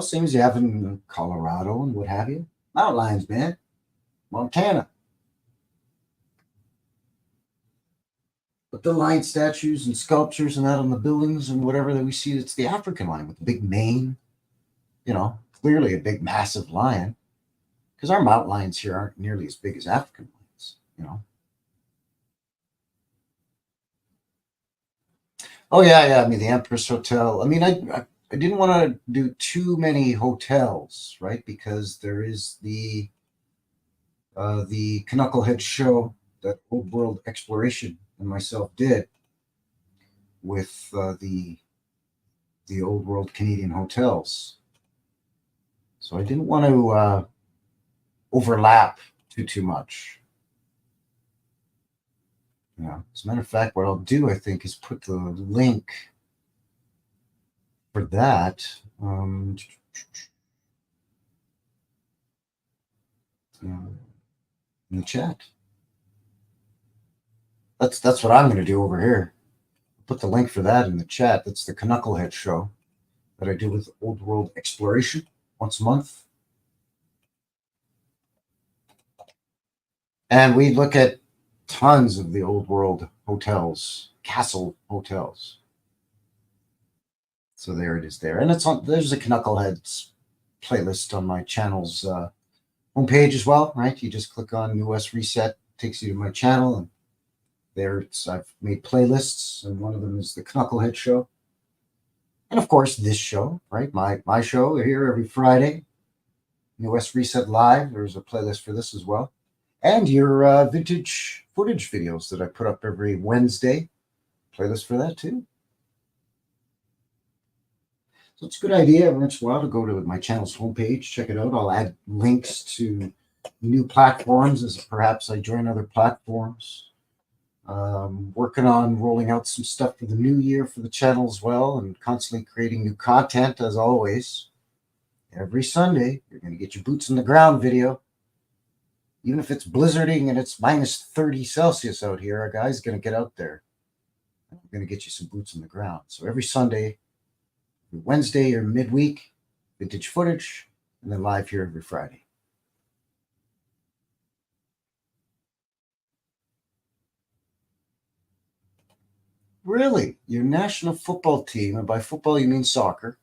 Same as you have in Colorado and what have you. Mountain lions, man. Montana. But the lion statues and sculptures and that on the buildings and whatever that we see, it's the African lion with the big mane. Clearly a big, massive lion. Because our mountain lions here aren't nearly as big as African lions. Oh, yeah. I mean, the Empress Hotel. I mean, I didn't want to do too many hotels, right? Because there is the Knucklehead show that Old World Exploration and myself did with the Old World Canadian hotels. So I didn't want to overlap too much. As a matter of fact, what I'll do, I think, is put the link for that in the chat. That's what I'm going to do over here. Put the link for that in the chat. That's the Knucklehead show that I do with Old World Exploration once a month. And we look at tons of the Old World hotels, castle hotels. So there it is there. And there's a Knuckleheads playlist on my channel's homepage as well, right? You just click on New West Reset, takes you to my channel, and there I've made playlists, and one of them is the Knucklehead show. And of course, this show, right? My show here every Friday, New West Reset Live. There's a playlist for this as well. And your vintage footage videos that I put up every Wednesday. Playlist for that too. So it's a good idea every once in a while to go to my channel's homepage, check it out. I'll add links to new platforms as perhaps I join other platforms. Working on rolling out some stuff for the new year for the channel as well, and constantly creating new content as always. Every Sunday, you're going to get your boots on the ground video. Even if it's blizzarding and it's minus 30 Celsius out here, a guy's going to get out there. I'm going to get you some boots on the ground. So every Sunday, Wednesday or midweek, vintage footage, and then live here every Friday. Really? Your national football team, and by football you mean soccer,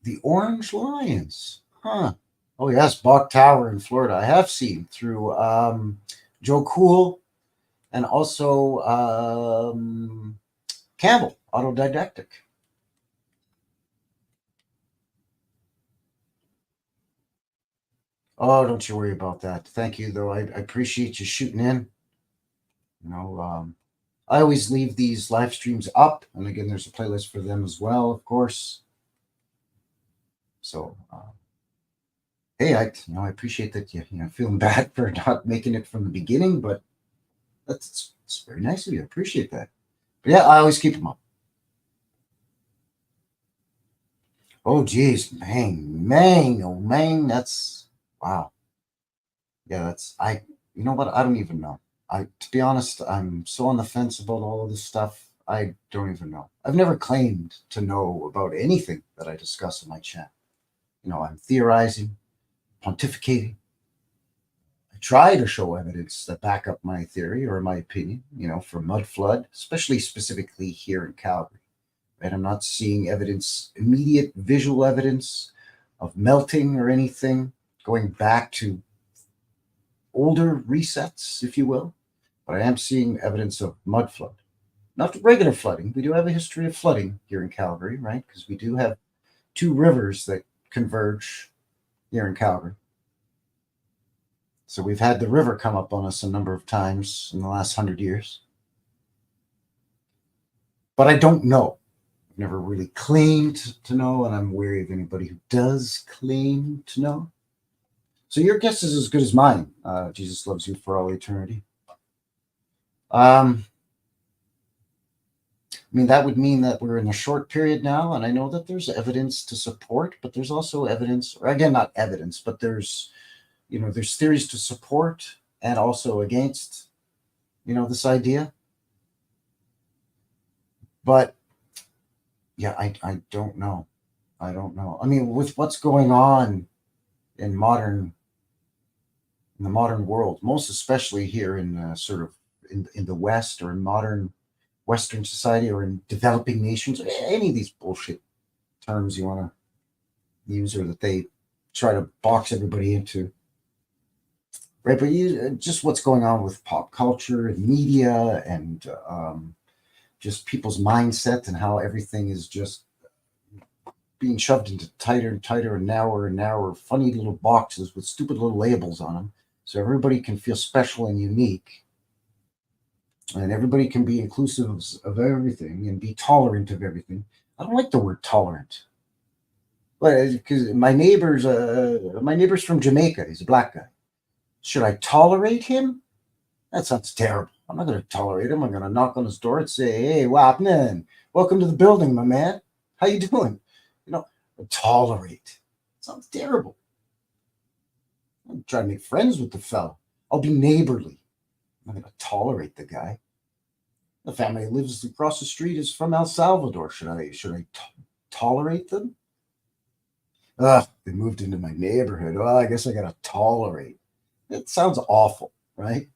the Orange Lions. Huh. Oh, yes, Bach Tower in Florida. I have seen through Joe Cool and also Campbell, Autodidactic. Oh, don't you worry about that. Thank you, though. I appreciate you shooting in. You know, I always leave these live streams up. And again, there's a playlist for them as well, of course. So, hey, I appreciate that you feeling bad for not making it from the beginning, but it's very nice of you. I appreciate that. But yeah, I always keep them up. Oh, geez, man, that's wow. Yeah, you know what? I don't even know. To be honest, I'm so on the fence about all of this stuff. I don't even know. I've never claimed to know about anything that I discuss in my chat. I'm theorizing, pontificating. I try to show evidence that back up my theory or my opinion, for mud flood, especially specifically here in Calgary. Right? I'm not seeing evidence, immediate visual evidence of melting or anything going back to older resets, if you will. But I am seeing evidence of mud flood. Not regular flooding. We do have a history of flooding here in Calgary, right? Because we do have two rivers that converge here in Calgary. So we've had the river come up on us a number of times in the last 100 years. But I don't know. I've never really claimed to know, and I'm wary of anybody who does claim to know. So your guess is as good as mine. Jesus loves you for all eternity. I mean, that would mean that we're in a short period now, and I know that there's evidence to support, but there's also evidence, or again, not evidence, but there's theories to support and also against, this idea. But yeah, I don't know. I don't know. I mean, with what's going on in the modern world, most especially here in sort of in the West or in modern Western society or in developing nations, any of these bullshit terms you want to use or that they try to box everybody into. Right, but just what's going on with pop culture and media and just people's mindset and how everything is just being shoved into tighter and tighter and narrower funny little boxes with stupid little labels on them, so everybody can feel special and unique, and everybody can be inclusive of everything and be tolerant of everything. I don't like the word tolerant, but because my neighbor's from Jamaica. He's a black guy. Should I tolerate him? That sounds terrible. I'm not going to tolerate him. I'm going to knock on his door and say, "Hey, what happening? Welcome to the building, my man. How you doing?" Tolerate. Sounds terrible. I'm trying to make friends with the fellow. I'll be neighborly. I'm not going to tolerate the guy. The family that lives across the street is from El Salvador. Should I tolerate them? They moved into my neighborhood. Well, I guess I got to tolerate. It sounds awful, right?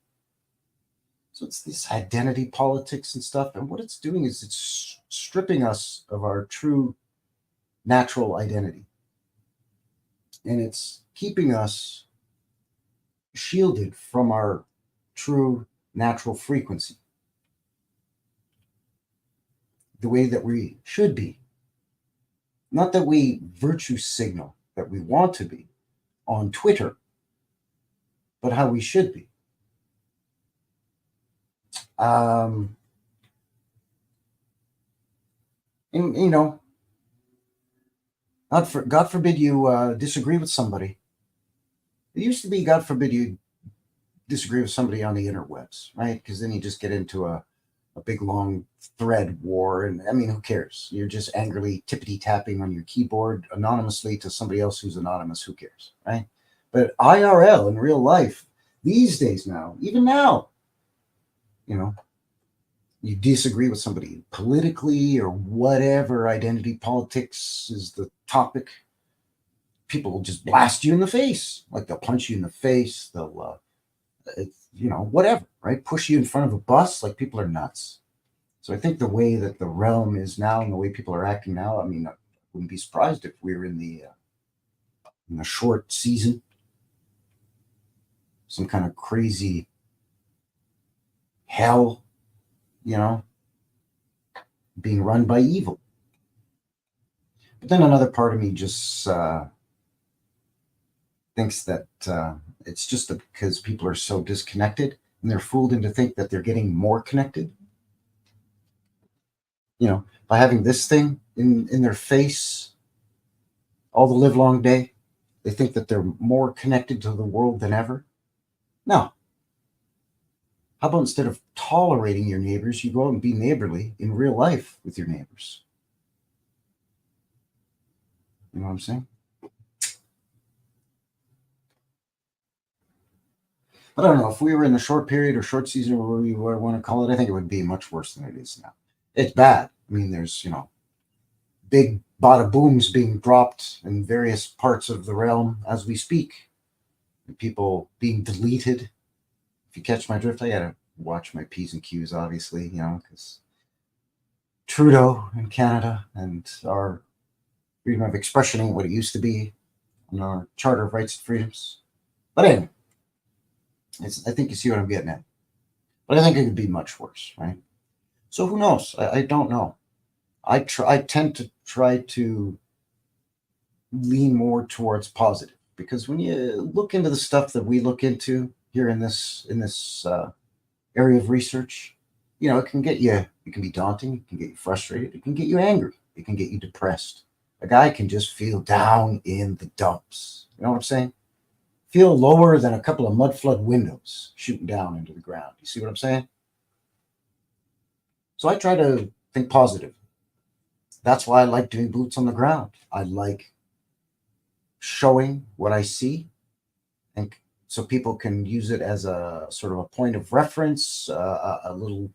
So it's this identity politics and stuff. And what it's doing is it's stripping us of our true natural identity. And it's keeping us shielded from our true natural frequency, the way that we should be. Not that we virtue signal that we want to be on Twitter, but how we should be. And God forbid you disagree with somebody. It used to be, God forbid you disagree with somebody on the interwebs, right? Because then you just get into a big long thread war. And I mean, who cares? You're just angrily tippity tapping on your keyboard anonymously to somebody else who's anonymous. Who cares, right? But IRL in real life, these days now, even now, you know, you disagree with somebody politically or whatever, identity politics is the topic, people will just blast you in the face. Like they'll punch you in the face. They'll, whatever, right? Push you in front of a bus. Like people are nuts. So I think the way that the realm is now and the way people are acting now, I mean, I wouldn't be surprised if we were in the short season, some kind of crazy hell, being run by evil. But then another part of me just thinks that it's just because people are so disconnected and they're fooled into think that they're getting more connected. By having this thing in their face all the live long day, they think that they're more connected to the world than ever. No. How about instead of tolerating your neighbors, you go out and be neighborly in real life with your neighbors? You know what I'm saying? But I don't know, if we were in the short period or short season or whatever you want to call it, I think it would be much worse than it is now. It's bad. I mean, there's, big bada booms being dropped in various parts of the realm as we speak. And people being deleted. If you catch my drift, I gotta watch my P's and Q's, obviously, because Trudeau in Canada and our freedom of expression ain't what it used to be on our Charter of Rights and Freedoms. But anyway, I think you see what I'm getting at. But I think it could be much worse, right? So who knows? I don't know. I tend to try to lean more towards positive, because when you look into the stuff that we look into here in this area of research, it can get you. It can be daunting. It can get you frustrated. It can get you angry. It can get you depressed. A guy can just feel down in the dumps. You know what I'm saying? Feel lower than a couple of mud flood windows shooting down into the ground. You see what I'm saying? So I try to think positive. That's why I like doing boots on the ground. I like showing what I see, and so people can use it as a sort of a point of reference, a little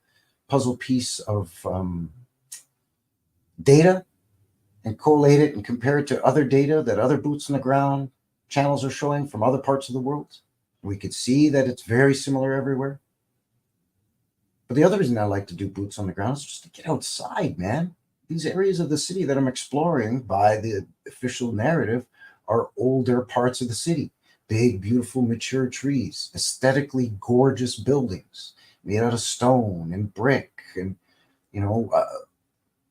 puzzle piece of data, and collate it and compare it to other data that other boots on the ground channels are showing from other parts of the world. We could see that it's very similar everywhere. But the other reason I like to do boots on the ground is just to get outside, man. These areas of the city that I'm exploring by the official narrative are older parts of the city. Big, beautiful, mature trees, aesthetically gorgeous buildings made out of stone and brick and,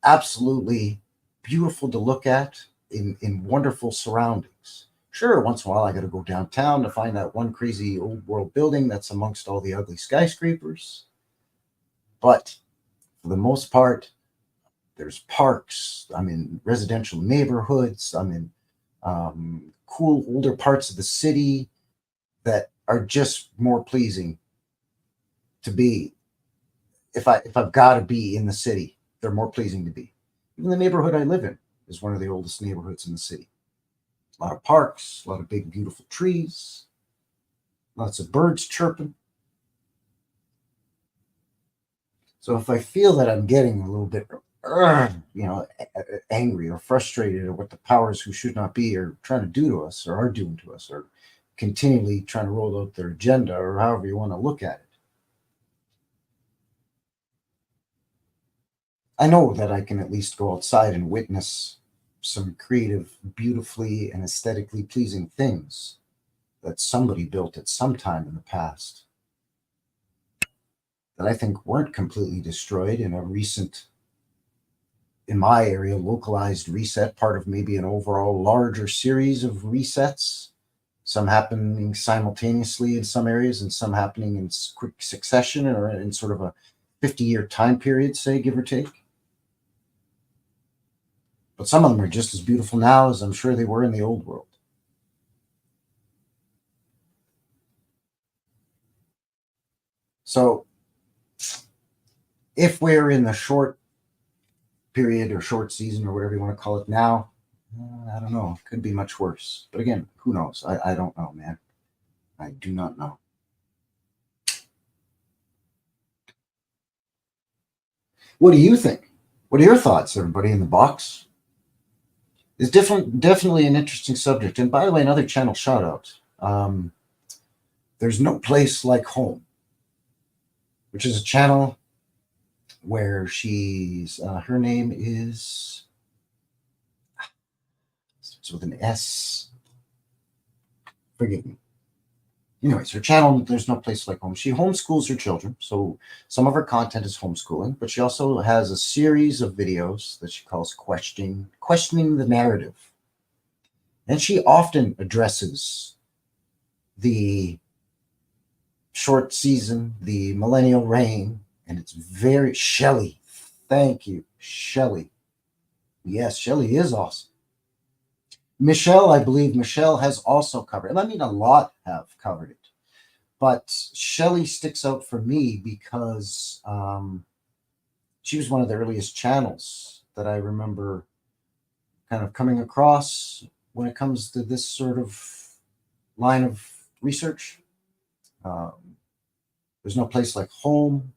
absolutely beautiful to look at in wonderful surroundings. Sure, once in a while I got to go downtown to find that one crazy old world building that's amongst all the ugly skyscrapers. But for the most part, there's parks. I'm in residential neighborhoods. I'm in cool older parts of the city that are just more pleasing to be. If I've got to be in the city, they're more pleasing to be. Even the neighborhood I live in is one of the oldest neighborhoods in the city. A lot of parks, a lot of big, beautiful trees, lots of birds chirping. So if I feel that I'm getting a little bit, angry or frustrated at what the powers who should not be are trying to do to us or are doing to us or continually trying to roll out their agenda or however you want to look at it, I know that I can at least go outside and witness some creative, beautifully and aesthetically pleasing things that somebody built at some time in the past that I think weren't completely destroyed in a recent, in my area, localized reset, part of maybe an overall larger series of resets, some happening simultaneously in some areas and some happening in quick succession or in sort of a 50-year time period, say, give or take. But some of them are just as beautiful now as I'm sure they were in the old world. So if we're in the short period or short season or whatever you want to call it now, I don't know. It could be much worse. But again, who knows? I don't know, man. I do not know. What do you think? What are your thoughts, everybody in the box? It's definitely an interesting subject. And by the way, another channel shout out. There's No Place Like Home, which is a channel where she's, her name is, starts with an S. Forgive me. Anyways, her channel, There's No Place Like Home. She homeschools her children. So some of her content is homeschooling, but she also has a series of videos that she calls questioning the narrative. And she often addresses the short season, the millennial reign, and it's very Shelley. Thank you, Shelley. Yes, Shelley is awesome. Michelle, I believe Michelle has also covered, and I mean a lot have covered it, but Shelley sticks out for me because she was one of the earliest channels that I remember kind of coming across when it comes to this sort of line of research. There's No Place Like Home.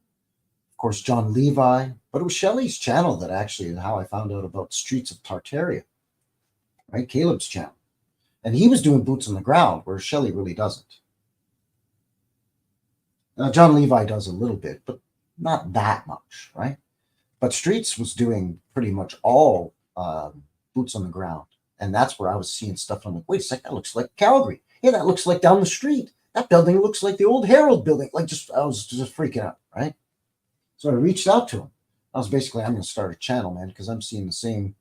Of course, John Levi. But it was Shelley's channel that actually is how I found out about Streets of Tartaria. Right? Caleb's channel. And he was doing boots on the ground, where Shelley really doesn't. Now, John Levi does a little bit, but not that much, right? But Streets was doing pretty much all boots on the ground. And that's where I was seeing stuff. I'm like, wait a second, that looks like Calgary. Yeah, that looks like down the street. That building looks like the old Herald building. I was just freaking out, right? So I reached out to him. I was basically, I'm going to start a channel, man, because I'm seeing the same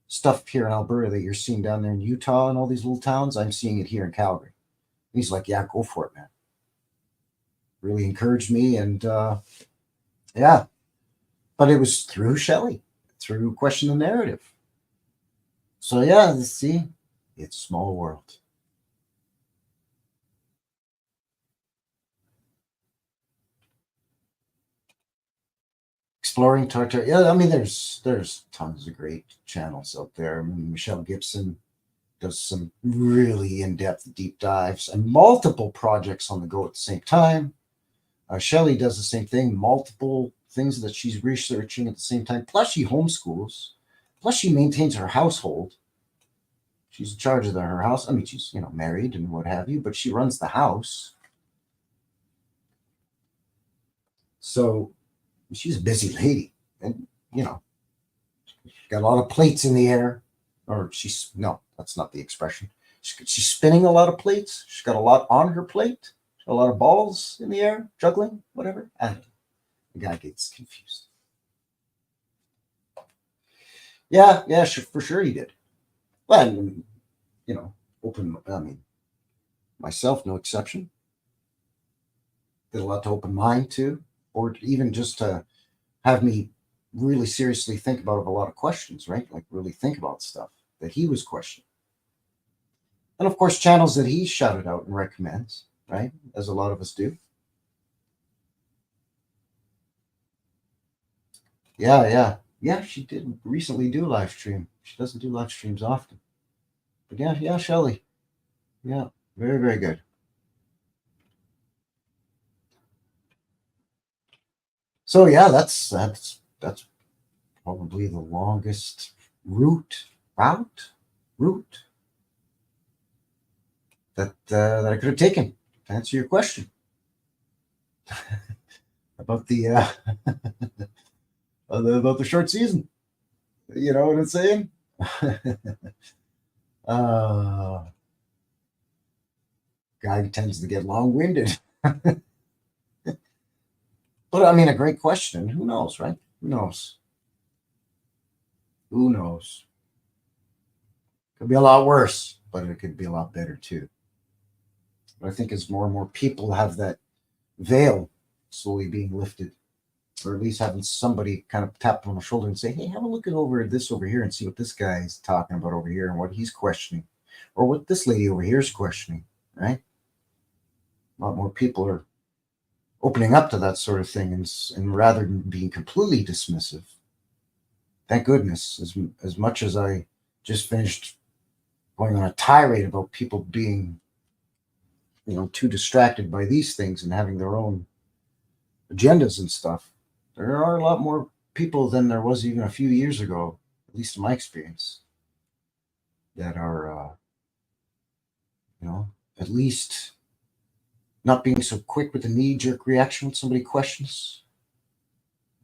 stuff here in Alberta that you're seeing down there in Utah and all these little towns. I'm seeing it here in Calgary. And he's like, yeah, go for it, man. Really encouraged me. And yeah, but it was through Shelley, through Question the Narrative. So yeah, see, it's a small world. Exploring Tartar. Yeah, I mean, there's tons of great channels out there. I mean, Michelle Gibson does some really in-depth deep dives and multiple projects on the go at the same time. Shelley does the same thing, multiple things that she's researching at the same time. Plus, she homeschools. Plus, she maintains her household. She's in charge of her house. I mean, she's married and what have you, but she runs the house. So she's a busy lady, and got a lot of plates in the air. Or no, that's not the expression. She's spinning a lot of plates. She's got a lot on her plate. A lot of balls in the air, juggling, whatever. I don't know. The guy gets confused. Yeah, sure, for sure he did. Well, myself, no exception. Did a lot to open mind too, or even just to have me really seriously think about a lot of questions, right? Like really think about stuff that he was questioning. And of course, channels that he shouted out and recommends, right? As a lot of us do. Yeah, she did recently do live stream. She doesn't do live streams often. But yeah, Shelley. Yeah, very, very good. So yeah, that's probably the longest route that I could have taken to answer your question about the about the short season. You know what I'm saying? Guy tends to get long-winded. But I mean, a great question. Who knows, right? Who knows? Who knows? Could be a lot worse, but it could be a lot better too. But I think as more and more people have that veil slowly being lifted, or at least having somebody kind of tap on the shoulder and say, hey, have a look at this over here and see what this guy's talking about over here and what he's questioning, or what this lady over here is questioning, right? A lot more people are opening up to that sort of thing, and rather than being completely dismissive. Thank goodness, as much as I just finished going on a tirade about people being, too distracted by these things and having their own agendas and stuff, there are a lot more people than there was even a few years ago, at least in my experience, that are, at least not being so quick with the knee-jerk reaction when somebody questions.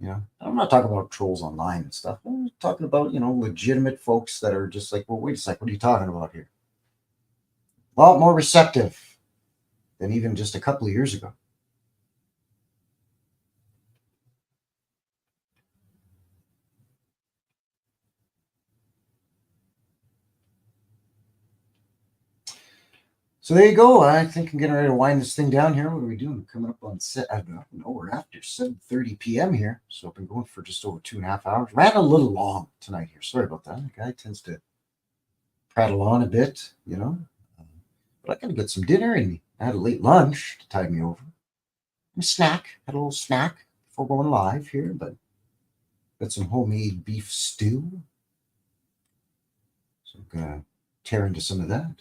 I'm not talking about trolls online and stuff. I'm talking about, legitimate folks that are just like, well, wait a sec, what are you talking about here? A lot more receptive than even just a couple of years ago. So there you go. I think I'm getting ready to wind this thing down here. What are we doing? Coming up on set. I don't know. We're after 7:30 p.m. here. So I've been going for just over 2.5 hours. Ran a little long tonight here. Sorry about that. The guy tends to prattle on a bit, But I got to get some dinner in me. I had a late lunch to tide me over. A snack. Had a little snack before going live here, but got some homemade beef stew. So I'm going to tear into some of that.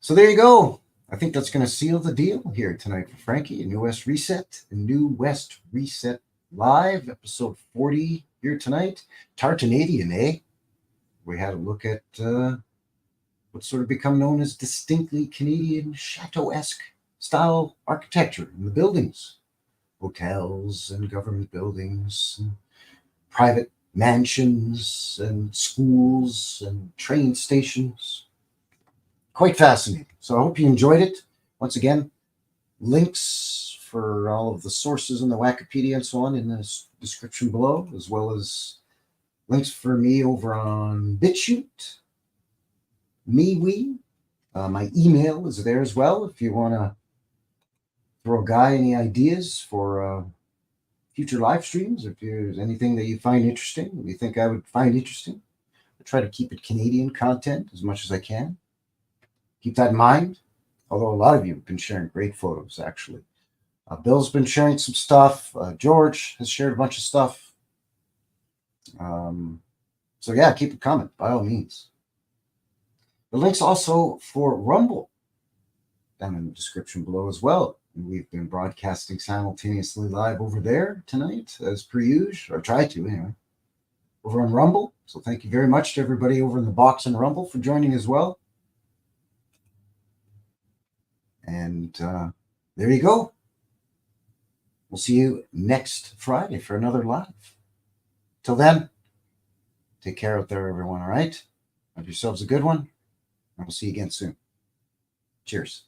So there you go. I think that's going to seal the deal here tonight for Frankie and New West Reset. The New West Reset Live, episode 40 here tonight. Tartanadian, eh? We had a look at what's sort of become known as distinctly Canadian Châteauesque-style architecture in the buildings. Hotels and government buildings, and private mansions and schools and train stations. Quite fascinating. So I hope you enjoyed it. Once again, links for all of the sources in the Wikipedia and so on in the description below, as well as links for me over on BitChute, MeWe. My email is there as well if you want to throw a guy any ideas for future live streams, if there's anything that you find interesting, that you think I would find interesting. I try to keep it Canadian content as much as I can. Keep that in mind, although a lot of you have been sharing great photos, actually. Bill's been sharing some stuff. George has shared a bunch of stuff. So yeah, keep it coming, by all means. The link's also for Rumble down in the description below as well. We've been broadcasting simultaneously live over there tonight, as per usual, or try to anyway, over on Rumble. So thank you very much to everybody over in the box on Rumble for joining as well. And there you go. We'll see you next Friday for another live. Till then, take care out there, everyone, all right? Have yourselves a good one, and we'll see you again soon. Cheers.